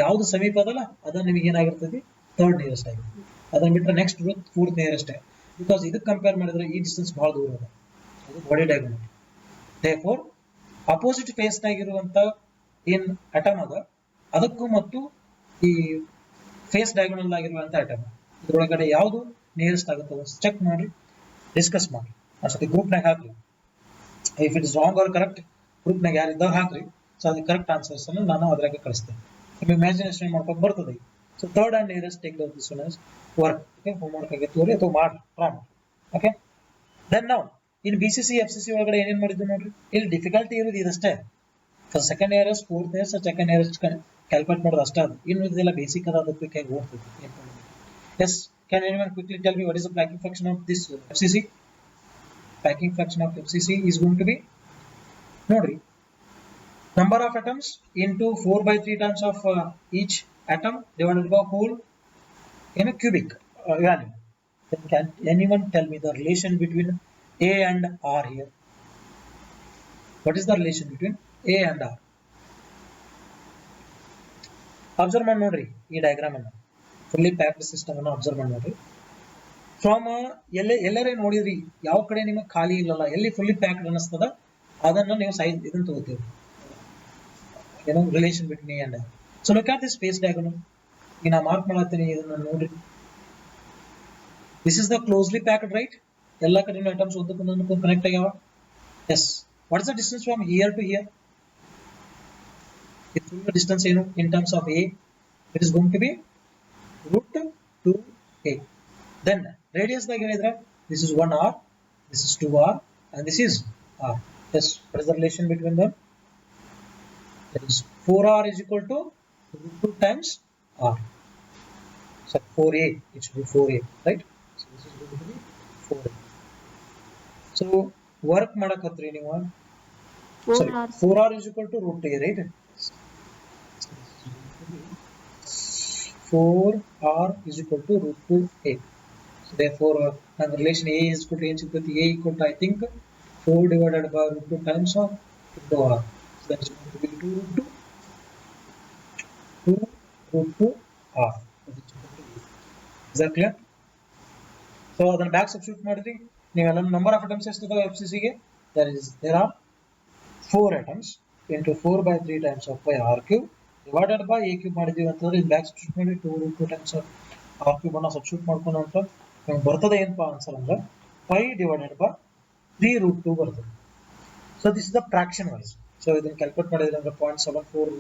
ಯಾವ್ದು ಸಮೀಪ ಅದಲ್ಲ ಅದ ನಿಮಗೆ ಏನಾಗಿರ್ತದೆ? ಥರ್ಡ್ ನಿಯರೆಸ್ಟ್ ಆಗಿರ್ತದೆ. ಅದನ್ನ ಬಿಟ್ಟರೆ ನೆಕ್ಸ್ಟ್ ಫೋರ್ತ್ ನಿಯರೆಸ್ಟ್. ಬಿಕಾಸ್ ಇದಕ್ಕೆ ಕಂಪೇರ್ ಮಾಡಿದ್ರೆ ಈ ಡಿಸ್ಟೆನ್ಸ್ ಬಹಳ ದೂರ ಅದ, ಅದು ಬಾಡಿ ಡಯಾಗೋನಲ್. ದೇರ್ಫೋರ್ ಅಪೋಸಿಟ್ ಫೇಸ್ನಾಗಿರುವಂತ ಏನ್ ಅಟಮ್ ಅದ ಅದಕ್ಕೂ ಮತ್ತು ಈ ಫೇಸ್ ಡಯಾಗೋನಲ್ ಆಗಿರುವಂತ ಅಟಮ್ ಇದ್ರೊಳಗಡೆ ಯಾವುದು ನಿಯರೆಸ್ಟ್ ಆಗುತ್ತೆ ಚೆಕ್ ಮಾಡಿ, ಡಿಸ್ಕಸ್ ಮಾಡಿ. ಅಷ್ಟೊತ್ತಿ ಗ್ರೂಪ್ನಾಗ ಹಾಕ್ರಿ. If it is wrong or correct ಗ್ರೂಪ್ನಾಗ ಯಾರಿದ್ದಾಗ ಹಾಕ್ರಿ. ಸೊ ಅದಕ್ಕೆ ಕರೆಕ್ಟ್ ಆನ್ಸರ್ಸ್ ಅನ್ನು ನಾನು ಅದ್ರಾಗೆ ಕಳಿಸ್ತೇನೆ. ನಿಮ್ಗೆ ಇಮ್ಯಾಜಿನೇಷನ್ ಮಾಡ್ಕೊಂಡು ಬರ್ತದೆ. So third and nearest take this one as work. Okay, home work ಆಗಿ ತೋರಿ ಅಥವಾ ಮಾಡಿ ಟ್ರೈ ಮಾಡಿ. ಓಕೆ, ದೆನ್ ನಾವು ಇನ್ BCC FCC ಒಳಗಡೆ ಏನೇನು ಮಾಡಿದ್ವಿ ನೋಡ್ರಿ. ಇಲ್ಲಿ ಡಿಫಿಕಲ್ಟಿ ಇರೋದು ಇದಷ್ಟೇ. First second nearest, fourth nearest, second nearest calculate ಮಾಡೋದು ಅಷ್ಟೇ. ಅದು ಇನ್ನು ಇದೆಲ್ಲ ಬೇಸಿಕ್ ಅದ, ಅದಕ್ಕೆ ಕ್ವಿಕ್ ಆಗಿ ಓದ್ತದೆ. Yes, can anyone quickly tell me what is the packing fraction of this FCC? Packing fraction of FCC is going to be, ನೋಡ್ರಿ, number of atoms into 4/3 times of each atom divided by whole in a cubic value. Then can anyone tell me the relation between A and R here? What is the relation between A and R? Observe ಮಾಡಿ ನೋಡ್ರಿ ಈ diagram ಅನ್ನು, fully packed system ಅನ್ನು observe ಮಾಡಿ ನೋಡ್ರಿ. From ಎಲ್ಲರೇ ನೋಡಿದ್ರಿ ಯಾವ ಕಡೆ ನಿಮಗೆ ಖಾಲಿ ಇಲ್ಲಲ್ಲ, ಎಲ್ಲಿ ಫುಲ್ಲಿ ಪ್ಯಾಕ್ಡ್ ಅನಿಸ್ತದ ಅದನ್ನ ನೀವು ಸೈಜ್ ಇದನ್ನ ತಗೋತೀವಿ, ಏನೋ relation between a and r. So look at the space diagram. ಈಗ ನಾ ಮಾರ್ಕ್ ಮಾಡತ್ತೀನಿ, ಇದನ್ನ ನೋಡ್ರಿ. This is the closely packed, right? ಎಲ್ಲ ಕಡೆ ಐಟಮ್ಸ್ ಒಂದಕ್ಕೊಂದು ಕನೆಕ್ಟ್ ಆಗ್ಯಾವ. Yes. What is the distance from here to here? The full distance in terms of a, it is going to be root 2a. Then radius ದಾಗ ಏನಿದ್ರೆ, this is 1r, this is 2r, and this is r. Yes, what is the relation between them? That is 4r is equal to root 2 times r. So 4a, it should be 4a, right? So this is going to be 4a. So work ಮಾಡಕತ್ರಿ ನೀವು. Sorry, 4r is equal to root a, right? 4r is equal to root 2a. So therefore, the relation a is equal to a equal to, I think, 4 divided by root 2 times of into r. So that is going to be 2 root 2 r. Is that clear? So then back substitute ಮಾಡಿದ್ರಿ ನೀವೆಲ್ಲ number of atoms ಎಷ್ಟಿದಾವೆ FCC ಗೆ? There are 4 atoms into 4 by 3 times of pi r cube divided by a cube ಮಾಡಿದೀವಿ ಅಂತಂದ್ರೆ ಇದು back substitute ಮಾಡಿ 2 root 2 times of r cube ಅನ್ನು substitute ಮಾಡ್ಕೊಂಡು ಅಂತ ನಮಗೆ ಬರ್ತದೆ ಏನಪ್ಪಾ ಆನ್ಸರ್ ಅಂದ್ರೆ pi divided by 3 root 2 ಬರ್ತದೆ. So this is the fraction wise. So ಇದನ್ನ ಕ್ಯಾಲ್ಕುಲೇಟ್ ಮಾಡಿದ್ರೆ ಅಂದ್ರೆ 0.74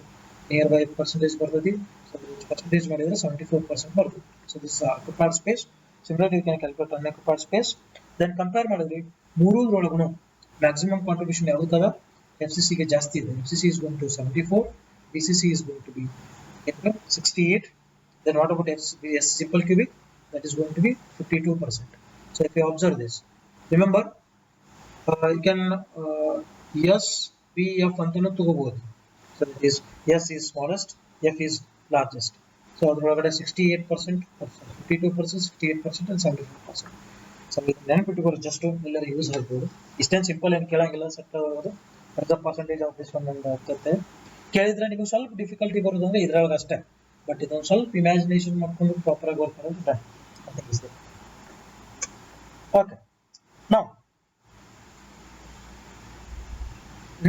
ನಿಯರ್ ಬೈ ಪರ್ಸೆಂಟೇಜ್ ಬರ್ತದೆ. ಸೊ ಪರ್ಸೆಂಟೇಜ್ ಮಾಡಿದ್ರೆ 74% ಬರ್ತದೆ. So this is occupied space. Similarly you can calculate unoccupied space. Then compare ಮಾಡಿದ್ರೆ ಮೂರೂದ್ರೊಳಗೂ maximum contribution ಯಾವುದು FCC ಗೆ ಜಾಸ್ತಿ ಇದೆ. FCC is going to 74, BCC is going to be 68. Then what about simple cubic? That is going to be 52%. So if you observe this, remember you can S, B, F ಅಂತನೂ ತಗೋಬಹುದು. So that is S is smallest, F is largest. So ಅದರೊಳಗಡೆ 68%, 52%, 68% and 74%. So ಇದು ನೆನಪಿಟ್ಟುಕೊಂಡು just ಎಲ್ಲರೂ use ಆಗ್ಬೋದು. ಇಷ್ಟೇನು simple ಏನು ಕೇಳಂಗಿಲ್ಲ. Set ಆಗೋದು percentage of this one ಅಂತ ಆಗ್ತದೆ. ಕೇಳಿದ್ರೆ ನಿಮಗೆ ಸ್ವಲ್ಪ ಡಿಫಿಕಲ್ಟಿ ಬರೋದು ಅಂದ್ರೆ ಇದ್ರೊಳಗೆ ಅಷ್ಟೇ. ಬಟ್ ಇದೊಂದು ಸ್ವಲ್ಪ ಇಮ್ಯಾಜಿನೇಷನ್ ಮಾಡ್ಕೊಂಡು ಪ್ರಾಪರ್ ಆಗಿ ವರ್ಕ್ ಮಾಡೋದು ಡನ್. ಓಕೆ, ನಾವು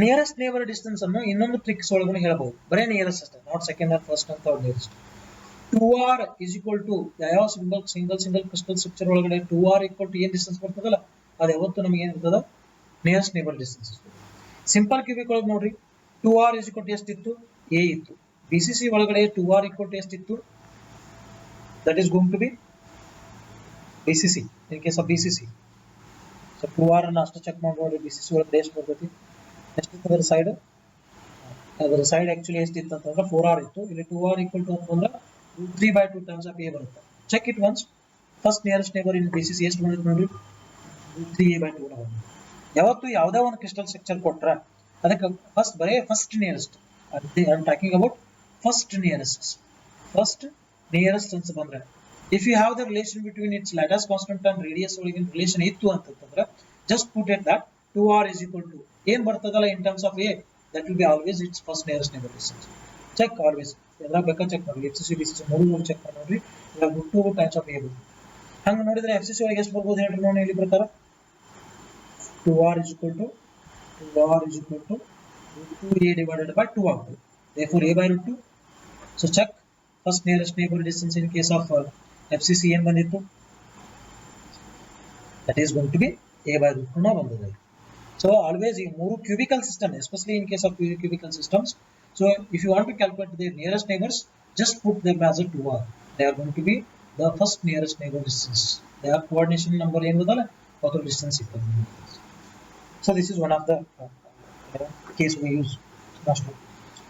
ನಿಯರೆಸ್ಟ್ ನೇಬರ್ ಡಿಸ್ಟೆನ್ಸ್ ಅನ್ನು ಇನ್ನೊಂದು ಟ್ರಿಕ್ಸ್ ಒಳಗೂ ಹೇಳಬಹುದು. ಬರೇ ನಿಯರೆಸ್ಟ್ ಅಷ್ಟೇ, ನಾಟ್ ಸೆಕೆಂಡ್ ಅಂಡ್ ಫಸ್ಟ್ ಅಂತ nearest. 2r is equal to ಯಾವ ಸಿಂಗಲ್ ಕ್ರಿಸ್ಟಲ್ ಸ್ಟ್ರಕ್ಚರ್ ಒಳಗಡೆ 2r equal to ಏನ್ ಡಿಸ್ಟೆನ್ಸ್ ಬರ್ತದಲ್ಲ ಅದು ಯಾವತ್ತು ನಮಗೆ ಏನಿರ್ತದ nearest neighbour distance. Simple cubic ಒಳಗೆ ನೋಡ್ರಿ 2r is equal to ಎಷ್ಟಿತ್ತು? a ಇತ್ತು. BCC ಒಳಗಡೆ 2r equal to ಎಷ್ಟಿತ್ತು? that is going to be BCC in case of BCC. So 2r ಅನ್ನು ಅಷ್ಟು ಚೆಕ್ ಮಾಡಿ ನೋಡ್ರಿ BCC ಒಳಗಡೆ ಎಷ್ಟು ಬರ್ತೈತಿ, ಎಷ್ಟಿತ್ತು ಅದರ ಸೈಡ್ ಆಕ್ಚುಲಿ ಎಷ್ಟಿತ್ತು ಅಂತಂದ್ರೆ 4r ಇತ್ತು. ಇಲ್ಲಿ 2r equal to ಅಂತಂದ್ರೆ 3 by 2 times of a ಬರುತ್ತೆ. Check it once. First nearest neighbour in BCC ಎಷ್ಟು ಬಂದಿತ್ತು ನೋಡ್ರಿ, 3a by 2 ಬಂದಿತ್ತು. ಯಾವತ್ತು ಯಾವುದೇ ಒಂದು ಕ್ರಿಸ್ಟಲ್ ಸ್ಟ್ರಕ್ಚರ್ ಕೊಟ್ರ ಅದಕ್ಕೆ first nearest, I am talking about first nearest ಅಂತ ಬಂದ್ರೆ if you have the relation between its lattice constant and radius ಒಳಗಿನ ರಿಲೇಷನ್ ಇತ್ತು ಅಂತಂದ್ರೆ just put it that 2r is equal to ಏನ್ ಬರ್ತದಲ್ಲ ಇನ್ ಟರ್ಮ್ಸ್ ಆಫ್ a, that will be always its first nearest neighbor distance. Check always ಎಲ್ಲ ಬೇಕಾದ್ರೆ check ಮಾಡಿ. FCC BCC ಮೂರು ಚೆಕ್ ಮಾಡಿ ನೋಡ್ರಿ, ಇಲ್ಲ 2 ಟೈಮ್ಸ್ ಆಫ್ a ಬರುತ್ತೆ. ಹಂಗೆ ನೋಡಿದ್ರೆ FCC ಒಳಗೆ ಎಷ್ಟು ಬರ್ಬೋದು ಹೇಳ್ರಿ ನೋಡಿ ಇಲ್ಲಿ ಪ್ರಕಾರ 2r is equal to root 2a divided by 2 ಆಗ್ತದೆ. Therefore a by root 2. So check first nearest neighbor distance in case of FCC ಏನ್ ಬಂದಿತ್ತು, that is going to be a by root 2 ನ ಬಂದಿದೆ. So always ಈ ಮೂರು cubical system, especially in case of cubical systems, so if you want to calculate their nearest neighbors, just put them as a 2r. They are going to be the first nearest neighbor distance. Their coordination number ಏನು ಬದಲ್ಲ ಅದರ distance ಇರ್ತದೆ. So this is one of the case we use mostly.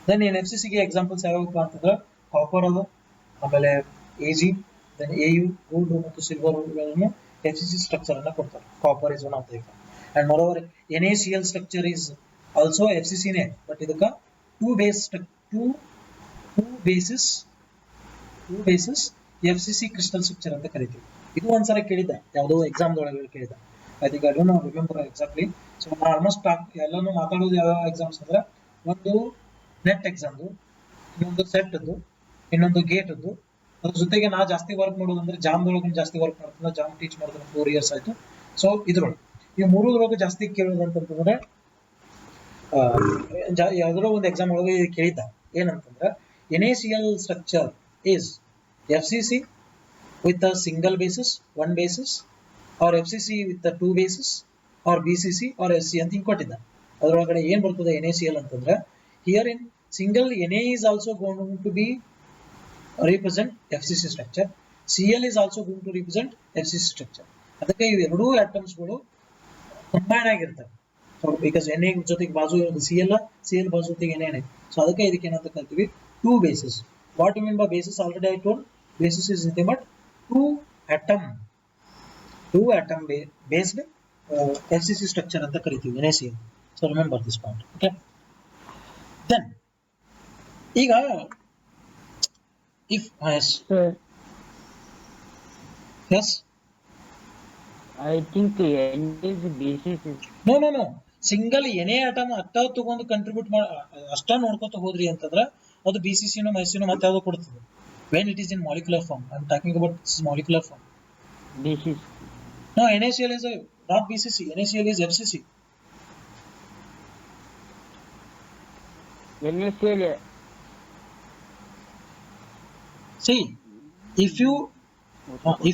Then in FCC ಗೆ examples ಯಾವ್ಯಾವಪ್ಪ ಅಂತಂದ್ರೆ copper ಅದು, ಆಮೇಲೆ AG, then AU, gold ಮತ್ತು silver ಗಳನ್ನು FCC structure ಅನ್ನ ಕೊಡ್ತಾರೆ. Copper is one of the example. And moreover NaCl structure is also FCC ನೇ, but ಇದಕ್ಕೆ two bases FCC crystal structure ಅಂತ ಕರಿತೀವಿ. ಇದು ಒಂದ್ಸಲ ಕೇಳಿದ್ದ ಯಾವುದೋ ಎಕ್ಸಾಮ್ ಒಳಗೆ ಕೇಳಿದ್ದ. I think I don't know, remember exactly. So ನಾನು ಆಲ್ಮೋಸ್ಟ್ ಎಲ್ಲಾನು ಮಾತಾಡೋದು ಯಾವ ಎಕ್ಸಾಮ್ಸ್ ಅಂದ್ರೆ ಒಂದು ನೆಟ್ ಎಕ್ಸಾಮ್ದು, ಇನ್ನೊಂದು ಸೆಟ್ದು, ಇನ್ನೊಂದು ಗೇಟ್ದು, ಅದ್ರ ಜೊತೆಗೆ ನಾ ಜಾಸ್ತಿ ವರ್ಕ್ ಮಾಡೋದಂದ್ರೆ ಜಾಮ್ದೊಳಗೆ ಜಾಸ್ತಿ ವರ್ಕ್ ಮಾಡ್ತೀನಿ, ಜಾಮ್ ಟೀಚ್ ಮಾಡ್ತೀನಿ 4 years ಆಯ್ತು. ಸೊ ಇದ್ರೊಳಗೆ ಈ ಮೂರದ್ರೊಳಗೆ ಜಾಸ್ತಿ ಕೇಳೋದಂತಂದ್ರೆ ಯಾವ್ದಾರೋ ಒಂದು ಎಕ್ಸಾಮ್ ಒಳಗೆ ಕೇಳಿದ್ದ ಏನಂತಂದ್ರೆ NaCl structure is FCC with a single basis, one basis, or FCC with the two basis, or BCC or SC ಅಂತ ಹಿಂಗೆ ಕೊಟ್ಟಿದ್ದ. ಅದರೊಳಗಡೆ ಏನ್ ಬರ್ತದೆ NaCl ಅಂತಂದ್ರೆ here in single Na is also going to be represent FCC structure, Cl is also going to represent FCC structure. ಅದಕ್ಕೆ ಇವು ಎರಡೂ ಆಟಮ್ಸ್ಗಳು ಕಂಬೈನ್ ಆಗಿರ್ತವೆ. ಸೊ ಬಿಕಾಸ್ Na ಜೊತೆಗೆ ಬಾಜು Cl ಬಾಜು ಜೊತೆಗೆ Na. ಸೊ ಅದಕ್ಕೆ ಇದಕ್ಕೆ ಏನಂತ ಕರಿತೀವಿ two basis. What you mean by basis? Already I told basis is nothing but two atom based FCC structure ಅಂತ ಕರಿತೀವಿ NaCl. So remember this point. Okay. Then ಈಗ if yes Sir, yes I think NA's basis is no single Na atom ಅಷ್ಟ ತಗೊಂಡು contribute ಅಷ್ಟ ನೋಡ್ಕೊತ ಹೋದ್ರಿ ಅಂತಂದ್ರೆ ಅದು BCC ನೋ MyC ಮತ್ತೆ ಯಾವ್ದೋ ಕೊಡ್ತದೆ. When it is in molecular form, I am talking about this molecular form. basis. No, NaCl is not BCC. NaCl is FCC. NaCl. See, if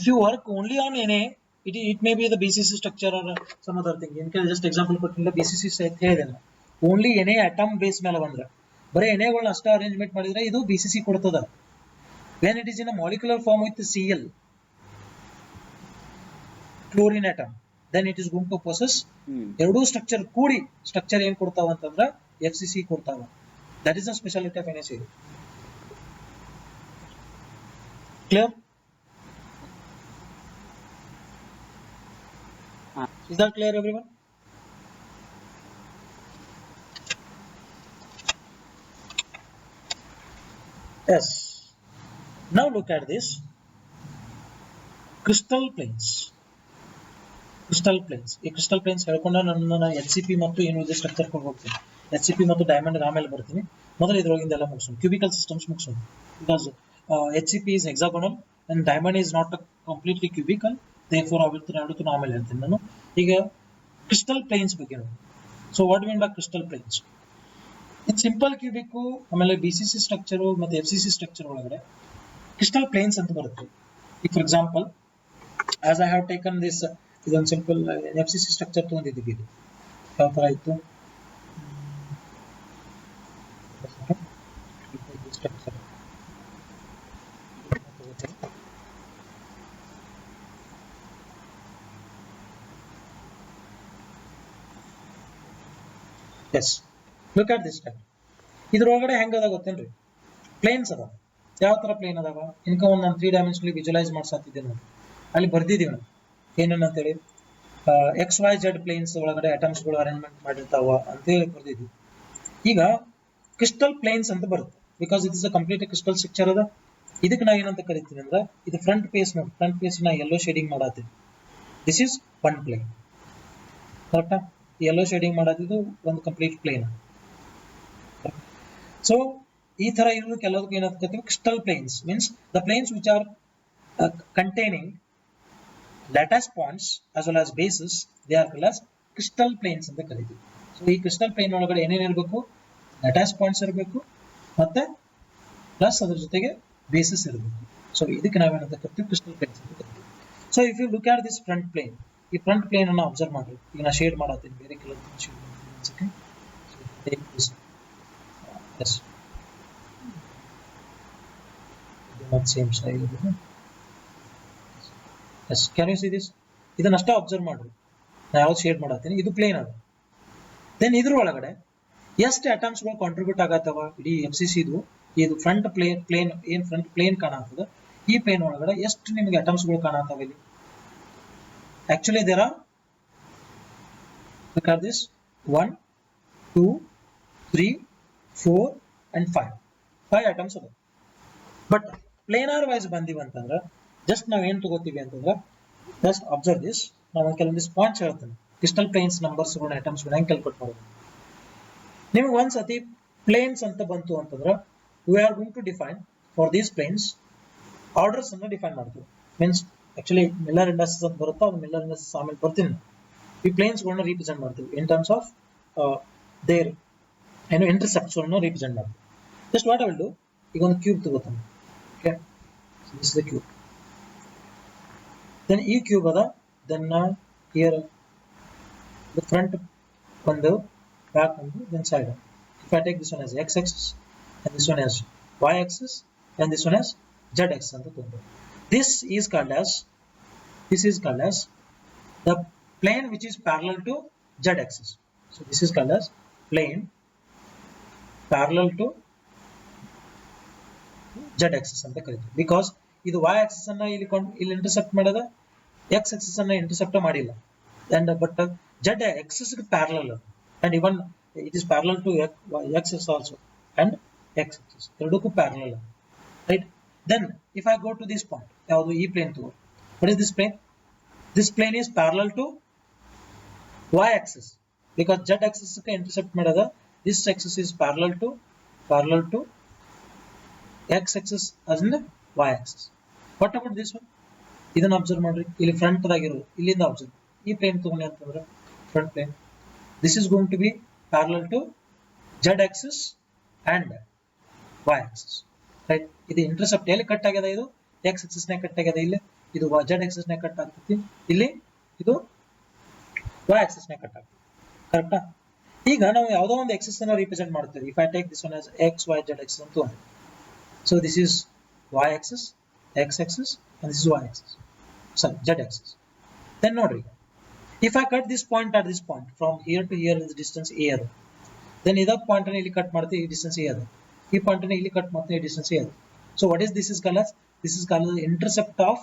you work only on Na, it may be the BCC structure or some other thing. In case just example ಕೊಟ್ಟಿಲ್ಲ BCC ಹೇಳಿದಲ್ಲ. Only Na atom base ಮೇಲೆ ಬಂದ್ರೆ ಬರೀ Na ಗಳನ್ನ ಅಷ್ಟ arrangement ಮಾಡಿದ್ರೆ ಇದು BCC ಕೊಡ್ತದ. When it is in a molecular form with Cl, chlorine atom, then it is going to possess ಎರಡು ಸ್ಟ್ರಕ್ಚರ್ ಕೂಡಿ ಸ್ಟ್ರಕ್ಚರ್ ಏನ್ ಕೊಡ್ತಾವ ಅಂತಂದ್ರೆ FCC ಕೊಡ್ತಾವ. That is the specialty of NaCl. Clear? Is that clear, everyone? Yes. Now look at this crystal planes. ಈ crystal planes ಹೇಳ್ಕೊಂಡ ನನ್ನ HCP ಮತ್ತು ಏನು ಇದೆ ಸ್ಟ್ರಕ್ಚರ್ ಕೊಂಡು ಹೋಗ್ತೀನಿ. HCP ಮತ್ತು ಡೈಮಂಡ್ ಆಮೇಲೆ ಬರ್ತೀನಿ. ಮೊದಲು ಇದ್ರೊಳಗಿಂದ ಎಲ್ಲ ಮುಗಿಸೋಣ. ಕ್ಯೂಬಿಕಲ್ ಸಿಸ್ಟಮ್ಸ್ ಮುಗಿಸೋಣ. Because HCP is hexagonal and diamond is not completely cubical. Therefore ಅವತ್ತು ಆಮೇಲೆ ಹೇಳ್ತೀನಿ ನಾನು. ಈಗ ಕ್ರಿಸ್ಟಲ್ ಪ್ಲೇನ್ಸ್ ಬಗ್ಗೆ ನೋಡಿ. So what mean by crystal planes? ಇದು ಸಿಂಪಲ್ ಕ್ಯೂಬಿಕ್ ಆಮೇಲೆ BCC ಸ್ಟ್ರಕ್ಚರ್ ಮತ್ತೆ FCC ಸ್ಟ್ರಕ್ಚರ್ ಒಳಗಡೆ ಕ್ರಿಸ್ಟಲ್ ಪ್ಲೇನ್ಸ್ ಅಂತ ಬರುತ್ತೆ. ಈಗ for example as I have taken this ಇದೊಂದು ಸಿಂಪಲ್ FCC ಸ್ಟ್ರಕ್ಚರ್ ತಗೊಂಡಿದ್ದೀವಿ. ಇದು ಯಾವ ತರ ಇತ್ತು structure? Yes, look at this type. ಇದ್ರೊಳಗಡೆ ಹೆಂಗದ ಗೊತ್ತೇನ್ರಿ? ಪ್ಲೇನ್ಸ್ ಅದಾವ. ಯಾವ ತರ ಪ್ಲೇನ್ ಅದಾವ? ಇನ್ಕ ಒಂದು ನಾನು 3 ಡೈಮೆನ್ಷನಲಿ ವಿಜುವಲೈಸ್ ಮಾಡ್ಸಾತಿದ್ದೆ ನೋಡಿ. ಅಲ್ಲಿ ಬರ್ದಿದ್ದೀವಿ ನಾವು ಏನೇನು ಅಂತೇಳಿ XYZ ಪ್ಲೇನ್ಸ್ ಒಳಗಡೆ ಅಟಮ್ಸ್ಗಳು ಅರೇಂಜ್ಮೆಂಟ್ ಮಾಡಿರ್ತಾವ ಅಂತೇಳಿ ಬರ್ದಿದ್ವಿ. ಈಗ ಕ್ರಿಸ್ಟಲ್ ಪ್ಲೇನ್ಸ್ ಅಂತ ಬರುತ್ತೆ because it is a complete crystal structure ಅದ. ಇದಕ್ಕೆ ನಾ ಏನಂತ ಕರಿತೀನಿ ಅಂದ್ರೆ ಇದು ಫ್ರಂಟ್ ಪೇಸ್ ನೋಡಿ. ಫ್ರಂಟ್ ಪೇಸ್ ನಾ ಯೆಲ್ಲೋ ಶೇಡಿಂಗ್ ಮಾಡತ್ತೀನಿ. This is one plane. ಕರೆಕ್ಟಾ? ಯೆಲ್ಲೋ ಶೇಡಿಂಗ್ ಮಾಡೋದಿದ್ದು ಒಂದು ಕಂಪ್ಲೀಟ್ ಪ್ಲೇನ್. ಸೊ ಈ ತರ ಇರೋದಕ್ಕೆ ಎಲ್ಲದಕ್ಕೂ ಏನಂತ ಕರಿತೀವಿ? Crystal planes means the planes which are containing lattice points as well as bases, they are called as crystal planes ಅಂತ ಕರೀತೀವಿ. ಸೊ ಈ ಕ್ರಿಸ್ಟಲ್ ಪ್ಲೇನ್ ಒಳಗಡೆ ಏನೇನು ಇರಬೇಕು? ಲ್ಯಾಟಿಸ್ ಪಾಯಿಂಟ್ಸ್ ಇರಬೇಕು ಮತ್ತೆ ಪ್ಲಸ್ ಅದ್ರ ಜೊತೆಗೆ ಬೇಸಿಸ್ ಇರಬೇಕು. ಸೊ ಇದಕ್ಕೆ ನಾವೇನಂತ ಕರಿತೀವಿ? ಕ್ರಿಸ್ಟಲ್ ಪ್ಲೇನ್ಸ್ ಅಂತ ಕರಿತೀವಿ. So if you look at this front plane, ಈ ಫ್ರಂಟ್ ಪ್ಲೇನ್ ಅನ್ನು ಅಬ್ಸರ್ವ್ ಮಾಡಿ. ಈಗ ನಾ ಶೇಡ್ ಮಾಡತ್ತೀನಿ, ಬೇರೆ ಕೆಲವು ಶೇಡ್ ಮಾಡ್ತೀನಿ. ಎಸ್, ಸೇಮ್ ಸೈಜ್ ಇದೆ. Yes, can you see this? ಇದನ್ನಷ್ಟ ಅಬ್ಸರ್ವ್ ಮಾಡ್ರಿ. ನಾ ಯಾವ್ದು ಶೇಡ್ ಮಾಡತ್ತೀನಿ, ಇದು ಪ್ಲೇನ್ ಅದ. ದೆನ್ ಇದ್ರ ಒಳಗಡೆ ಎಷ್ಟು ಅಟಮ್ಸ್ಗಳು ಕಾಂಟ್ರಿಬ್ಯೂಟ್ ಆಗತ್ತವ ಇಡೀ FCC ಇದು ಫ್ರಂಟ್ ಪ್ಲೇನ್ ಏನ್ ಫ್ರಂಟ್ ಪ್ಲೇನ್ ಕಾಣತ್ತದ, ಈ ಪ್ಲೇನ್ ಒಳಗಡೆ ಎಷ್ಟು ನಿಮಗೆ ಅಟಮ್ಸ್ಗಳು ಕಾಣತ್ತವ ಇಲ್ಲಿ? Actually there are, look at this, 1 2 3 4 and 5 atoms ಅದ. ಬಟ್ ಪ್ಲೇನಾರ್ ವೈಸ್ ಬಂದಿವಂತಂದ್ರೆ ಜಸ್ಟ್ ನಾವ್ ಏನ್ ತಗೋತೀವಿ ಅಂತಂದ್ರೆ ಜಸ್ಟ್ ಅಬ್ಸರ್ವ್ ದಿಸ್. ನಾವು ಕೆಲವೊಂದಿಷ್ಟು ಪಾಯಿಂಟ್ಸ್ ಹೇಳ್ತೇನೆ. ಕ್ರಿಸ್ಟಲ್ ಪ್ಲೇನ್ಸ್ ನಂಬರ್ಸ್ ಐಟಮ್ಸ್ ಹೆಂಗ್ ಕ್ಯಾಲ್ಕುಲೇಟ್ ಮಾಡೋದು? ನಿಮ್ಗೆ ಒಂದ್ಸತಿ ಪ್ಲೇನ್ಸ್ ಅಂತ ಬಂತು ಅಂತಂದ್ರೆ we are going to define for these planes orders ಅನ್ನು ಡಿಫೈನ್ ಮಾಡ್ತೀವಿ. ಮೀನ್ಸ್ ಆಕ್ಚುಲಿ ಮಿಲ್ಲರ್ ಇಂಡಸ್ಟ್ರೀಸ್ ಅಂತ ಬರುತ್ತಾ, ಅದು ಮಿಲ್ಲರ್ ಇಂಡಸ್ಟ್ರೀಸ್ ಆಮೇಲೆ ಬರ್ತೀನಿ. ಈ ಪ್ಲೇನ್ಸ್ಗಳನ್ನ ರೀಪ್ರೆಸೆಂಟ್ ಮಾಡ್ತೀವಿ in terms of their intercepts represent ಮಾಡ್ತೀವಿ. Just what I will do, ಈಗ ಒಂದು ಕ್ಯೂಬ್ ತಗೋತಾನೆ. Okay, this is the cube. Then ಈ ಕ್ಯೂಬ್ ಅದ, ದೆನ್ ಹಿಯರ್ the front ಒಂದು, back ಒಂದು, then side one. If I take this one as x-axis and this one as y-axis and this one as z-axis ಅಂತ ತಗೊಂಡು, this is called as the plane which is parallel to z-axis. So this is called as plane parallel to z-axis ಅಂತ ಕರೀತೀವಿ. Because ಇದು y-axis ಅನ್ನ ಇಲ್ಲಿ intercept ಮಾಡದ, x-axis ಅನ್ನ intercept ಮಾಡಿಲ್ಲ. And but z-axis is parallel, and even it is parallel to x-axis also, and x-axis ಎರಡಕ್ಕೂ parallel, right? Then if I go to this point, ಯಾವುದು ಈ plane ತಗೋ, what is this plane? This plane is parallel to y-axis, because z-axis ಗೆ intercept ಮಾಡದ, this axis is parallel to x-axis as in y-axis. What about this one? ಇದನ್ನ observe ಮಾಡ್ರಿ, ಇಲ್ಲಿ front ದಾಗಿರೋದು, ಇಲ್ಲಿಂದ observe, ಈ ಪ್ಲೇನ್ ತಗೊಂಡಿ ಅಂತಂದ್ರೆ front plane, this is going to be parallel to z axis and y axis, right? ಇದು intercept ಎಲ್ಲಿ cut ಆಗ್ಯದ, ಇದು x ಆಕ್ಸಿಸ್ ನೇ ಕಟ್ ಆಗ್ಯದ, ಇಲ್ಲಿ ಇದು z ಆಕ್ಸಿಸ್ ನೇ ಕಟ್ ಆಗ್ತೈತಿ, ಇಲ್ಲಿ ಇದು y ಆಕ್ಸಿಸ್ ನೇ ಕಟ್ ಆಗ್ತೈತಿ, ಕರೆಕ್ಟಾ? ಈಗ ನಾವು ಯಾವುದೋ ಒಂದು ಆಕ್ಸಿಸ್ ಅನ್ನು ರಿಪ್ರೆಸೆಂಟ್ ಮಾಡ್ತೀವಿ. If I take this one as x y z Axis ಅಂತ ತಗೊಂಡು, so this is y Axis, x Axis and this is y axis, sorry, z axis. Then nodri, if I cut this point at this point from here to here is the distance a adu, then ida point anna illi cut ಮಾಡ್ತೀವಿ, ಈ distance a adu, ಈ point anna illi cut ಮಾಡ್ತೀವಿ, ಈ distance a adu. So what is this is called as, this is called the intercept of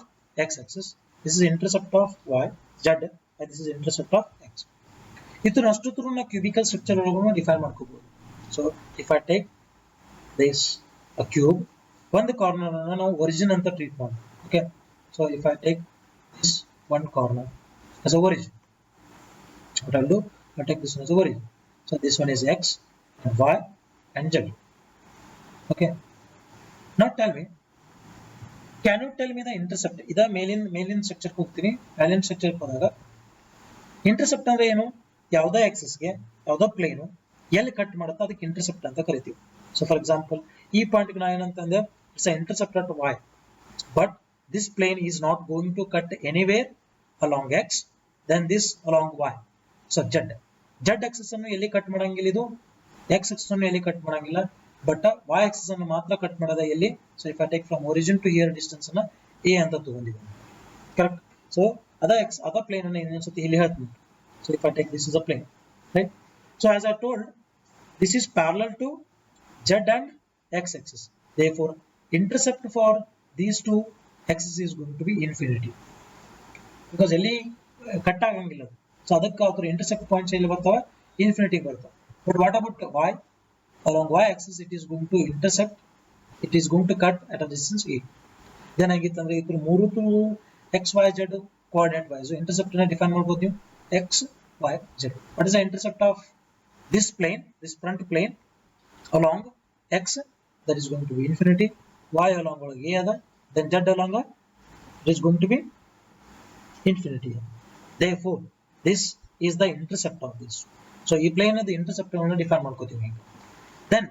x axis, this is intercept of y z, and this is intercept of x. ಇದು ಅಷ್ಟು ತರ cubical structure ಒಳಗೂ define ಮಾಡ್ಕೋಬಹುದು. So if I take this a cube, ಒಂದು corner ಅನ್ನು ನಾವು origin ಅಂತ treat ಮಾಡ್ತೀವಿ. Okay, so if I take this one corner as a origin, what I'll do, I'll take this one as a origin. So this one is x and y and z. Okay, now tell me, can you tell me the intercept? ida ಮೇಲಿನ structure ಹೋಗ್ತೀನಿ, ಮೇಲಿನ structure ಹೋದಾಗ intercept ಅಂದ್ರೆ ಏನು? ಯಾವುದೇ Axis ಗೆ ಯಾವುದೋ plane ಎಲ್ಲಿ ಕಟ್ ಮಾಡುತ್ತೋ ಅದಕ್ಕೆ ಇಂಟರ್ಸೆಪ್ಟ್ ಅಂತ ಕರಿತೀವಿ. ಸೊ ಫಾರ್ ಎಕ್ಸಾಂಪಲ್ ಈ ಪಾಯಿಂಟ್ ಗೆ ನಾ ಏನಂತಂದ್ರೆ it's intercept at y, but this plane is not going to cut anywhere along x, then this along y. So z axis ಅನ್ನು ಎಲ್ಲಿ ಕಟ್ ಮಾಡಂಗಿಲ್ಲ, ಇದು x axis ಅನ್ನು ಎಲ್ಲಿ ಕಟ್ ಮಾಡಂಗಿಲ್ಲ, ಬಟ್ y axis ಅನ್ನು ಮಾತ್ರ ಕಟ್ ಮಾಡದ ಎಲ್ಲಿ. So if I take from origin to here distance ಅನ್ನ a ಅಂತ ತಗೊಂಡಿದ್ದೀನಿ, ಕರೆಕ್ಟ್? ಸೊ ಅದ ಪ್ಲೇನ್ ಅನ್ನು ಇನ್ನೊಂದ್ಸತಿ ಇಲ್ಲಿ ಹೇಳ್ತೀನಿ. So if I take this is a plane, right? So as I told, this is parallel to z and x axis, therefore intercept for these two axis is going to be infinity, because ಎಲ್ಲಿ cut ಆಗಂಗಿಲ್ಲ. So ಅದಕ್ಕೆ ಅವ್ರ intercept points ಎಲ್ಲಿ ಬರ್ತಾವೆ, infinity ಬರ್ತಾವೆ. But what about y? along y axis it is going to intercept, it is going to cut at a distance a. then ಆಗಿತ್ತಂದ್ರೆ ಇದ್ರ ಮೂರು x y z coordinate wise intercept ಅನ್ನು define ಮಾಡಬಹುದು ನೀವು, x y z. what is the intercept of this plane, this front plane along x? that is going to be infinity. y along a ada, then z along it is going to be infinity. Therefore this is the intercept of this. So ಈ plane the intercept ಅನ್ನು define ಮಾಡ್ಕೋತೀವಿ. then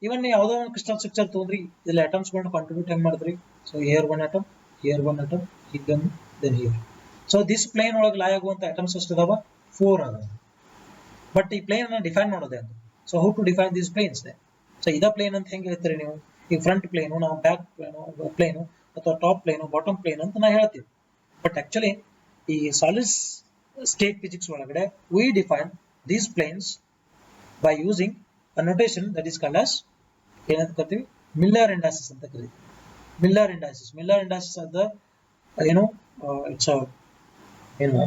even ಯಾವುದೋ ಒಂದು crystal structure ತಗೊಂಡ್ರಿ, ಇಲ್ಲಿ atoms ಗಳನ್ನು contribute ಹೆಂಗ್ ಮಾಡಿದ್ರಿ? So here one atom, here one atom, then here. So this plane ಒಳಗೆ ಲೈ ಆಗುವಂತ ಅಟಮ್ಸ್ ಎಷ್ಟು ಅದಾವ? 4 ಅದಾವ. ಬಟ್ ಈ ಪ್ಲೇನ್ ಅನ್ನು ಡಿಫೈನ್ ಮಾಡೋದೇ ಅಂತ. So how to define these planes? So ಇದ ಪ್ಲೇನ್ ಅಂತ ಹೆಂಗೆ ಹೇಳ್ತೀರಿ ನೀವು? ಈ ಫ್ರಂಟ್ ಪ್ಲೇನು, ನಾವು ಬ್ಯಾಕ್ ಪ್ಲೇನು ಅಥವಾ ಟಾಪ್ ಪ್ಲೇನು, ಬಾಟಮ್ ಪ್ಲೇನ್ ಅಂತ ನಾವು ಹೇಳ್ತೀವಿ. ಬಟ್ ಆಕ್ಚುಲಿ ಈ ಸಾಲಿಡ್ ಸ್ಟೇಟ್ ಫಿಸಿಕ್ಸ್ ಒಳಗಡೆ we define these planes by using a notation that is called as ಏನಂತ ಕರಿತೀವಿ? ಮಿಲ್ಲರ್ ಇಂಡೈಸಸ್ ಅಂತ ಕರಿತೀವಿ. ಮಿಲ್ಲರ್ ಇಂಡೈಸಸ್ ಅದ ಏನು, ಇಟ್ಸ್ ಏನು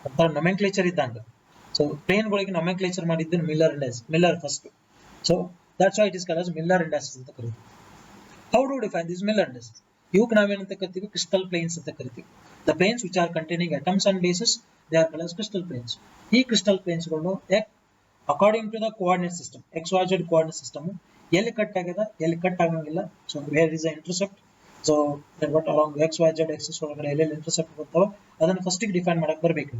ಒಂಥರ ನೊಮೆನ್ಕ್ಲೇಚರ್ ಇದ್ದಂಗ. ಸೊ ಪ್ಲೇನ್ಗಳಿಗೆ ನೊಮೆನ್ಕ್ಲೇಚರ್ ಮಾಡಿದ್ದು Miller first. So that's why it is called as Miller indices ಅಂತ ಕರಿತೀವಿ. how do we define these Miller indices? ಇವಕ್ಕೆ ನಾವೇನಂತ ಕರಿತೀವಿ? ಕ್ರಿಸ್ಟಲ್ ಪ್ಲೇನ್ಸ್ ಅಂತ ಕರಿತೀವಿ. the planes which are containing atoms and bases, they are called as crystal planes. ಈ crystal planes ಗಳನ್ನು according to the coordinate system, xyz coordinate system, ಎಲ್ಲಿ cut ಆಗ್ಯದ, ಎಲ್ಲಿ ಕಟ್ ಆಗಂಗಿಲ್ಲ. So where is the intercept, so what along x y z axis ಒಳಗಡೆ ಎಲ್ಲೆಲ್ಲಿ intercept ಬರ್ತಾವ ಅದನ್ನ ಫಸ್ಟ್ ಗೆ ಡಿಫೈನ್ ಮಾಡಕ್ ಬರಬೇಕು.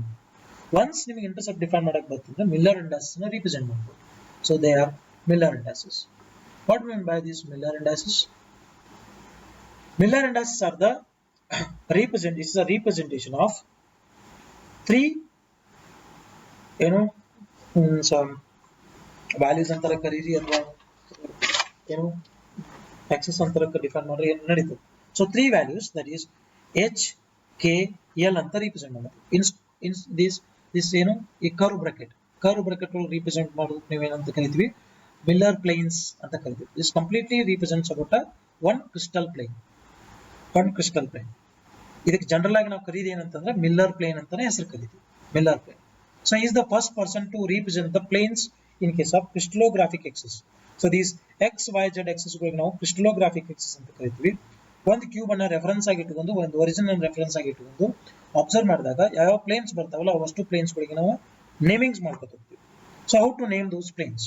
ಒನ್ಸ್ ನಿಮಗೆ ಇಂಟರ್ಸೆಪ್ಟ್ ಡಿಫೈನ್ ಮಾಡಕ್ ಬರ್ತಂದ್ರೆ ಮಿಲ್ಲರ್ ಇಂಡೈಸಸ್ ನ ರಿಪ್ರೆಸೆಂಟ್ ಮಾಡಬಹುದು. So they R Miller indices. What do you mean by these Miller indices? Miller indices are the representation of three, some values ಅಂತರ ಕರೀರಿ ಅಥವಾ axis ಅಂತರ ಡಿಫೈನ್ ಮಾಡ್ರಿ ಏನು ನಡೀತದೆ. So three values, that is h, k, l ಅಂತ represent ಮಾಡೋದು. In this ಈ curve bracket ಒಳಗೆ represent ಮಾಡೋದು ನೀವೇನಂತ ಕರಿತೀವಿ, Miller planes ಅಂತ ಕರಿತೀವಿ. This completely represents about one crystal plane. ಇದಕ್ಕೆ ಜನರಲ್ ಆಗಿ ನಾವು ಕರೀದು ಏನಂತಂದ್ರೆ ಮಿಲ್ಲರ್ ಪ್ಲೇನ್ ಅಂತಾನೆ ಹೆಸರು ಕರಿತೀವಿ, Miller plane. So he is the first person to represent the planes in case of crystallographic axis. So these x, y, z axis ಗಳಿಗೆ ನಾವು crystallographic axis ಅಂತ ಕರಿತೀವಿ. ಒಂದು ಕ್ಯೂಬ್ ಅನ್ನ ರೆಫರೆನ್ಸ್ ಆಗಿ ಇಟ್ಟುಕೊಂಡು, ಒಂದು ಒರಿಜಿನಲ್ ರೆಫರೆನ್ಸ್ ಆಗಿ ಇಟ್ಟುಕೊಂಡು ಅಬ್ಸರ್ವ್ ಮಾಡಿದಾಗ ಯಾವ ಪ್ಲೇನ್ಸ್ ಬರ್ತಾವಲ್ಲ ಅವಷ್ಟು ಪ್ಲೇನ್ಸ್ ಗಳಿಗೆ ನಾವು ನೇಮಿಂಗ್ಸ್ ಮಾಡ್ಕೊತ ಹೋಗ್ತೀವಿ. So how to name those planes?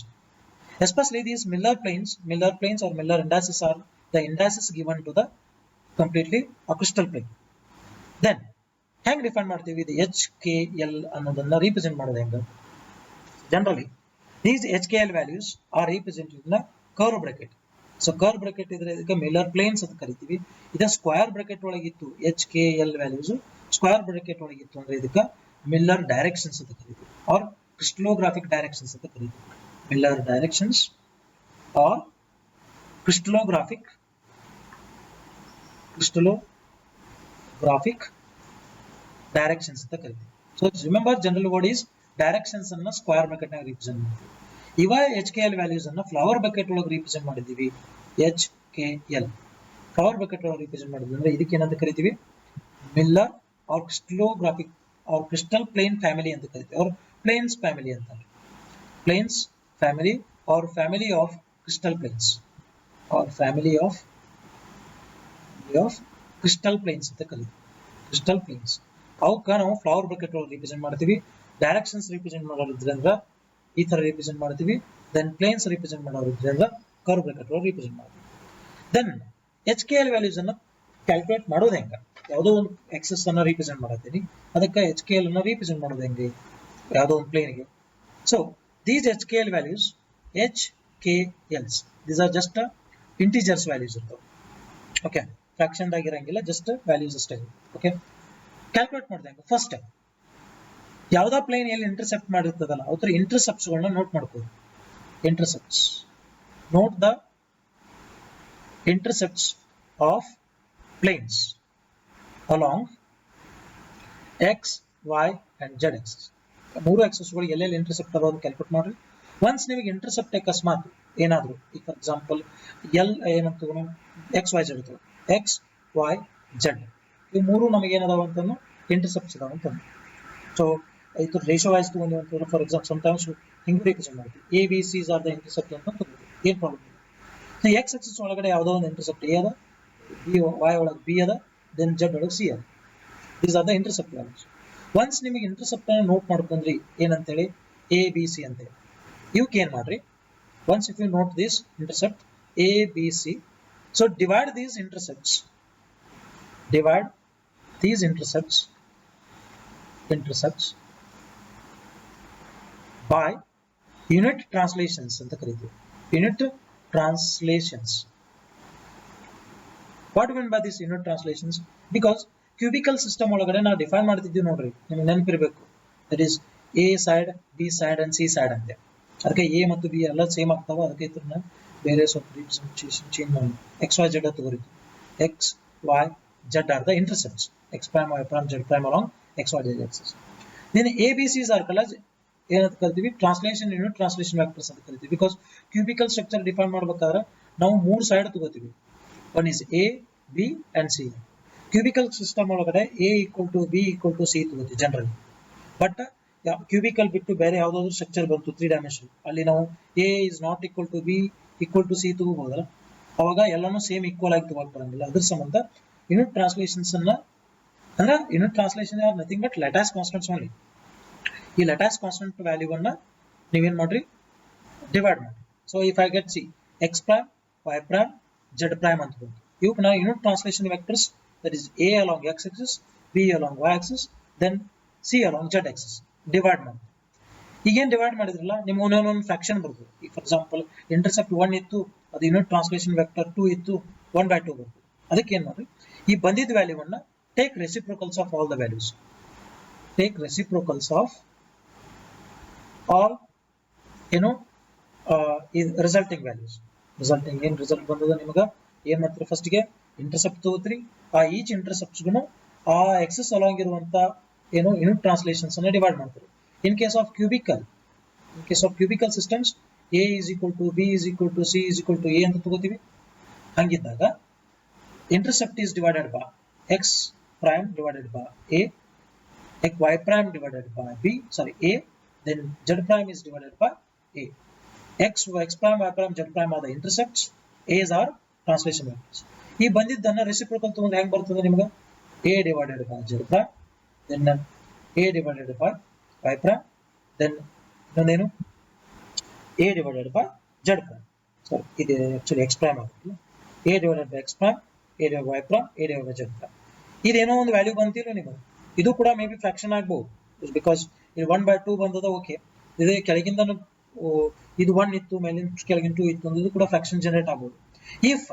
Especially these Miller planes or Miller indices are the indices given to the completely a crystal plane. Then ಹೆಂಗ್ ಡಿಫೈನ್ ಮಾಡ್ತೀವಿ ಇದು ಎಚ್ ಕೆ ಎಲ್ ಅನ್ನೋದನ್ನ ರೀಪ್ರೆಸೆಂಟ್ ಮಾಡೋದು ಹೆಂಗ? Generally these HKL values are represented in a curve bracket. So curve bracket ಇದ್ರೆ ಇದಕ್ಕೆ Miller planes ಅಂತ ಕರಿತೀವಿ. ಇದ ಸ್ಕ್ವೇರ್ ಬ್ರಾಕೆಟ್ ಒಳಗಿತ್ತು HKL values, ಸ್ಕ್ವೇರ್ ಬ್ರಾಕೆಟ್ ಒಳಗಿತ್ತು ಅಂದ್ರೆ ಇದಕ್ಕೆ ಮಿಲ್ಲರ್ ಡೈರೆಕ್ಷನ್ಸ್ ಅಂತ ಕರಿತೀವಿ, ಆರ್ ಕ್ರಿಸ್ಟಲೋಗ್ರಾಫಿಕ್ ಡೈರೆಕ್ಷನ್ಸ್ ಅಂತ ಕರಿತೀವಿ. Miller directions or crystallographic directions ಅಂತ ಕರಿತೀವಿ. So remember general word is directions ಅನ್ನ ಸ್ಕ್ವೇರ್ ಬ್ರಾಕೆಟ್ ನಾಗ ರಿಪ್ರೆಸೆಂಟ್ ಮಾಡ್ತೀವಿ. ಇವ HKL ವ್ಯಾಲ್ಯೂಸ್ ಅನ್ನ ಫ್ಲವರ್ ಬ್ರಾಕೆಟ್ ಒಳಗೆ ರಿಪ್ರೆಸೆಂಟ್ ಮಾಡಿದೀವಿ, HKL ಫ್ಲವರ್ ಬ್ರಾಕೆಟ್ ಒಳಗೆ ರಿಪ್ರೆಸೆಂಟ್ ಮಾಡಿದ್ವಿ ಅಂದ್ರೆ ಇದಕ್ಕೆ ಏನಂತ ಕರಿತೀವಿ, Miller or crystallographic or crystal plane family ಅಂತ ಕರಿತೀವಿ, ಆರ್ ಪ್ಲೇನ್ಸ್ ಫ್ಯಾಮಿಲಿ ಅಂತ. ಪ್ಲೇನ್ಸ್ family or family of crystal planes or family of crystal planes ಅಂತ ಕರೀತೀವಿ. ಕ್ರಿಸ್ಟಲ್ ಪ್ಲೇನ್ಸ್ ಅವಕ್ಕ ನಾವು ಫ್ಲವರ್ ಬ್ರಾಕೆಟ್ ಒಳಗೆ ರಿಪ್ರೆಸೆಂಟ್ ಮಾಡ್ತೀವಿ. ಡೈರೆಕ್ಷನ್ಸ್ ರಿಪ್ರೆಸೆಂಟ್ ಮಾಡೋದ್ರಿಂದ ಈ ತರ ರಿಪ್ರೆಸೆಂಟ್ ಮಾಡ್ತೀವಿ. ದೆನ್ ಪ್ಲೇನ್ಸ್ ರಿಪ್ರೆಸೆಂಟ್ ಮಾಡೋದ್ರಿಂದ ಕರ್ವ್ ಬ್ರಾಕೆಟ್ ಒಳಗೆ ರಿಪ್ರೆಸೆಂಟ್ ಮಾಡ್ತೀವಿ. ದೆನ್ HKL ವ್ಯಾಲ್ಯೂಸ್ ಅನ್ನ ಕ್ಯಾಲ್ಕುಲೇಟ್ ಮಾಡೋದು ಹೆಂಗ? ಯಾವುದೋ ಒಂದು ಆಕ್ಸಿಸ್ ಅನ್ನ ರಿಪ್ರೆಸೆಂಟ್ ಮಾಡತ್ತೀನಿ, ಅದಕ್ಕೆ HKL ಅನ್ನ ರಿಪ್ರೆಸೆಂಟ್ ಮಾಡೋದು ಹೆಂಗೆ ಯಾವುದೋ ಒಂದು ಪ್ಲೇನ್ಗೆ? So these HKL values, HKLs, these are just integers values ಇರ್ತಾವೆ. ಓಕೆ, ಫ್ರಾಕ್ಷನ್ ದಾಗ ಇರಂಗಿಲ್ಲ, ಜಸ್ಟ್ ವ್ಯಾಲ್ಯೂಸ್ ಅಷ್ಟೇ. ಓಕೆ, ಕ್ಯಾಲ್ಕುಲೇಟ್ ಮಾಡಿದೆ ಹೆಂಗೆ? ಫಸ್ಟ್ ಯಾವ್ದಾ ಪ್ಲೇನ್ ಎಲ್ಲಿ ಇಂಟರ್ಸೆಪ್ಟ್ ಮಾಡಿರ್ತದಲ್ಲ ಅವ್ರ ಇಂಟರ್ಸೆಪ್ಟ್ಸ್ ಗಳನ್ನ ನೋಟ್ ಮಾಡ್ಕೋದು. Intercepts, note the intercepts of planes along X, y and z axis. ಮೂರು ಆಕ್ಸಿಸ್ ಗಳಿಗೆ ಎಲ್ಲೆಲ್ಲಿ ಇಂಟರ್ಸೆಪ್ಟ್ ಅದಾವ ಅಂತ ಕ್ಯಾಲ್ಕುಲೇಟ್ ಮಾಡ್ರಿ. ಒನ್ಸ್ ನಿಮಗೆ ಇಂಟರ್ಸೆಪ್ಟ್ ಅಕಸ್ಮಾತ್ ಏನಾದ್ರು, ಈಗ ಫಾರ್ ಎಕ್ಸಾಂಪಲ್ ಎಲ್ ಏನಂತ ಎಕ್ಸ್ ವೈ ಜೆಡ್ ಇರ್ತವೆ, ಎಕ್ಸ್ ವೈ ಜೆಡ್ ಈ ಮೂರು ನಮಗೆ ಏನದಾವ ಅಂತಂದು ಇಂಟರ್ಸೆಪ್ಟ್ಸ್ ಇದಾವ ಅಂತ. ಸೊ ಇದು ರೇಷೋ ವೈಸ್ ತಗೊಂಡು ಅಂತಂದ್ರೆ ಫಾರ್ ಎಕ್ಸಾಂಪಲ್ ಸಮಟೈಮ್ಸ್ ಹಿಂಗೆ ರಿಪ್ರೆಸೆಂಟ್ ಮಾಡ್ತೀವಿ, A B Cs R the intercept ಅಂತ ತಗೋತೀವಿ, ಏನ್ ಪ್ರಾಬ್ಲಮ್ ಇಲ್ಲ. ಸೊ ಎಕ್ಸ್ ಆಕ್ಸಿಸ್ ಒಳಗಡೆ ಯಾವುದೋ ಒಂದು ಇಂಟರ್ಸೆಪ್ಟ್ ಎ ಅದ, ಬಿ ವೈ ಒಳಗೆ ಬಿ ಅದ, ದೆನ್ ಜೆಡ್ ಒಳಗೆ ಸಿ ಅದ. These are the intercept values. Once ನಿಮಗೆ ಇಂಟರ್ಸೆಪ್ಟ್ ಅನ್ನು ನೋಟ್ ಮಾಡ್ಕೊಂಡ್ರಿ ಏನಂತೇಳಿ ಎ ಬಿ ಸಿ ಅಂತೇಳಿ, ಇವಕ್ಕೆ ಏನ್ ಮಾಡ್ರಿ, once if you note this intercept a b c, so divide these intercepts by unit translations ಅಂತ ಕರೀತೀವಿ. Unit translations. What mean by this unit translations? Because cubical system ಒಳಗಡೆ ನಾವು ಡಿಫೈನ್ ಮಾಡ್ತಿದ್ದೀವಿ ನೋಡ್ರಿ, ನಿಮ್ಗೆ ನೆನಪಿರ್ಬೇಕು, that is a side, b side and c side ಅಂತೆ. ಅದಕ್ಕೆ ಎ ಮತ್ತು ಬಿ ಎಲ್ಲ ಸೇಮ್ ಆಗ್ತಾವ, ಅದಕ್ಕೆ ಇದನ್ನ ಬೇರೆ ಸ್ವಲ್ಪ ರಿಪ್ರೆಸೆಂಟೇಷನ್ ಚೇಂಜ್ ಮಾಡಿ ಎಕ್ಸ್ ವೈ ಜೆಡ್ ಅಂತ ತಗೋರಿತು. X Y Z are the intercepts, X prime Y prime Z prime along X Y Z axis. then ABCs are called ಏನಂತ ಕರಿತೀವಿ, ಟ್ರಾನ್ಸ್ಲೇಷನ್ ಯೂನಿಟ್ ಟ್ರಾನ್ಸ್ಲೇಷನ್ ವೆಕ್ಟರ್ಸ್ ಅಂತ ಕರಿತೀವಿ. ಬಿಕಾಸ್ ಕ್ಯೂಬಿಕಲ್ ಸ್ಟ್ರಕ್ಚರ್ ಡಿಫೈನ್ ಮಾಡ್ಬೇಕಾದ್ರೆ ನಾವು ಮೂರು side ತಗೋತೀವಿ, one is A B and C. Cubical system ಒಳಗಡೆ A equal to B equal to C ತಗೋತೀವಿ ಜನರಲಿ. ಬಟ್ ಕ್ಯೂಬಿಕಲ್ ಬಿಟ್ಟು ಬೇರೆ ಯಾವ್ದಾದ್ರು ಸ್ಟ್ರಕ್ಚರ್ ಬಂತು 3 ಡೈಮೆನ್ಷನ್, ಅಲ್ಲಿ ನಾವು A is not equal to B equal to C ತಗೋಬಹುದಲ್ಲ, ಅವಾಗ ಎಲ್ಲಾನು ಸೇಮ್ ಈಕ್ವಲ್ ಆಗಿ ತಗೋಕ್ ಬರಂಗಿಲ್ಲ. ಅದ್ರ ಸಂಬಂಧ ಯೂನಿಟ್ ಟ್ರಾನ್ಸ್ಲೇಷನ್ಸ್ ಅನ್ನ, ಅಂದ್ರೆ unit translation are nothing but lattice constants only. ಈ ಲ್ಯಾಟಿಸ್ ಕಾನ್ಸ್ಟೆಂಟ್ ವ್ಯಾಲ್ಯೂವನ್ನ ನೀವೇನ್ ಮಾಡ್ರಿ, ಡಿವೈಡ್ ಮಾಡಿ. So if I get c x prime Y prime Z prime ಅಂತ ಬಂತು, ಇವಕ್ಕೆ ನಾವು unit translation vectors, that is a along x axis, b along y axis, then c along z axis divide ಮಾಡಿ. ಈಗೇನು divide ಮಾಡಿದ್ರಲ್ಲ ನಿಮ್ಗೆ ಒಂದೊಂದು fraction ಬರ್ತದೆ. ಈಗ ಫಾರ್ ಎಕ್ಸಾಂಪಲ್ ಇಂಟರ್ಸೆಪ್ಟ್ 1 ಇತ್ತು, ಅದು ಯೂನಿಟ್ ಟ್ರಾನ್ಸ್ಲೇಷನ್ ವೆಕ್ಟರ್ 2 ಇತ್ತು, 1/2 ಬರ್ತದೆ. ಅದಕ್ಕೆ ಏನು ಮಾಡಿ, ಈ ಬಂದಿದ್ದ ವ್ಯಾಲ್ಯೂವನ್ನು take reciprocals of all the values, take reciprocals of all ಏನು ರಿಸಲ್ಟಿಂಗ್ ವ್ಯಾಲ್ಯೂಸ್. ರಿಸಲ್ಟಿಂಗ್ ಏನು ರಿಸಲ್ಟ್ ಬಂದದ ನಿಮ್ಗೆ ಏನ್ ಮಾಡ್ತೀರಿ, ಫಸ್ಟ್ಗೆ ಇಂಟರ್ಸೆಪ್ಟ್ ತಗೋತೀರಿ, ಆ ಈಚ್ ಇಂಟರ್ಸೆಪ್ಟ್ಸ್ಗೂ ಆ ಎಕ್ಸಸ್ ಅಲಾಂಗ್ ಇರುವಂತ ಏನು ಯೂನಿಟ್ ಟ್ರಾನ್ಸ್ಲೇಷನ್ಸ್ ಅನ್ನ ಡಿವೈಡ್ ಮಾಡ್ತೀರಿ. In case of cubical systems a is equal to b is equal to c is equal to a ಅಂತ ತಗೋತೀವಿ. ಹಂಗಿದ್ದಾಗ intercept is divided by x prime divided by a, y prime divided by b, a, then z prime is divided by a. x prime, y prime, z prime are the intercepts, a's are translation vectors. ಈ ಬಂದಿದ್ದನ್ನ reciprocal ತಗೊಂಡ್ರೆ ಹೆಂಗ್ ಬರ್ತದೆ ನಿಮ್ಗೆ, a divided by z prime, then a divided by y prime, then ಇನ್ನೊಂದೇನು a divided by z prime. Sorry, ಇದು actually x prime ಆಗುತ್ತೆ. a divided by x prime, a divided by y prime, a divided by z prime. ಇದೇನೋ ಒಂದು value ಬಂತಿಲ್ಲ ನಿಮಗೆ, ಇದು ಕೂಡ may be fraction ಆಗ್ಬಹುದು, because ಇದು 1/2 ಬಂದದ. ಓಕೆ, ಇದೇ ಕೆಳಗಿಂದ ಇದು 1 ಇತ್ತು, ಮೇಲಿನ ಕೆಳಗಿನ 2 ಇತ್ತು, ಇದು ಕೂಡ ಫ್ರಾಕ್ಷನ್ ಜನರೇಟ್ ಆಗ್ಬಹುದು. If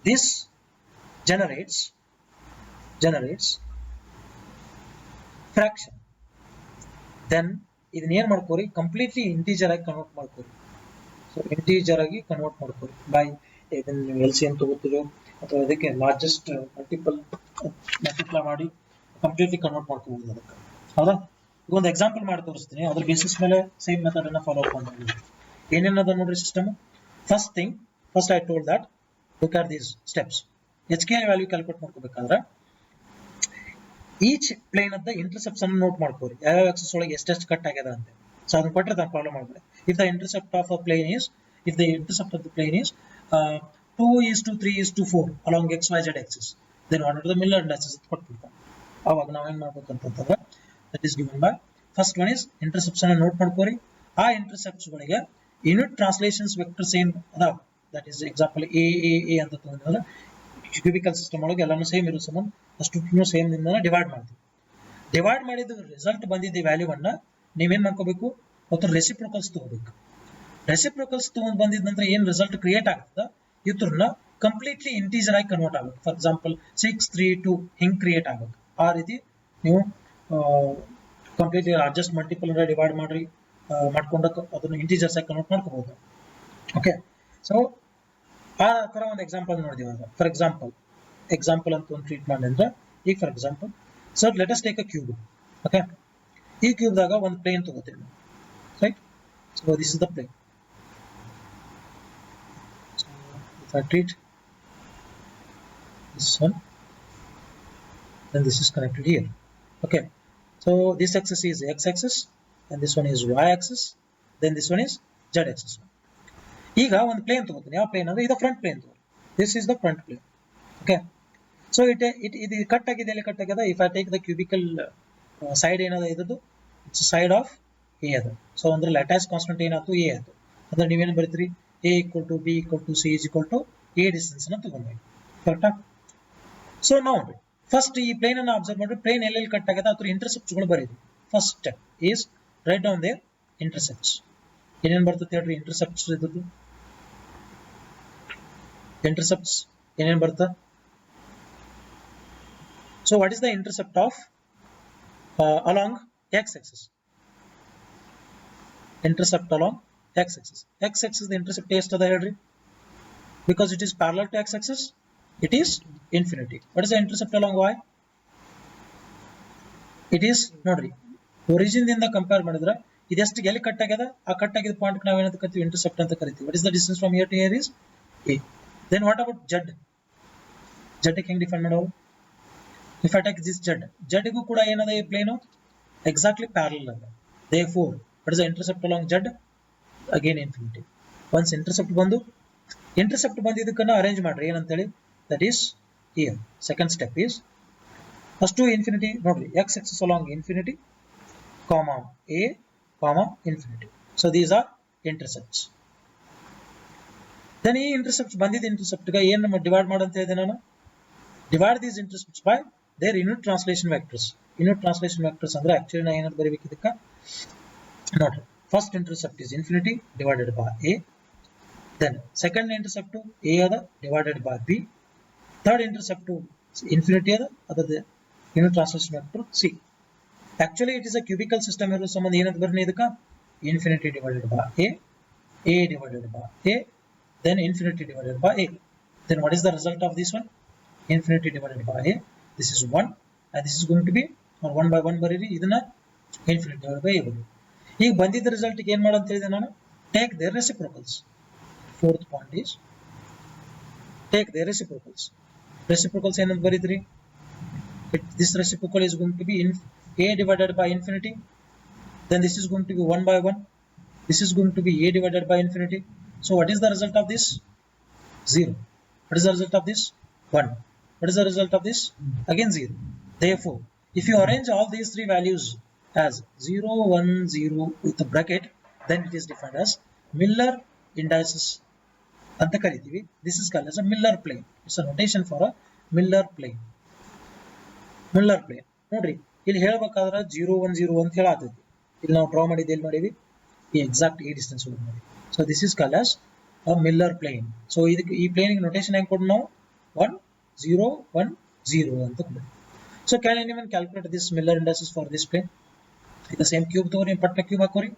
this generates fraction, then ಇದನ್ನ ಏನ್ ಮಾಡ್ಕೋರಿ, ಕಂಪ್ಲೀಟ್ಲಿ ಇಂಟೀಜರ್ ಆಗಿ ಕನ್ವರ್ಟ್ ಮಾಡ್ಕೋರಿ. ಸೊ ಇಂಟೀಜರ್ ಆಗಿ ಕನ್ವರ್ಟ್ ಮಾಡ್ಕೋರಿ ಬೈ ಇದನ್ನ ನೀವು ಎಲ್ ಸಿ ಎಂ ತಗೋತೀರೋ ಅಥವಾ ಅದಕ್ಕೆ ಲಾರ್ಜೆಸ್ಟ್ ಮಲ್ಟಿಪ್ಲೈ ಮಾಡಿ ಕಂಪ್ಲೀಟ್ಲಿ ಕನ್ವರ್ಟ್ ಮಾಡ್ಕೋಬಹುದು ಅದಕ್ಕೆ. ಹೌದಾ, ಈಗ ಒಂದು ಎಕ್ಸಾಂಪಲ್ ಮಾಡಿ ತೋರಿಸ್ತೀನಿ, ಅದ್ರ ಬೇಸಿಸ್ ಮೇಲೆ ಸೇಮ್ ಮೆಥಡ್ ಅನ್ನ ಫಾಲೋ ಅಪ್ ಮಾಡಿ. ಏನೇನದ ನೋಡ್ರಿ system. First I told that look at these steps. H K value calculate ಮಾಡ್ಕೋಬೇಕಾದ್ರೆ each plane of the intercepts ಅನ್ನು ನೋಟ್ ಮಾಡ್ಕೋರಿ, ಯಾವ ಆಕ್ಸಿಸ್ ಒಳಗೆ ಎಷ್ಟೆಷ್ಟು ಕಟ್ ಆಗ್ಯದ ಅಂತ. ಸೊ ಅದನ್ನ ಕೊಟ್ಟರೆ ನಾನು ಪ್ರಾಬ್ಲಮ್ ಮಾಡ್ಬೇಡಿ. If the intercept of the plane is 2:3:4 along x y z axis, then what are the middle indices ಕೊಟ್ಬಿಡ್ತಾನೆ. ಅವಾಗ ನಾವು ಏನ್ ಮಾಡ್ಬೇಕಂತಂದ್ರೆ that is given by first one is intercepts ಅನ್ನು ನೋಟ್ ಮಾಡ್ಕೋರಿ. ಆ ಇಂಟರ್ಸೆಪ್ಟ್ಸ್ ಗಳಿಗೆ ಯೂನಿಟ್ ಟ್ರಾನ್ಸ್ಲೇಷನ್ಸ್ ವೆಕ್ಟರ್ಸ್ ಏನ್ ಅದಾವ, that is example a ಅಂತ ತಗೊಂಡ್ರೆ ಕ್ಯೂಬಿಕಲ್ ಸಿಸ್ಟಮ್ ಒಳಗೆ ಎಲ್ಲಾನು ಸೇಮ್ ಇರೋ ಸಂಬಂಧ ಅಷ್ಟು ಸೇಮ್ ಇಂದ ಡಿವೈಡ್ ಮಾಡ್ತೀವಿ. ಡಿವೈಡ್ ಮಾಡಿದ ರಿಸಲ್ಟ್ ಬಂದಿದ್ದ ವ್ಯಾಲ್ಯೂವನ್ನ ನೀವೇನ್ ಮಾಡ್ಕೋಬೇಕು, ಮತ್ತು ರೆಸಿಪ್ರೋಕಲ್ಸ್ ತಗೋಬೇಕು. ರೆಸಿಪ್ರೋಕಲ್ಸ್ ತಗೊಂಡ್ ಬಂದಿದ ನಂತರ ಏನ್ ರಿಸಲ್ಟ್ ಕ್ರಿಯೇಟ್ ಆಗ್ತದ, ಇದ್ರನ್ನ ಕಂಪ್ಲೀಟ್ಲಿ ಇಂಟೀಜರ್ ಆಗಿ ಕನ್ವರ್ಟ್ ಆಗಬೇಕು. ಫಾರ್ ಎಕ್ಸಾಂಪಲ್ 632 ಹಿಂಗ್ ಕ್ರಿಯೇಟ್ ಆಗಬೇಕು. ಆ ರೀತಿ ನೀವು ಕಂಪ್ಲೀಟ್ಲಿ ಲಾರ್ಜೆಸ್ಟ್ ಮಲ್ಟಿಪಲ್ ಡಿವೈಡ್ ಮಾಡ್ಕೊಂಡು ಅದನ್ನ ಇಂಟೀಜರ್ಸ್ ಆಗಿ ಕನ್ವರ್ಟ್ ಮಾಡ್ಕೋಬಹುದು. ಓಕೆ, ಸೊ ಆ ತರ ಒಂದು ಎಕ್ಸಾಂಪಲ್ ನೋಡಿದೀವಿ. ಫಾರ್ ಎಕ್ಸಾಂಪಲ್ ಅಂತ ಒಂದು ಟ್ರೀಟ್ ಮಾಡಿ ಅಂದ್ರೆ, ಈಗ for example sir let us take a cube. Okay, ಈ ಕ್ಯೂಬ್ದಾಗ ಒಂದು ಪ್ಲೇನ್ ತಗೋತೀವಿ, right. So this is the plane. So if I treat this one, then this is connected here. Okay, so this axis is x axis and this one is y axis, then this one is z axis. ಈಗ ಒಂದು plane ತಗೋತೀನಿ, ಯಾವ plane ಅಂದ್ರೆ ಇದು front plane ತಗೋ. This is the front plane. Okay, so ಇದು cut ಆಗಿದೆ, ಎಲ್ಲಿ ಕಟ್ ಆಗ್ಯದ, if I take the cubical side ಏನದ ಇದ್ದು ಇಟ್ಸ್ ಸೈಡ್ ಆಫ್ ಎ ಅದ. ಸೊ ಅಂದ್ರೆ ಲ್ಯಾಟಿಸ್ ಕಾನ್ಸ್ಟೆಂಟ್ ಏನಾಯ್ತು, ಎ ಆಯ್ತು. ಅಂದ್ರೆ ನೀವೇನು ಬರೀತೀರಿ, a = b = c = a distance ಅನ್ನ ತಗೊಂಡ್ವಿ. ಕರೆಕ್ಟಾ? ಸೊ ನೋಡಿ, ಫಸ್ಟ್ ಈ ಪ್ಲೇನ್ ಅನ್ನು ಅಬ್ಸರ್ವ್ ಮಾಡಿ, ಪ್ಲೇನ್ ಎಲ್ಲೆಲ್ಲಿ ಕಟ್ ಆಗಿದೆ ಅದ್ರ ಇಂಟರ್ಸೆಪ್ಟ್ಸ್ ಗಳು ಬರೀರಿ. First step is write down there intercepts. ಏನೇನು ಬರ್ತದೆ ಹೇಳ್ರಿ ಇಂಟರ್ಸೆಪ್ಟ್ಸ್ ಇದ್ದು, ಇಂಟರ್ಸೆಪ್ಟ್ಸ್ ಏನೇನು ಬರ್ತದೆ. So what is the intercept of along x axis? Intercept along x axis. X axis the intercept ಎಷ್ಟದ ಹೇಳ್ರಿ, because it is parallel to x axis, it is infinity. What is the intercept along y? It is ನೋಡ್ರಿ, origin ದಿಂದ compare ಮಾಡಿದ್ರೆ ಇದೆಷ್ಟು ಎಲ್ಲಿ cut ಆಗ್ಯದ, ಆ cut ಆಗಿದ point ನಾವು ಏನಂತ ಕರಿತೀವಿ, ಇಂಟರ್ಸೆಪ್ಟ್ ಅಂತ ಕರಿತೀವಿ. What is the distance from here to here is a. Then what about z? Z ಹೆಂಗ್ ಡಿಫೈನ್ ಮಾಡೋದು? If I take this z ಗೂ ಕೂಡ ಏನದ ಈ ಪ್ಲೇನು ಎಕ್ಸಾಕ್ಟ್ಲಿ ಪ್ಯಾರಲಲ್ ಅದ. Therefore what is the intercept along z? Again infinity. Once intercept ಬಂದಿದ್ದಕ್ಕನ್ನ arrange ಮಾಡ್ರಿ ಏನಂತ ಹೇಳಿ, that is here. Second step is first to infinity ನೋಡ್ರಿ, x axis along infinity, comma a, comma infinity. So these are intercepts. then ಈ intercepts ಬಂದಿದ್ದ intercept ಗೆ ಏನು divide ಮಾಡು ಅಂತ ಹೇಳಿದೆ ನಾನು, divide these intercepts by their unit translation vectors. Unit translation vectors ಅಂದ್ರೆ actually ನಾ ಏನಂತ ಬರೀಬೇಕು ಇದಕ್ಕೆ ನೋಡ್ರಿ, first intercept is infinity divided by a, then second intercept a ada divided by b, third intercept infinity ada ಅದರ unit translation vector c. Actually it is a cubical system ಇರೋ ಸಂಬಂಧ ಏನಂತ ಬರ್ನಿ ಇದಕ್ಕೆ infinity divided by a divided by a, then infinity divided by a. Then what is the result of this one? Infinity divided by a, this is 1 and this is going to be or 1 by 1 ಬರೀರಿ, ಇದನ್ನ infinity divided by a ಬರೀರಿ. ಈಗ ಬಂದಿದ್ದ result ಏನು ಮಾಡು ಅಂತ ಹೇಳಿದೆ ನಾನು, take their reciprocals. Fourth point is take their reciprocals. Reciprocals ಏನಂತ ಬರೀದ್ರಿ, this reciprocal is going to be a divided by infinity, then this is going to be 1 by 1, this is going to be a divided by infinity. So what is the result of this? 0. What is the result of this? 1. What is the result of this? Again 0. Therefore, if you arrange all these three values as 0, 1, 0 with a bracket, then it is defined as Miller indices ಅಂತ ಕರಿತೀವಿ. This is called as a Miller plane. It's a notation for a Miller plane. Miller plane. ನೋಡ್ರಿ, ಇಲ್ಲಿ ಹೇಳಬೇಕಾದ್ರೆ 0, 1, 0 ಅಂತ ಹೇಳಾತೈತಿ. ಇಲ್ಲಿ ನಾವು draw ಮಾಡಿದ್ದು ಎಲ್ಲಿ ಮಾಡಿವಿ, ಈ ಎಕ್ಸಾಕ್ಟ್ ಈ ಡಿಸ್ಟೆನ್ಸ್ ಒಳಗೆ ಮಾಡಿ. So this is called as a Miller plane. So ಇದಕ್ಕೆ ಈ ಪ್ಲೇನಿಗೆ ನೋಟೇಷನ್ ಹೆಂಗೆ ಕೊಡು ನಾವು, 1, 0, 1, 0 ಅಂತ ಕೊಡು. So can anyone calculate this Miller indices for this plane? ಈಗ ಸೇಮ್ ಕ್ಯೂಬ್ ತಗೋರಿ, ಪಟ್ಟ ಕ್ಯೂಬ್ ಹಾಕೋರಿ,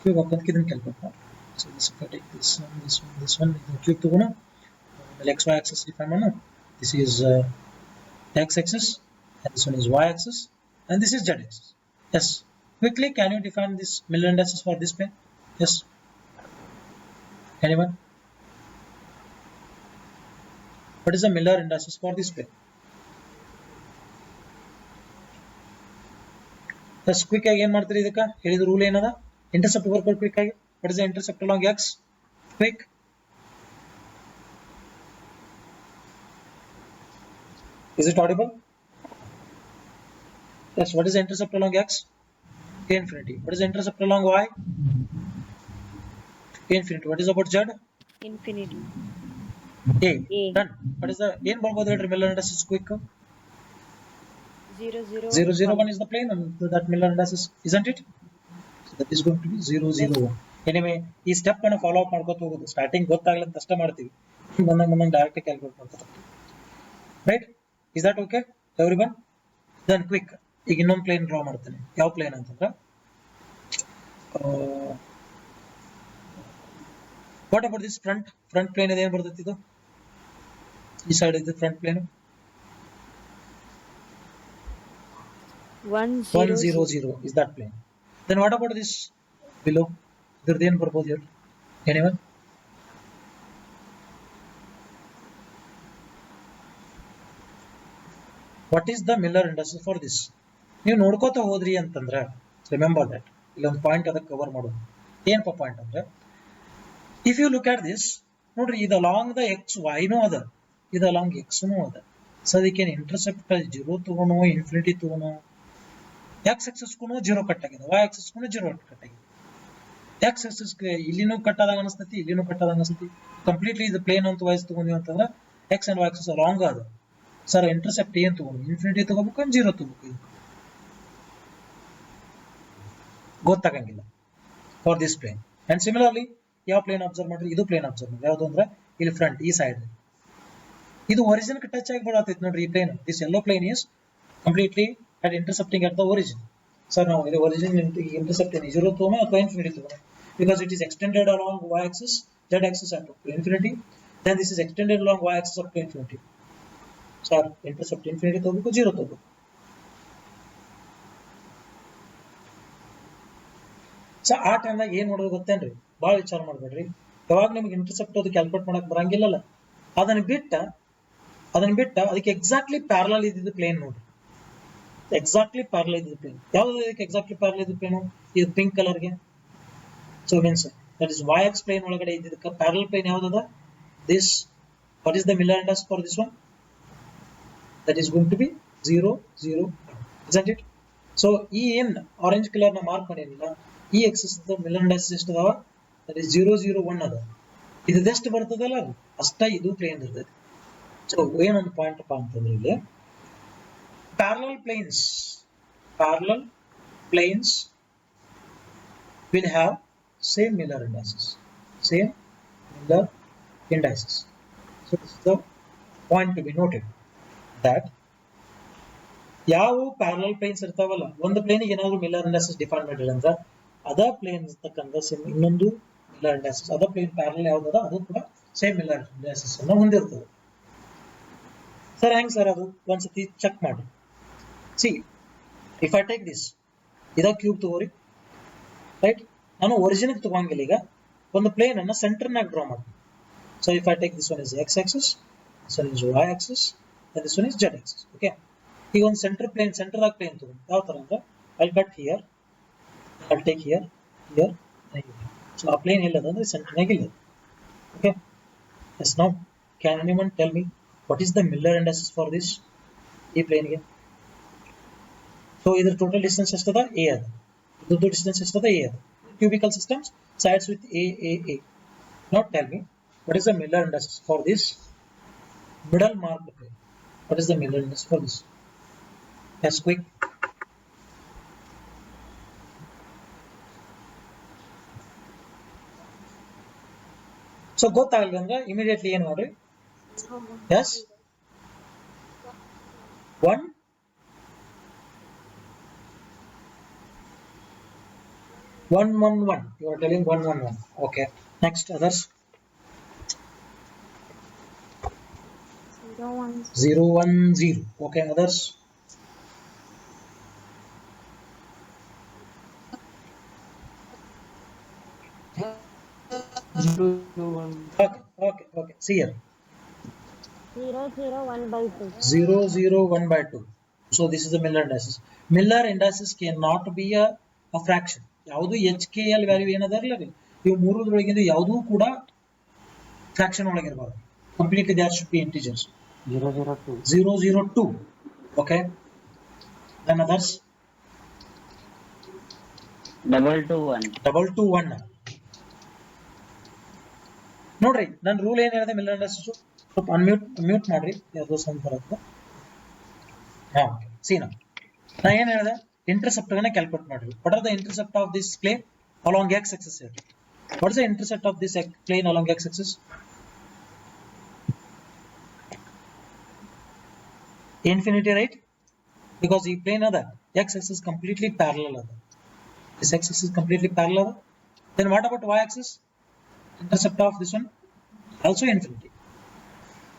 ಕ್ಯೂಬ್ ಹಾಕೋದಕ್ಕೆ ಇದನ್ನು ಕ್ಯಾಲ್ಕುಲೇಟ್ ಮಾಡಿ. So this if I take this one ಇದನ್ನು ಕ್ಯೂಬ್ ತಗೋಣ, ಆಮೇಲೆ xy axis ಡಿಫೈನ್ ಮಾಡೋಣ. This is x axis and this one is y axis and this is z axis. Yes, quickly can you define this Miller indices for this plane? Yes, anyone? What is the Miller indices for this plane? Yes, quick ಆಗಿ ಏನು ಮಾಡ್ತೀರಿ, ಇದಕ್ಕೆ ಹೇಳಿದ rule ಏನದ, intercept ಬರ್ಕೊಳ್ಳಿ quick ಆಗಿ. What is the intercept along x? Quick. Is it audible? Yes, what is the intercept along x? Infinity. What is the intercept along y? Infinity. What is about z? Infinity. A. Done. What is the ಏನು ಬರ್ಬೋದು ಹೇಳ್ರಿ Miller indices quick? 0, 0, 0, 0, 1 is the plane and that Miller indices, isn't it? So that is going to be 0, 0, 1. Anyway, ಈ step ಅನ್ನು follow up ಮಾಡ್ಕೊತ ಹೋಗೋದು, starting ಗೊತ್ತಾಗಲ್ಲ ಅಂತ ಅಷ್ಟೇ ಮಾಡ್ತೀವಿ, ಬಂದಂಗೆ ಡೈರೆಕ್ಟ್ ಕ್ಯಾಲ್ಕುಲೇಟ್ ಮಾಡ್ಕೊತ right. Is that okay everyone? Then quick ಈಗ ಇನ್ನೊಂದು ಪ್ಲೇನ್ ಡ್ರಾ ಮಾಡ್ತೇನೆ. ಯಾವ ಪ್ಲೇನ್ ಅಂತಂದ್ರೆ, what about this front plane ಇದೆ, ಏನು ಬರ್ತೈತಿ ಇದು, ಈ ಸೈಡ್ ಇದೆ front plane 1, 1, 0, 0 is that plane. Then what about this below? ಇದ್ರದ್ದು ಏನು ಬರ್ಬೋದು ಹೇಳಿ, anyone? What is the Miller indices for this? ನೀವು ನೋಡ್ಕೋತಾ ಹೋದ್ರಿ ಅಂತಂದ್ರೆ, ರಿಮೆಂಬರ್ ದಟ್ ಇಲ್ಲೊಂದು ಪಾಯಿಂಟ್ ಅದಕ್ಕೆ ಕವರ್ ಮಾಡೋದು. ಏನಪ್ಪ ಪಾಯಿಂಟ್ ಅಂದ್ರೆ, if you look at this, ನೋಡ್ರಿ ಇದು ಅಲಾಂಗ್ ದ ಎಕ್ಸ್ ವೈನೂ ಅದ, ಇದು ಅಲಾಂಗ್ ಎಕ್ಸ್ನೂ ಅದ. ಸೊ ಅದಕ್ಕೆ ಇಂಟರ್ಸೆಪ್ಟ್ 0 ತಗೋಣೋ, ಇನ್ಫಿನಿಟಿ ತಗೋಣೋ, ಎಕ್ಸ್ ಎಕ್ಸಸ್ಗೂ 0 ಕಟ್ ಆಗಿದೆ, ವೈ ಎಕ್ಸಸ್ಗೂ 0 ಕಟ್ ಆಗಿದೆ. ಎಕ್ಸ್ ಎಕ್ಸಸ್ಗೆ ಇಲ್ಲಿನೂ ಕಟ್ ಆದಾಗ ಅನಿಸ್ತೈತಿ, ಇಲ್ಲಿನೂ ಕಟ್ ಆದಾಗ ಅನಿಸ್ತೈತಿ. ಕಂಪ್ಲೀಟ್ಲಿ ಇದು ಪ್ಲೇನ್ ಅಂತ ವೈಸ್ ತಗೊಂಡಿವಿ ಅಂತಂದ್ರೆ X and Y axes long ಅದ. ಸರ್ ಇಂಟರ್ಸೆಪ್ಟ್ ಏನು ತಗೊಂಡು, ಇನ್ಫಿನಿಟಿ ತಗೋಬೇಕು, 0 ತಗೋಬೇಕು, ಇದು ಗೊತ್ತಾಗಂಗಿಲ್ಲ for this plane. And similarly ಯಾವ ಪ್ಲೇನ್ ಅಬ್ಸರ್ವ್ ಮಾಡ್ರಿ, ಇದು ಪ್ಲೇನ್ ಅಬ್ಸರ್ವ್ ಮಾಡ್ರಿ. ಯಾವುದು ಅಂದ್ರೆ ಇಲ್ಲಿ ಫ್ರಂಟ್ ಈ ಸೈಡ್, ಇದು ಒರಿಜಿನ್ ಟಚ್ ಆಗಿ ಬರತೈತಿ ನೋಡ್ರಿ ಈ plane. This yellow plane is completely at intercepting at the origin. So now the origin intercept in 0 tone or infinity tone, because it is extended along y axis, z axis up to infinity, then this is extended along y axis up to infinity. So intercept infinity ತಗೋಬೇಕು, 0 ತಗೋಬೇಕು. So ಆ ಟೈಮ್ನಾಗ ಏನು ಮಾಡೋದು ಗೊತ್ತೇನ್ರಿ, ಭಾಳ ವಿಚಾರ ಮಾಡಬೇಡ್ರಿ. ಯಾವಾಗ ನಿಮ್ಗೆ ಇಂಟರ್ಸೆಪ್ಟ್ ಅದು ಕ್ಯಾಲ್ಕುಲೇಟ್ ಮಾಡಕ್ ಬರಂಗಿಲ್ಲಲ್ಲ, ಅದನ್ನ ಬಿಟ್ಟ ಅದಕ್ಕೆ ಎಕ್ಸಾಕ್ಟ್ಲಿ ಪ್ಯಾರಲಲ್ ಇದ್ದಿದ್ದು ಪ್ಲೇನ್ ನೋಡ್ರಿ, ಎಕ್ಸಾಕ್ಟ್ಲಿ ಪ್ಯಾರಲಲ್ ಇದ್ದಿದ್ದು ಪ್ಲೇನ್ ಯಾವ್ದು, ಇದಕ್ಕೆ ಎಕ್ಸಾಕ್ಟ್ಲಿ ಪ್ಯಾರಲಲ್ ಇದ್ದಿದ್ದು ಪ್ಲೇನು ಇದು ಪಿಂಕ್ ಕಲರ್ಗೆ. So means that is Y X plane ಒಳಗಡೆ ಇದ್ದಿದ್ದಕ್ಕೆ ಪ್ಯಾರಲಲ್ ಪ್ಲೇನ್ ಯಾವ್ದದ, this. What is the Miller index for this one? That is going to be 0, 0, 1, isn't it? So ಈ ಏನ್ ಆರೆಂಜ್ ಕಲರ್ ನ mark ಮಾಡಿರಲಿಲ್ಲ, ಈ ಎಕ್ಸಸ್ ಮಿಲ್ಲರ್ ಇಂಡೆಕ್ಸ್ ಎಷ್ಟು ಅದಾವ, ದಟ್ ಇಸ್ 0, 0, 1 ಅದ. ಇದು ಎಷ್ಟು ಬರ್ತದಲ್ಲ ಅಷ್ಟ ಇದು ಪ್ಲೇನ್ ಇರ್ತದೆ. ಸೊ ಏನೊಂದು ಪಾಯಿಂಟ್ ಅಪ್ಪ ಅಂತಂದ್ರೆ ಇಲ್ಲಿ parallel planes will have same Miller indices. So this is the point to be noted that ಯಾವ ಪ್ಯಾರಲಲ್ ಪ್ಲೇನ್ಸ್ ಇರ್ತಾವಲ್ಲ, ಒಂದು ಪ್ಲೇನಿಗೆ ಏನಾದ್ರು ಮಿಲ್ಲರ್ ಇಂಡೈಸಸ್ ಡಿಫೈನ್ ಮಾಡಿಲ್ಲ ಅಂದ್ರೆ ಅದೇ ಪ್ಲೇನ್ ಇರ್ತಕ್ಕಂಥ ಸೇಮ್ ಇನ್ನೊಂದು ಮಿಲ್ಲರ್ ಇಂಡೈಸಸ್, ಅದೇ ಪ್ಲೇನ್ ಪ್ಯಾರಲಲ್ ಯಾವ್ದದ ಅದು ಕೂಡ ಸೇಮ್ ಮಿಲ್ಲರ್ ಇಂಡೈಸಸ್ ಅನ್ನು ಹೊಂದಿರ್ತದೆ. ಸರ್ ಹೆಂಗ್ ಸರ್ ಅದು ಒಂದ್ಸತಿ ಚೆಕ್ ಮಾಡಿ. See if I take this, ಇದ ಕ್ಯೂಬ್ ತಗೋರಿ, ರೈಟ್. ನಾನು ಒರಿಜಿನ್ ತಗೊಂಗಿಲ್ಲ, ಈಗ ಒಂದು ಪ್ಲೇನ್ ಅನ್ನ ಸೆಂಟರ್ನಾಗ ಡ್ರಾ ಮಾಡ್ತೀನಿ. So if I take this one is x axis, this one is y axis, and this one is z axis. Okay, ಈಗ ಒಂದು ಸೆಂಟರ್ ಆಗಿ ಪ್ಲೇನ್ ತಗೊಂಡು ಯಾವ ತರ ಅಂದ್ರೆ I cut here, I take here, so ಆ plane ಎಲ್ಲದ ಅಂದ್ರೆ ಸೆಂಟರ್ನಾಗ ಇಲ್ಲ. Okay, yes. Now can anyone tell me what is the Miller indices for this, ಈ ಪ್ಲೇನ್ಗೆ? ಸೊ ಇದ್ರ ಟೋಟಲ್ ಡಿಸ್ಟೆನ್ಸ್ ಎಷ್ಟದ? ಎ ಅದ. ಇದ್ರದ್ದು ಡಿಸ್ಟೆನ್ಸ್ ಎಷ್ಟದ? ಎ ಅದ. Cubical systems, sides with a. Now tell me, what is the Miller indices for this middle marked plane? What is the Miller index for this? Yes, quick. So go taganga immediately ಏನು ಮಾಡ್ರಿ? Yes, 1 1 1 1. You are telling 1 1 1. Okay. Next, others. 0 1 0. Okay, others. 0 0 1. Okay. See here. 0 0 1 by 2. 0 0 1 by 2. So this is the Miller indices. Miller indices cannot be a fraction. ಯಾವುದು HKL value ಏನದಲ್ಲ ರೀ, ಇವು ಮೂರರೊಳಗಿಂದ ಯಾವುದೂ ಕೂಡ fraction ಒಳಗಿರಬಾರ್ದು. Completely they should be integers. 0 0 2. Okay, then others 2 2 1. ನೋಡ್ರಿ ನನ್ನ ರೂಲ್ ಏನ್ ಹೇಳಿದೆ ಮಿಲ್ಲರ್ ಇಂಡೈಸಸ್, ಸ್ವಲ್ಪ ಅನ್ಮ್ಯೂಟ್ ಮಾಡ್ರಿ, ಯಾವುದೋ ಸೌಂಡ್ ಬರುತ್ತೆ. ಹಾ, ಸೀನಾ ನಾ ಏನ್ ಹೇಳಿದೆ, intercept ಅನ್ನ ಕ್ಯಾಲ್ಕುಲೇಟ್ ಮಾಡ್ರಿ. what are the intercept of this plane along x axis here? What is the intercept of this plane along x axis? Infinity, right? Because ಈ plane ಅದ x axis completely parallel ಅದ, this x axis completely parallel ಅದ. Then what about y axis? Intercept of this one also infinity.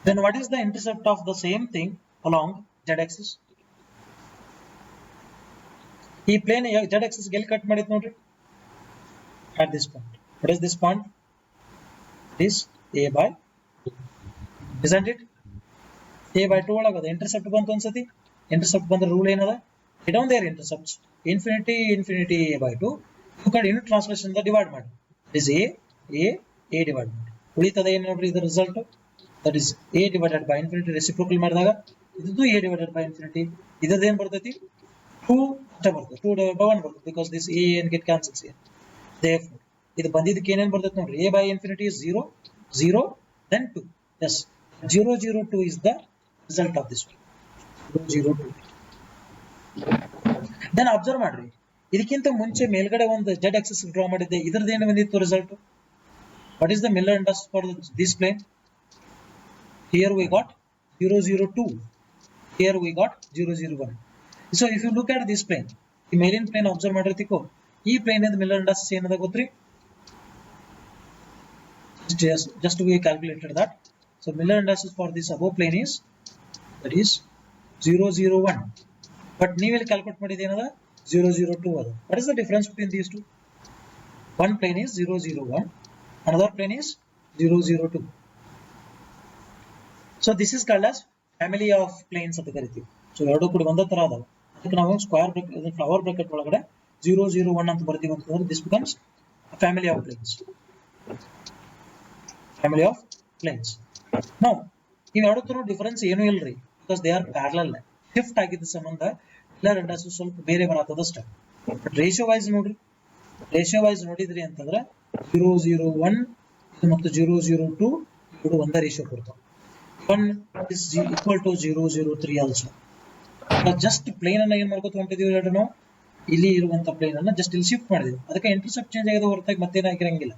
Then what is the intercept of the same thing along z axis? ಈ plane z axis ಗೆ ಎಲ್ಲಿ cut ಮಾಡಿದ್ ನೋಡ್ರಿ, at this point. What is this point? It is a by 2, isn't it? a by 2 ಒಳಗದ intercept ಬಂತು ಅನ್ಸತಿ. Intercept ಬಂದ್ರೆ rule ಏನದ, write down their intercepts. Infinity a by 2. you can unit translation ಇಂದ divide ಮಾಡಿ. It is a divide ಮಾಡಿ ಉಳಿತದ ಏನು ನೋಡ್ರಿ, ಇದರ result that is a divided by infinity. Reciprocal ಮಾಡಿದಾಗ ಇದು a divided by infinity. ಇದರದ ಏನು ಬರ್ತೈತಿ? 2 ಬರ್ತದೆ, 2 divided by 1 ಬರ್ತದೆ, because this a and get cancels here. Therefore ಇದು ಬಂದಿದ್ದಕ್ಕೆ ಏನೇನು ಬರ್ತೈತೆ ನೋಡ್ರಿ, a by infinity is 0 0 then 2. Yes, 0 0 2 is the result of this one. 0 0 2. then observe ಮಾಡ್ರಿ, ಇದಕ್ಕಿಂತ ಮುಂಚೆ ಮೇಲ್ಗಡೆ ಒಂದು z axis ಡ್ರಾ ಮಾಡಿದ್ದೆ, ಇದರದ್ದು ಏನು ಬಂದಿತ್ತು result? what is the Miller index for this plane? Here we got 0 0 2, here we got 0 0 1. So if you look at this plane, ಈ ಮೇಲಿನ ಪ್ಲೇನ್ ಅಬ್ಸರ್ವ್ ಮಾಡಿರ್ತಿಕೋ, ಈ ಪ್ಲೇನ್ ಇಂದ ಮಿಲ್ಲರ್ ಇಂಡೈಸಸ್ ಏನದ ಗೊತ್ತ್ರಿ? just we calculated that. So Miller indices for this above plane is, that is 0 0 1. but ನೀವೆಲ್ಲಿ calculate ಮಾಡಿದ ಏನದ 0 0 2 ಅದ. what is the difference between these two? one plane is 0 0 1, another plane is 0 0 2. so this is called as family of planes ಅಂತ ಕರಿತೀವಿ. So ಎರಡು ಕೂಡ ಒಂದೇ ತರ ಅದಾವ, ಅದಕ್ಕೆ ನಾವು ಸ್ಕ್ವೇರ್ ಬ್ರಾಕೆಟ್ ಫ್ಲವರ್ ಬ್ರಾಕೆಟ್ ಒಳಗಡೆ 0 0 1 ಅಂತ ಬರ್ತೀವಿ ಅಂತಂದ್ರೆ this becomes a family of planes. family of planes. now ಇವೆರಡು ತರ ಡಿಫರೆನ್ಸ್ ಏನು ಇಲ್ರಿ, because they are parallel. Shift ಆಗಿದ್ದ ಸಂಬಂಧ ಮಿಲ್ಲರ್ ಇಂಡೈಸಸ್ ಸ್ವಲ್ಪ ಬೇರೆ ಬರತ್ತದಷ್ಟೇ. ಬಟ್ ರೇಷಿಯೋ ವೈಸ್ ನೋಡ್ರಿ, ರೇಷಿಯೋ ವೈಸ್ ನೋಡಿದ್ರಿ ಅಂತಂದ್ರೆ 0 0 1 ಮತ್ತು 0 0 2 ಇವು ಒಂದೇ ರೇಷಿಯೋ ಕೊಡ್ತಾವೆ. 1 is equal to 0 0 3 also. Just plane ಅನ್ನ ಏನ್ ಮಾಡ್ಕೊತ ಹೊಂಟಿದೀವಿ ಹೇಳ್ರಿ ನಾವು, ಇಲ್ಲಿ ಇರುವಂತ ಪ್ಲೇನ್ ಅನ್ನ ಜಸ್ಟ್ ಇಲ್ಲಿ ಶಿಫ್ಟ್ ಮಾಡಿದೀವಿ, ಅದಕ್ಕೆ ಇಂಟರ್ಸೆಪ್ಟ್ ಚೇಂಜ್ ಆಗಿದೆ ಹೊರತಾಗಿ ಮತ್ತೇನಾಗಿರಂಗಿಲ್ಲ.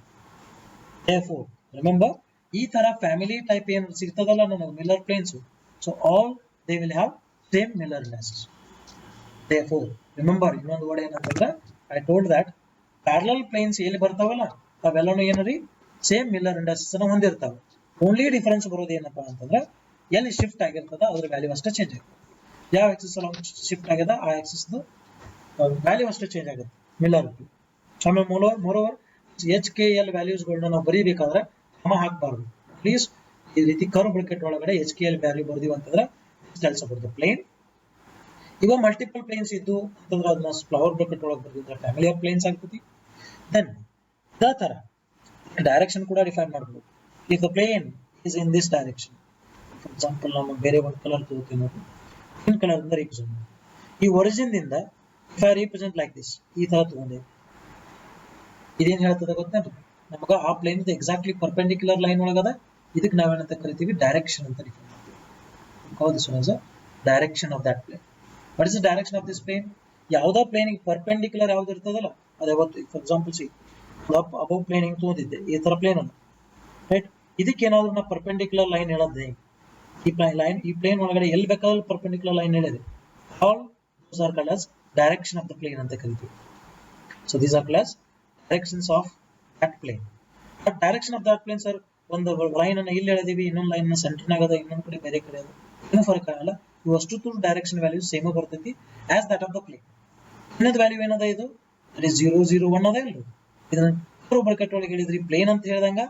therefore remember ಈ ತರ ಫ್ಯಾಮಿಲಿ ಟೈಪ್ ಏನು ಸಿಗ್ತದಲ್ಲ ನನಗೆ Miller planes, so all they will have same Miller indices. therefore remember ಇನ್ನೊಂದು ವರ್ಡ್ ಏನಂತಂದ್ರೆ I told that parallel planes ಎಲ್ಲಿ ಬರ್ತಾವಲ್ಲ ಅವೆಲ್ಲನೂ ಏನರಿ ಸೇಮ್ ಮಿಲ್ಲರ್ ಇಂಡೈಸಸ್ ಅನ್ನ ಹೊಂದಿರ್ತಾವೆ. ಓನ್ಲಿ ಡಿಫರೆನ್ಸ್ ಬರೋದು ಏನಪ್ಪಾ ಅಂತಂದ್ರೆ ಎಲ್ಲಿ ಶಿಫ್ಟ್ ಆಗಿರ್ತದ ಅದ್ರ ವ್ಯಾಲ್ಯೂ ಅಷ್ಟೇ ಚೇಂಜ್ ಆಗುತ್ತೆ. ಯಾವ ಆಕ್ಸಿಸ್ ಅಲ್ಲ ಶಿಫ್ಟ್ ಆಗ್ಯದ ಆ ಆಕ್ಸಿಸ್ ವ್ಯಾಲ್ಯೂ ಅಷ್ಟೇ ಚೇಂಜ್ ಆಗುತ್ತೆ ಮಿಲ್ಲರ್. ಆಮೇಲೆ ಮೋರೋವರ್ ಎಚ್ ಕೆ ಎಲ್ ವ್ಯಾಲ್ಯೂಸ್ಗಳನ್ನ ನಾವು ಬರೀಬೇಕಾದ್ರೆ ಹಾಕಬಾರ್ದು. ಪ್ಲೀಸ್ ಈ ರೀತಿ ಕರ್ವ್ ಬ್ರಾಕೆಟ್ ಒಳಗಡೆ ಎಚ್ ಕೆ ಎಲ್ ವ್ಯಾಲ್ಯೂ ಬರ್ದೀವಿ ಅಂತಂದ್ರೆ ಕೆಲಸ ಬರ್ತದೆ ಪ್ಲೇನ್. ಇವಾಗ ಮಲ್ಟಿಪಲ್ ಪ್ಲೇನ್ಸ್ ಇದ್ದು ಅಂತಂದ್ರೆ ಅದನ್ನ ಫ್ಲವರ್ ಬ್ರಾಕೆಟ್ ಒಳಗೆ ಬರ್ದಿದ್ರೆ ಫ್ಯಾಮಿಲಿ ಆಫ್ ಪ್ಲೇನ್ಸ್ ಆಗ್ತದೆ. ದೆನ್ ಇದೇ ತರ ಡೈರೆಕ್ಷನ್ ಕೂಡ ಡಿಫೈನ್ ಮಾಡ್ಬೋದು. If the plane is in this direction, for example ನಾನು ಬೇರೆ ಒಂದು ಕಲರ್ ತಗೋತೀನಿ ನೋಡಿ, ಗ್ರೀನ್ ಕಲರ್ ಇಂದ ರಿಪ್ರೆಸೆಂಟ್ ಮಾಡಿ. ಈ ಒರಿಜಿನ್ ದಿಂದ if I represent like this, ಈ ತರ ತಗೊಂಡೆ, ಇದೇನ್ ಹೇಳ್ತದೆ ಗೊತ್ತೇನ್ರಿ, ನಮಗ ಆ ಪ್ಲೇನ್ ಎಕ್ಸಾಕ್ಟ್ಲಿ ಪರ್ಪೆಂಡಿಕ್ಯುಲರ್ ಲೈನ್ ಒಳಗದ, ಇದಕ್ಕೆ ನಾವೇನಂತ ಕರಿತೀವಿ ಡೈರೆಕ್ಷನ್ ಅಂತ ಡಿಫೈನ್ ಮಾಡ್ತೀವಿ. Call this one as a direction of that plane. What is the direction of this plane? ಯಾವ್ದೋ ಪ್ಲೇನಿಗೆ ಪರ್ಪೆಂಡಿಕ್ಯುಲರ್ ಯಾವ್ದು ಇರ್ತದಲ್ಲ ಅದು ಯಾವತ್ತು, for example see above plane ಹಿಂಗ್ ತಗೊಂಡಿದ್ದೆ ಈ ತರ ಪ್ಲೇನ್ ಅನ್ನು, ರೈಟ್, ಇದಕ್ಕೆ ಏನಾದ್ರು ನಾ ಪರ್ಪೆಂಡಿಕ್ಯುಲರ್ ಲೈನ್ ಹೇಳೋದೇ, ಈ ಪ್ಲೇನ್ ಒಳಗಡೆ ಎಲ್ಲಿ ಬೇಕಾದ್ರೂ ಪರ್ಪೆಂಡಿಕ್ಯುಲರ್ ಲೈನ್ ಹೇಳಿದೆ, all those are called as direction of the plane ಅಂತ ಕರಿತೀವಿ. So these are called as directions of that plane. But direction of that plane sir, ಒಂದು ಲೈನ್ ಅನ್ನ ಇಲ್ಲಿ ಹೇಳಿದೀವಿ, ಇನ್ನೊಂದು ಲೈನ್ ಸೆಂಟರ್ನಾಗ ಅದ, ಇನ್ನೊಂದು ಕಡೆ ಬೇರೆ ಕಡೆ ಅದ, ಏನು ಫರಕ್ ಆಗಲ್ಲ. ಇವು ಅಷ್ಟು ಡೈರೆಕ್ಷನ್ ವ್ಯಾಲ್ಯೂ ಸೇಮ್ ಬರ್ತೈತಿ as that of the plane. ಇನ್ನೊಂದು ವ್ಯಾಲ್ಯೂ ಏನದ, ಇದು ಅಲ್ಲಿ 0 0 1 ಅದ ಇಲ್ರಿ, ಇದನ್ನ ಕರ್ವ್ ಬ್ರಾಕೆಟ್ ಒಳಗೆ ಹೇಳಿದ್ರಿ ಪ್ಲೇನ್ ಅಂತ ಹೇಳಿದಂಗ,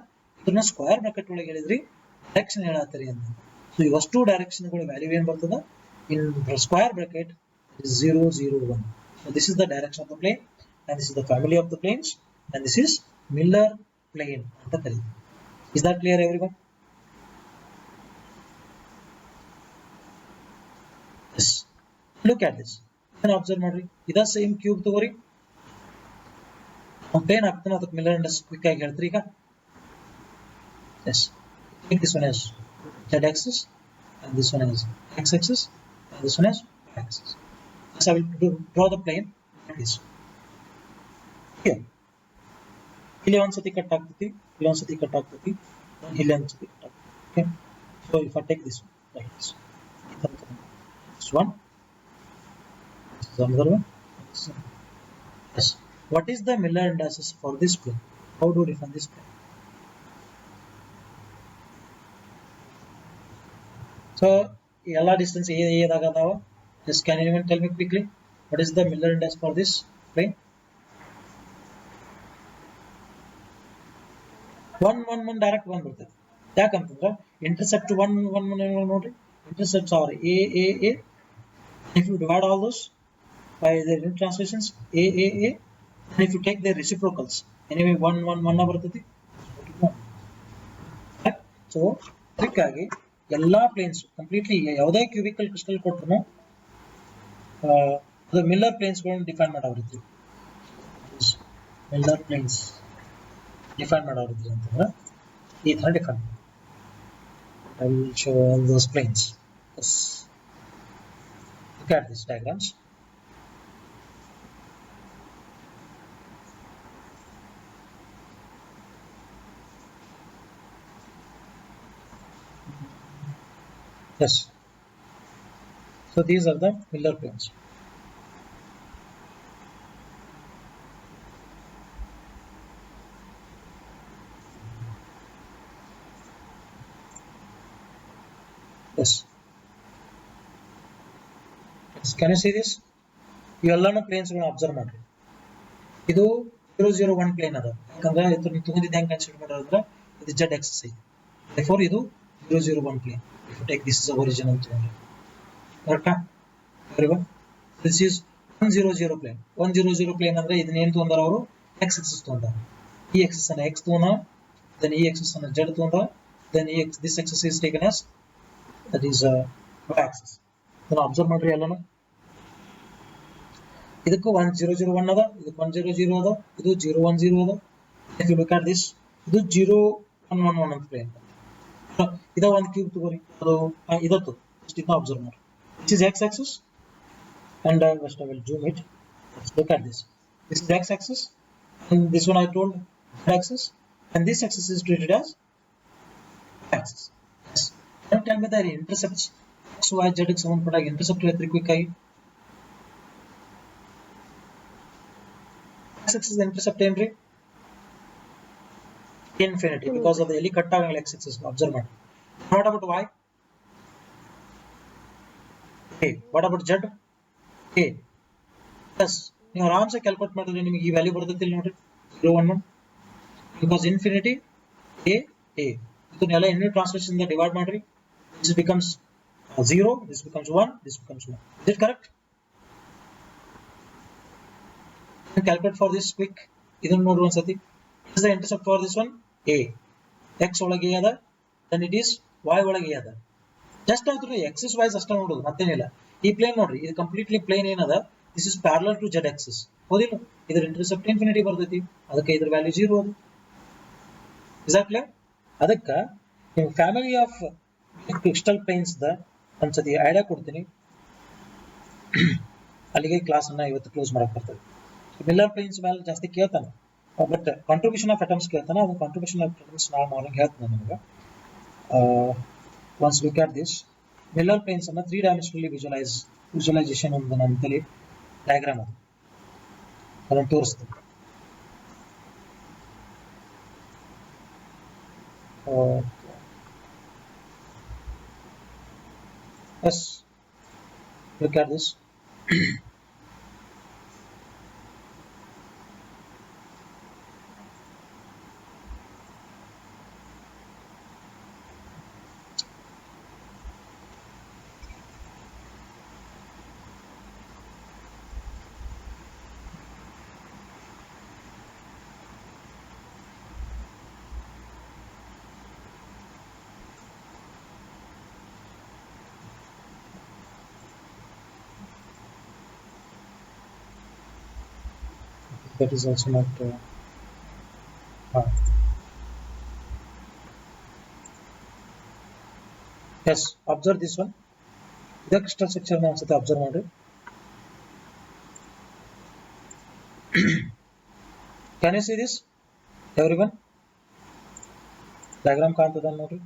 ಇದನ್ನ ಸ್ಕ್ವೇರ್ ಬ್ರಾಕೆಟ್ ಒಳಗೆ ಹೇಳಿದ್ರಿ ಡೈರೆಕ್ಷನ್ ಹೇಳತ್ತೀರಿ ಅಂತ. ಸೊ ಇವಷ್ಟು ಡೈರೆಕ್ಷನ್ ಗಳ ವ್ಯಾಲ್ಯೂ ಏನ್ ಬರ್ತದ ಇನ್ square bracket 0 0 1. So this is the direction of the plane and this is the family of the planes and this is Miller plane ಅಂತ ಕರೀತೀವಿ. Is that clear everyone? Yes. Look at this. Then observe ಮಾಡ್ರಿ, ಇದ same cube ತಗೋರಿ, plane ಆಗ್ತಾನೆ, ಅದಕ್ಕೆ Miller ಇಂಡೈಸ್ quick ಆಗಿ ಹೇಳ್ತೀರಿ ಈಗ. Yes. Take this one as z axis and this one as x axis and this one as y axis. Thus I will draw the plane like this. Here. ಇಲ್ಲಿ ಒಂದ್ಸತಿ cut ಆಗ್ತೈತಿ, ಇಲ್ಲಿ ಒಂದ್ಸತಿ cut ಆಗ್ತೈತಿ, ಇಲ್ಲಿ ಒಂದ್ಸತಿ ಕಟ್ ಆಗ್ತೈತಿ. Okay. So if I take this one like this, this one, this is another one. Yes. What is the Miller indices for this plane? How do we define this plane? So ಎಲ್ಲ distance ಏದಾಗ ಅದಾವ. Just can anyone tell me quickly what is the Miller index for this plane? 1 1 1 direct ಬಂದ್ಬಿಡ್ತದೆ. ಯಾಕಂತಂದ್ರೆ intercept 1 1 1 ನೋಡ್ರಿ, intercepts are a a a. If you divide all those by their translations a a a, and if you take their reciprocals, anyway 1 1 1 ಬರ್ತೈತಿ. So ಅದಕ್ಕಾಗಿ ಎಲ್ಲಾ planes completely ಯಾವುದೇ cubical crystal ಕೊಟ್ಟರು ಅದು Miller planes ಗಳನ್ನು define ಮಾಡೋರಿದ್ರಿ. Miller planes define ಮಾಡೋರಿದ್ರಿ ಅಂತಂದ್ರೆ ಈ ತರ define. I will show all those planes. Yes. Look at these diagrams. Yes. So these are the Miller planes. Yes. Yes. Can you see this? ಇವೆಲ್ಲನೂ planes ಗಳನ್ನ observe ಮಾಡ್ರಿ. ಇದು 001 plane ಅದ, ಯಾಕಂದ್ರೆ ಇದನ್ನ ತಗೊಂಡಿದ್ದ ಹೆಂಗ್ ಕನ್ಸಿಡರ್ ಮಾಡೋದಂದ್ರೆ ಇದು z axis ಐತಿ. Therefore ಇದು 001 plane. If you take this is the origin ಅಂತ ತಗೊಂಡ್ರೆ ಕರೆಕ್ಟಾ? Very good. This is 100 plane. 100 plane ಅಂದ್ರೆ ಇದನ್ನ ಏನು ತಗೊಂಡಾರ ಅವರು x axis ತಗೊಂಡಾರ. ಈ axis ಅನ್ನ x ತಗೊಂಡ, then ಈ axis ಅನ್ನ z ತಗೊಂಡ, then this axis is taken as that is y axis. ಇದನ್ನ ಅಬ್ಸರ್ವ್ ಮಾಡ್ರಿ ಎಲ್ಲಾನು. ಇದಕ್ಕೂ 1001 ಅದ, ಇದಕ್ಕೆ 100 ಅದ, ಇದು 010 ಅದ. If you look at this, ಇದು 1 1 1 ಅಂತ ಪ್ಲೇನ್ ಇದ ಒಂದು ಕ್ಯೂಬ್ ತಗೋರಿ ಅದು ಇದತ್ತು just ಇದನ್ನ ಅಬ್ಸರ್ವ್ ಮಾಡಿ. This is x axis and first I will zoom it. Let's look at this. This is x axis and this one I told z axis and this axis is treated as y axis. Yes. Now tell me the intercepts x y z ಗೆ ಸಂಬಂಧಪಟ್ಟಾಗ intercept ಹೇಳ್ತೀರಿ quick ಆಗಿ. x axis intercept ಏನ್ರಿ? Infinity because of the ಎಲ್ಲಿ cut ಆಗಂಗಿಲ್ಲ x axis observe ಮಾಡಿ. What about y? A. What about z? A. Yes. ನೀವು ಆರಾಮ್ಸೆ calculate ಮಾಡಿದ್ರೆ ನಿಮಗೆ ಈ ವ್ಯಾಲ್ಯೂ ಬರ್ತೈತಿ ಇಲ್ಲಿ ನೋಡ್ರಿ 0 1 1 because infinity a ಇದನ್ನೆಲ್ಲ ಇನ್ನೂ ಟ್ರಾನ್ಸ್ಲೇಷನ್ ಇಂದ ಡಿವೈಡ್ ಮಾಡ್ರಿ. This becomes 0, this becomes 1, this becomes 1. Is it correct? Calculate for this quick. ಇದನ್ನ ನೋಡ್ರಿ ಒಂದ್ಸತಿ. What is the intercept for this one? A. x ಒಳಗೆ ಅದ then it is y ಒಳಗೆ ಅದ. ಜಸ್ಟ್ ಆದ್ರೂ ಎಕ್ಸಿಸ್ ವೈಸ್ ಅಷ್ಟೇ ನೋಡೋದು ಮತ್ತೇನಿಲ್ಲ. ಈ ಪ್ಲೇನ್ ನೋಡ್ರಿ ಇದು ಕಂಪ್ಲೀಟ್ಲಿ ಪ್ಲೇನ್ ಏನದ this is parallel to z axis ಹೌದಿಲ್ಲ. ಇದರ ಇಂಟರ್ಸೆಪ್ಟ್ ಇನ್ಫಿನಿಟಿ ಬರ್ತೈತಿ ಅದಕ್ಕೆ ಇದರ ವ್ಯಾಲ್ಯೂ 0 ಅದು. ಎಕ್ಸಾಕ್ಟ್ಲಿ ಅದಕ್ಕೆ ನೀವು ಫ್ಯಾಮಿಲಿ ಆಫ್ ಕ್ರಿಸ್ಟಲ್ ಪ್ಲೇನ್ಸ್ ದ ಒಂದ್ಸತಿ ಐಡಿಯಾ ಕೊಡ್ತೀನಿ. ಅಲ್ಲಿಗೆ ಕ್ಲಾಸ್ ಅನ್ನ ಇವತ್ತು ಕ್ಲೋಸ್ ಮಾಡಕ್ ಬರ್ತದೆ. ಮಿಲ್ಲರ್ ಪ್ಲೇನ್ಸ್ ಮೇಲೆ ಜಾಸ್ತಿ ಕೇಳ್ತಾನೆ ಬಟ್ ಕಾಂಟ್ರಿಬ್ಯೂಷನ್ ಆಫ್ ಅಟಮ್ಸ್ ಕೇಳ್ತಾನೆ. ಅದು ಕಾಂಟ್ರಿಬ್ಯೂಷನ್ ಆಫ್ ಅಟಮ್ಸ್ ನಾಳೆ ಮಾರ್ನಿಂಗ್ ಹೇಳ್ತಾನೆ ನಿಮಗೆ. Once look at this Miller planes ಅನ್ನು 3 dimensionally visualization ಒಂದು ನಮ್ಮಲ್ಲಿ ಡಯಾಗ್ರಾಮ್ ಅದು ಅದನ್ನು ತೋರಿಸ್ತೀನಿ. Yes, look at this. That is also not yes, observe this one. The crystal structure na ondsati observe ಮಾಡಿ. Can you see this everyone? Diagram ಕಾಣ್ತದ ನೋಡ್ರಿ.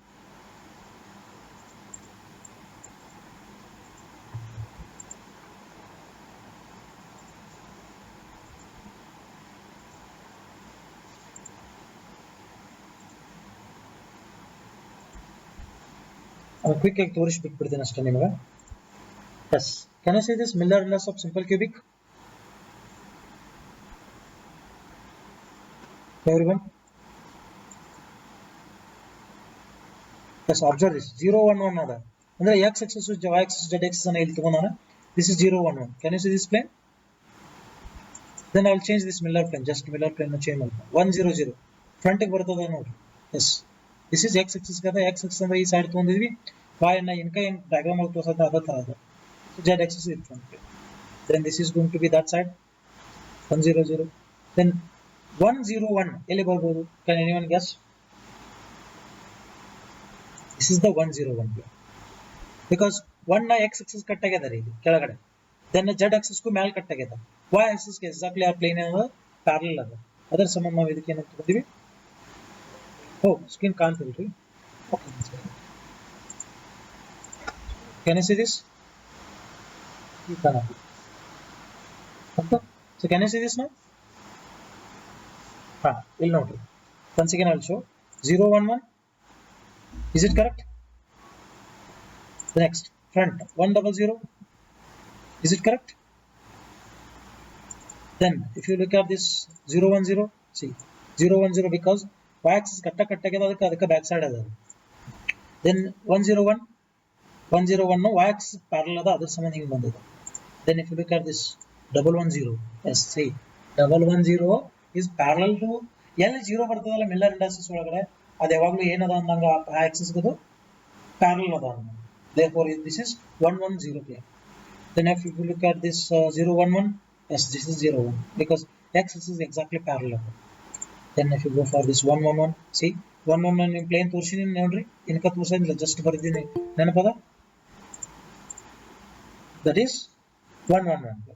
Quick ಆಗಿ ತೋರಿಸ್ಬಿಟ್ಬಿಡ್ತೀನಿ ಅಷ್ಟೇ ನಿಮಗೆ. Yes, can you see this Miller laws of simple cubic? Everyone? Yes, observe this 0 1 1 ಅದ ಅಂದ್ರೆ x axis y axis z axis ಅನ್ನ ಇಲ್ಲಿ ತಗೊಂಡಾನ. This is 0 1 1. Can you see this plane? Then I will change this Miller plane. Just Miller plane ನ change ಮಾಡ್ತೀನಿ. 1 0 0 front ಗೆ ಬರ್ತದ ನೋಡ್ರಿ. Yes, this is x axis ಗದ x axis ಅಂದ್ರೆ ಈ ಸೈಡ್ ತಗೊಂಡಿದ್ವಿ. y ಅನ್ನ ಇನ್ಕ ಹೆಂಗ್ ಡಯಾಗ್ರಾಮ್ ಅಲ್ಲಿ ತೋರಿಸದ ಅದ ತರ ಅದ. Z axis is front plane. Then this is going to be that side 1 0 0. Then 1 0 1 ಎಲ್ಲಿ ಬರಬಹುದು? Can anyone guess? This is the 1 0 1 plane because 1 ನ x axis ಕಟ್ ಆಗ್ಯದ ಇಲ್ಲಿ ಕೆಳಗಡೆ. Then z axis ಗೂ ಮೇಲೆ ಕಟ್ ಆಗ್ಯದ. y axis ಗೆ ಎಕ್ಸಾಕ್ಟ್ಲಿ ಆ ಪ್ಲೇನ್ ಏನದ ಪ್ಯಾರಲಲ್ ಅದ. ಅದರ ಸಂಬಂಧ ನಾವು ಇದಕ್ಕೆ ಏನಂತ ತಗೊಂಡಿವಿ? Screen ಕಾಣ್ತಿಲ್ರಿ. Can you see this? You cannot. Okay. So can you see this now? Will note. Once again I will show 0 1 1. Is it correct? The next front 1 0 0. Is it correct? Then if you look at this 0 1 0, see 0 1 0 because y axis ಕಟ್ಟಾಗಿದೆ ಅದಕ್ಕೆ back side ಅದ. Then 1 0 1 1 0 1 no y axis parallel ಅದ ಅದರ ಸಂಬಂಧ ಹಿಂಗೆ ಬಂದಿದೆ. Then if you look at this 1 1 0, yes, see 1 1 0 is parallel to ಎಲ್ಲಿ 0 ಬರ್ತದಲ್ಲ ಮಿಲ್ಲರ್ ಇಂಡಸ್ಟ್ರೀಸ್ ಒಳಗಡೆ ಅದು ಯಾವಾಗಲೂ ಏನದ ಅಂದಂಗ ಆ ಆಕ್ಸಿಸ್ ಗೆ ಪ್ಯಾರಲಲ್ ಅದ. Therefore this is 1 1 0 plane. Then if you look at this 0 1 1, yes, this is 0 1 because x axis is exactly parallel. Then if you go for this 1 1 1, see 1 1 plane ತೋರಿಸಿದೀನಿ ನೋಡ್ರಿ ಇನ್ಕ ತೋರಿಸಿಲ್ಲ just ಬರ್ದಿದ್ದೀನಿ ನೆನಪದ that is 1 1 1.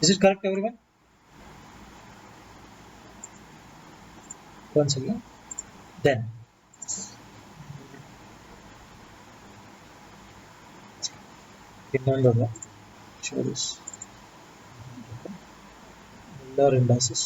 Is it correct everyone? Once again then ಇನ್ನೊಂದು show this Miller indices.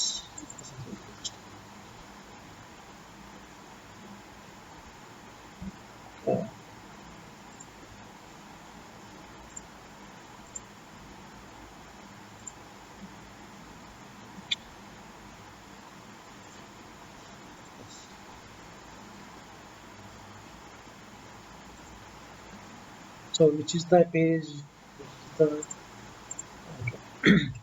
So which is the page the okay.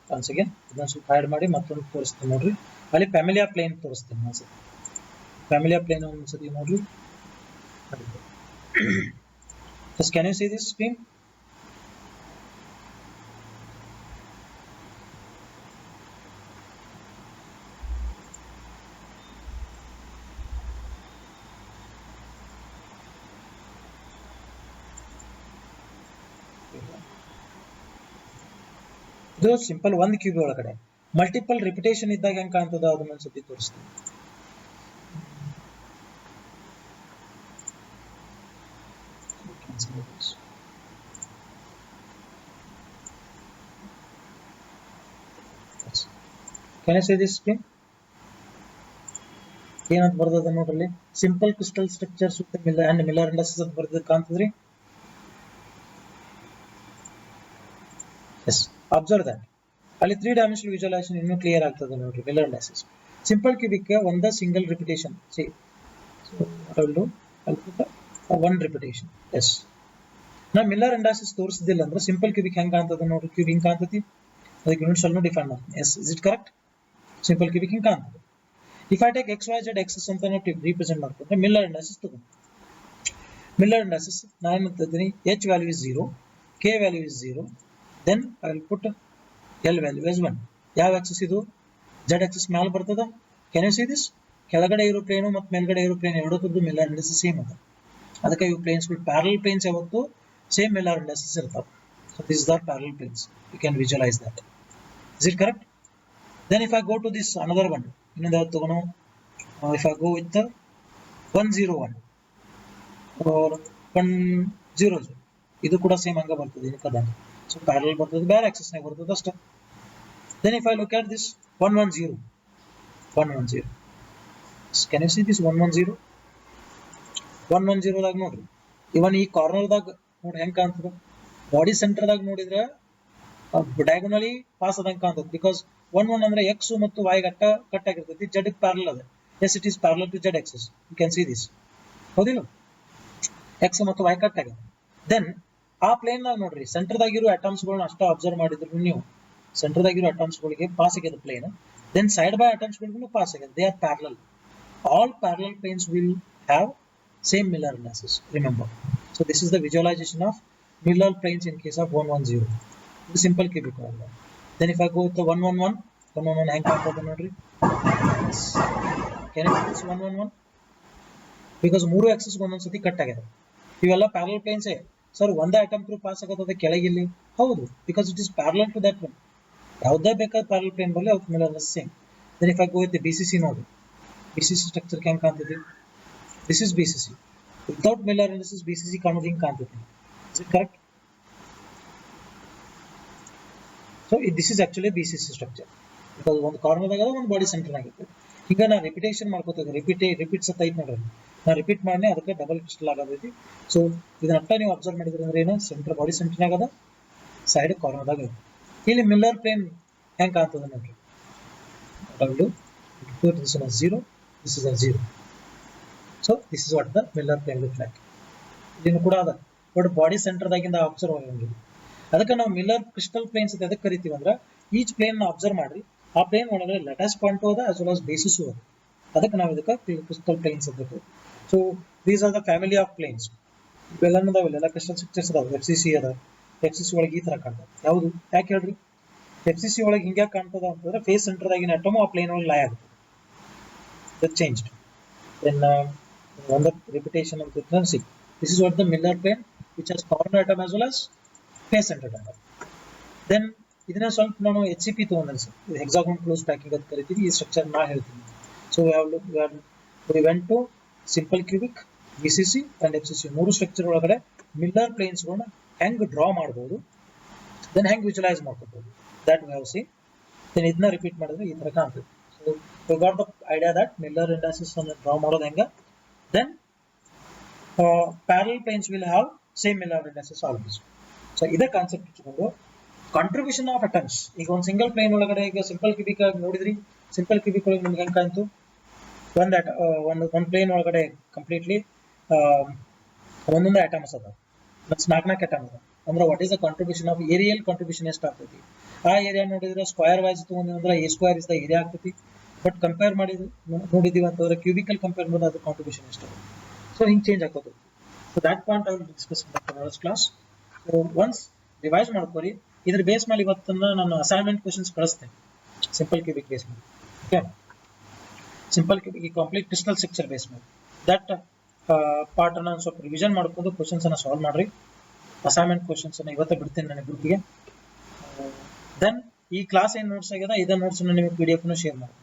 Once again ಇದನ್ನ ಸ್ವಲ್ಪ hide ಮಾಡಿ ಮತ್ತೊಂದು ತೋರಿಸ್ತೀನಿ ನೋಡ್ರಿ ಅಲ್ಲಿ ಫ್ಯಾಮಿಲಿ ಆಫ್ ಪ್ಲೇನ್ ತೋರಿಸ್ತೀನಿ ಒಂದ್ಸತಿ ಫ್ಯಾಮಿಲಿ ಆಫ್ ಪ್ಲೇನ್ ಒಂದ್ಸತಿ ನೋಡ್ರಿ just can you see this screen? ಇದು ಸಿಂಪಲ್ ಒಂದು ಕ್ಯೂಬ್ ಒಳಗಡೆ ಮಲ್ಟಿಪಲ್ ರಿಪಿಟೇಷನ್ ಇದ್ದಾಗ ಹೆಂಗ್ ಕಾಣ್ತದ ಅದನ್ನ ಒಂದ್ಸತಿ ತೋರಿಸ್ತೀನಿ Can I say this screen? ಏನಂತ ಬರ್ತದ ನೋಡ್ರಿ simple crystal structures with Miller industries ಅಂತ ಬರ್ತದ ಕಾಣ್ತದ್ರಿ ಎಸ್ ಅಬ್ಸರ್ವ್ ದಟ್ ಅಲ್ಲಿ 3 ಡೈಮೆನ್ಷನಲ್ ವಿಜುವಲೈಸೇಷನ್ ಇನ್ನೂ ಕ್ಲಿಯರ್ ಆಗ್ತದೆ ನೋಡ್ರಿ ಮಿಲ್ಲರ್ ಇಂಡಸ್ಟ್ರೀಸ್ ಸಿಂಪಲ್ ಕ್ಯೂಬಿಕ್ ಒಂದ single repetition see one repetition yes ನಾ ಮಿಲ್ಲರ್ ಇಂಡಸ್ಟ್ರೀಸ್ ತೋರಿಸಿದಿಲ್ಲ ಅಂದ್ರೆ ಸಿಂಪಲ್ ಕ್ಯೂಬಿಕ್ ಹೆಂಗ್ ಕಾಣ್ತದ ನೋಡ್ರಿ ಕ್ಯೂಬ್ ಹಿಂಗ್ ಕಾಣ್ತತಿ ಅದಕ್ಕೆ ಯೂನಿಟ್ಸ್ ಅನ್ನು ಡಿಫೈನ್ ಮಾಡ್ತೀನಿ yes is it correct simple cubic ಹಿಂಗ್ ಕಾಣ್ತದೆ if I take xyz axis ಅಂತ ನಾವು represent ಮಾಡ್ಕೊಂಡ್ರೆ ಮಿಲ್ಲರ್ ಇಂಡಸ್ಟ್ರೀಸ್ ತಗೊಂಡು ಮಿಲ್ಲರ್ ಇಂಡಸ್ಟ್ರೀಸ್ ನಾನು ಏನು ಮಾಡ್ತಿದ್ದೀನಿ h value is 0 k value is 0 then I will put l value as 1 ಯಾವ ಆಕ್ಸಿಸ್ ಇದು z ಆಕ್ಸಿಸ್ ಮೇಲೆ ಬರ್ತದ can you see this ಕೆಳಗಡೆ ಇರೋ ಪ್ಲೇನ್ ಮತ್ತು ಮೇಲ್ಗಡೆ ಇರೋ ಪ್ಲೇನ್ ಎರಡಕ್ಕೂ ಮಿಲ್ಲರ್ ಇಂಡಸ್ಟ್ರೀಸ್ ಸೇಮ್ ಅದ ಅದಕ್ಕೆ ಇವು ಪ್ಲೇನ್ಸ್ ಪ್ಯಾರಲಲ್ ಪ್ಲೇನ್ಸ್ ಯಾವತ್ತು ಸೇಮ್ ಮಿಲ್ಲರ್ ಇಂಡಸ್ಟ್ರೀಸ್ ಇರ್ತಾವೆ so these are parallel planes you can visualize that is it correct then if I go to this another one ಇನ್ನೊಂದು ಯಾವ್ದು ತಗೋಣ if I go with the 101 or 100 ಇದು ಕೂಡ same ಹಂಗ ಬರ್ತದೆ ಇನ್ಕದಾಗ so parallel ಬರ್ತದೆ ಬೇರೆ ಆಕ್ಸಿಸ್ ನಾಗ ಬರ್ತದೆ ಅಷ್ಟೇ then if I look at this 110 can you see this 110 ದಾಗ ನೋಡ್ರಿ ಇವನ್ ಈ ಕಾರ್ನರ್ ದಾಗ ನೋಡಿ ಹೆಂಗ್ ಕಾಣ್ತದ ಬಾಡಿ ಸೆಂಟರ್ ದಾಗ ನೋಡಿದ್ರೆ ಡಯಾಗೋನಲಿ ಪಾಸ್ ಆದಂಗ ಕಾಣ್ತದೆ ಬಿಕಾಸ್ 1 ಅಂದ್ರೆ x ಮತ್ತು y ಕಟ್ ಆಗಿರ್ತೈತಿ z ಗೆ ಪ್ಯಾರಲಲ್ ಅದ yes it is parallel to z axis you can see this ಹೌದಿಲ್ಲ x ಮತ್ತು y ಕಟ್ ಆಗಿದೆ then ಆ ಪ್ಲೇನ್ ದಾಗ ನೋಡ್ರಿ ಸೆಂಟರ್ ದಾಗ ಇರೋ ಅಟಮ್ಸ್ ಗಳನ್ನ ಅಷ್ಟ ಅಬ್ಸರ್ವ್ ಮಾಡಿದ್ರು ನೀವು ಸೆಂಟರ್ ದಾಗ ಇರೋ ಅಟಮ್ಸ್ ಗಳಿಗೆ ಪಾಸ್ ಆಗಿದೆ plane then side by atoms ಗಳಿಗೂ ಪಾಸ್ ಆಗಿದೆ they are parallel all parallel planes will have same Miller indices remember so this is the visualization of Miller planes in case of 110 the simple cubic problem then if I go with the 111 hang ಆಗ್ತದೆ ನೋಡ್ರಿ can you see this 111 because ಮೂರು axis ಒಂದೊಂದು ಸತಿ cut ಆಗಿದೆ ಇವೆಲ್ಲ parallel planes sir ಒಂದೇ atom through pass ಆಗತದೆ ಕೆಳಗೆ ಇಲ್ಲಿ ಹೌದು because it is parallel to that one ಯಾವುದೇ ಬೇಕಾದ ಪ್ಯಾರಲಲ್ ಪ್ಲೇನ್ ಬರಲಿ ಅವ್ರ ಮೇಲೆ same then if I go with the BCC ನೋಡ್ರಿ BCC ಸ್ಟ್ರಕ್ಚರ್ ಹೆಂಗ್ ಕಾಣ್ತದೆ this is BCC without Miller indices BCC ಕಾಣೋದು ಹಿಂಗ್ ಕಾಣ್ತದೆ is it correct so this is actually BCC structure because ಒಂದು ಕಾರ್ನರ್ ದಾಗ ಒಂದು ಬಾಡಿ ಸೆಂಟರ್ ಆಗಿರ್ತದೆ ಈಗ ನಾ ರಿಪಿಟೇಷನ್ ಮಾಡ್ಕೋತೇನೆ ರಿಪೀಟ್ಸ್ ಅಂತ ಐತೆ ನೋಡ್ರಿ ನಾ ರಿಪೀಟ್ ಮಾಡಿ ಅದಕ್ಕೆ ಡಬಲ್ ಕ್ರಿಸ್ಟಲ್ ಆಗೋದೈತಿ ಸೊ ಇದನ್ನ ನೀವು ಅಬ್ಸರ್ವ್ ಮಾಡಿದ್ರೆ ಅಂದ್ರೆ ಏನು ಸೆಂಟರ್ ಬಾಡಿ ಸೆಂಟರ್ ಆಗದ ಸೈಡ್ ಕಾರ್ನರ್ ದಾಗ ಇಲ್ಲಿ ಮಿಲ್ಲರ್ ಪ್ಲೇನ್ ಹೆಂಗ್ ಕಾಣ್ತದೆ ನೋಡ್ರಿ this is a 0 this is a 0 so this is what the Miller plane looks like ಇದನ್ನು ಕೂಡ ಅದ ಬಟ್ ಬಾಡಿ ಸೆಂಟರ್ ದಾಗಿಂದ ಅಬ್ಸರ್ವ್ ಆಗಿರೋದು ಅದಕ್ಕೆ ನಾವು ಮಿಲ್ಲರ್ ಕ್ರಿಸ್ಟಲ್ ಪ್ಲೇನ್ಸ್ ಅಂತ ಎದಕ್ಕೆ ಕರಿತೀವಿ ಅಂದ್ರೆ ಈಚ್ ಪ್ಲೇನ್ ನ ಅಬ್ಸರ್ವ್ ಮಾಡ್ರಿ ಆ ಪ್ಲೇನ್ ಒಳಗಡೆ ಲ್ಯಾಟಿಸ್ ಪಾಯಿಂಟ್ ಅದ as well as basis ಅದ ಅದಕ್ಕೆ ನಾವು ಇದಕ್ಕೆ ಕ್ರಿಸ್ಟಲ್ ಪ್ಲೇನ್ಸ್ ಅಂತ ಕರಿತೀವಿ so these are the family of planes ಇವೆಲ್ಲ ಅದಾವೆಲ್ಲ ಕ್ರಿಸ್ಟಲ್ ಸ್ಟ್ರಕ್ಚರ್ಸ್ ಅದಾವ FCC ಅದ FCC ಒಳಗೆ ಈ ತರ ಕಾಣ್ತದೆ ಯಾವುದು ಯಾಕೆ ಹೇಳ್ರಿ FCC ಒಳಗೆ ಹಿಂಗೆ ಕಾಣ್ತದ ಅಂತಂದ್ರೆ ಫೇಸ್ ಸೆಂಟರ್ ದಾಗಿನ ಅಟಮ್ ಆ ಪ್ಲೇನ್ ಒಳಗೆ ಲೈ ಆಗುತ್ತೆ that changed then one the repetition of frequency. This is what the Miller plane, which has corner atom as well as face centered atom. Then ಇದನ್ನ ಸ್ವಲ್ಪ ನಾನು HCP ತಗೊಂಡ್ರೆ ಸರ್ ಇದು ಹೆಕ್ಸಾಗೋನ್ ಕ್ಲೋಸ್ ಪ್ಯಾಕಿಂಗ್ ಅಂತ ಕರಿತೀವಿ ಈ ಸ್ಟ್ರಕ್ಚರ್ ನಾ ಹೇಳ್ತೀನಿ so we went to simple cubic VCC and FCC ಮೂರು ಸ್ಟ್ರಕ್ಚರ್ ಒಳಗಡೆ ಮಿಲ್ಲರ್ ಪ್ಲೇನ್ಸ್ ಗಳನ್ನ ಹೆಂಗ್ ಡ್ರಾ ಮಾಡಬಹುದು then ಹೆಂಗ್ ವಿಜುವಲೈಸ್ ಮಾಡ್ಕೊಬಹುದು that we have seen then ಇದನ್ನ ರಿಪೀಟ್ ಮಾಡಿದ್ರೆ ಈ ತರ ಕಾಣ್ತದೆ so we got the idea that Miller indices ಅನ್ನು ಡ್ರಾ ಮಾಡೋದು ಹೆಂಗ then parallel planes will have same Miller indices always so ಇದೇ ಕಾನ್ಸೆಪ್ಟ್ ಇಟ್ಕೊಂಡು contribution of atoms ಈಗ ಒಂದು ಸಿಂಗಲ್ ಪ್ಲೇನ್ ಒಳಗಡೆ ಈಗ ಸಿಂಪಲ್ ಕ್ಯೂಬಿಕ್ ಆಗಿ ನೋಡಿದ್ರಿ ಸಿಂಪಲ್ ಕ್ಯೂಬಿಕ್ ಒಳಗೆ ನಿಮ್ಗೆ ಹೆಂಗ್ ಕಾಣ್ತು ಒಂದು ಪ್ಲೇನ್ ಒಳಗಡೆ ಕಂಪ್ಲೀಟ್ಲಿ ಒಂದೊಂದು ಅಟಮ್ಸ್ ಅದ ನಾಲ್ಕು ಅಟಮ್ ಅದ ಅಂದ್ರೆ what is the contribution of aerial contribution ಎಷ್ಟು ಆಗ್ತೈತಿ ಆ ಏರಿಯಾ ನೋಡಿದ್ರೆ ಸ್ಕ್ವೇರ್ ವೈಸ್ ತಗೊಂಡ್ವಿ ಅಂದ್ರೆ a square is the area ಆಗ್ತೈತಿ ಬಟ್ ಕಂಪೇರ್ ಮಾಡಿದ್ವಿ ನೋಡಿದೀವಿ ಅಂತಂದ್ರೆ ಕ್ಯೂಬಿಕಲ್ ಕಂಪೇರ್ ಮಾಡಿದ್ರೆ ಅದ್ರ ಕಾಂಟ್ರಿಬ್ಯೂಷನ್ ಎಷ್ಟು ಸೊ ಹಿಂಗೆ ಚೇಂಜ್ ಆಗ್ತದೆ so that point I will discuss in the next class so once revise ಮಾಡ್ಕೊರಿ ಇದ್ರ ಬೇಸ್ ಮೇಲೆ ಇವತ್ತನ್ನ ನಾನು ಅಸೈನ್ಮೆಂಟ್ ಕ್ವೆಶ್ಚನ್ಸ್ ಕಳಿಸ್ತೇನೆ ಸಿಂಪಲ್ ಕ್ಯೂಬಿಕ್ ಬೇಸ್ ಮೇಲೆ okay simple cubic complete crystal structure base ಮೇಲೆ ದಟ್ ಪಾರ್ಟ್ ಅನ್ನ ಸ್ವಲ್ಪ ರಿವಿಷನ್ ಮಾಡ್ಕೊಂಡು ಕ್ವೆಶ್ಚನ್ಸ್ ಅನ್ನ ಸಾಲ್ವ್ ಮಾಡ್ರಿ ಅಸೈನ್ಮೆಂಟ್ ಕ್ವೆಶ್ಚನ್ಸ್ ಅನ್ನ ಇವತ್ತೇ ಬಿಡ್ತೇನೆ ನನ್ನ ಗ್ರೂಪ್ಗೆ ದೆನ್ ಈ ಕ್ಲಾಸ್ ಏನ್ ನೋಟ್ಸ್ ಆಗ್ಯದ ಇದೇ ನೋಟ್ಸ್ ಅನ್ನ ನಿಮಗೆ PDF ಶೇರ್ ಮಾಡಿ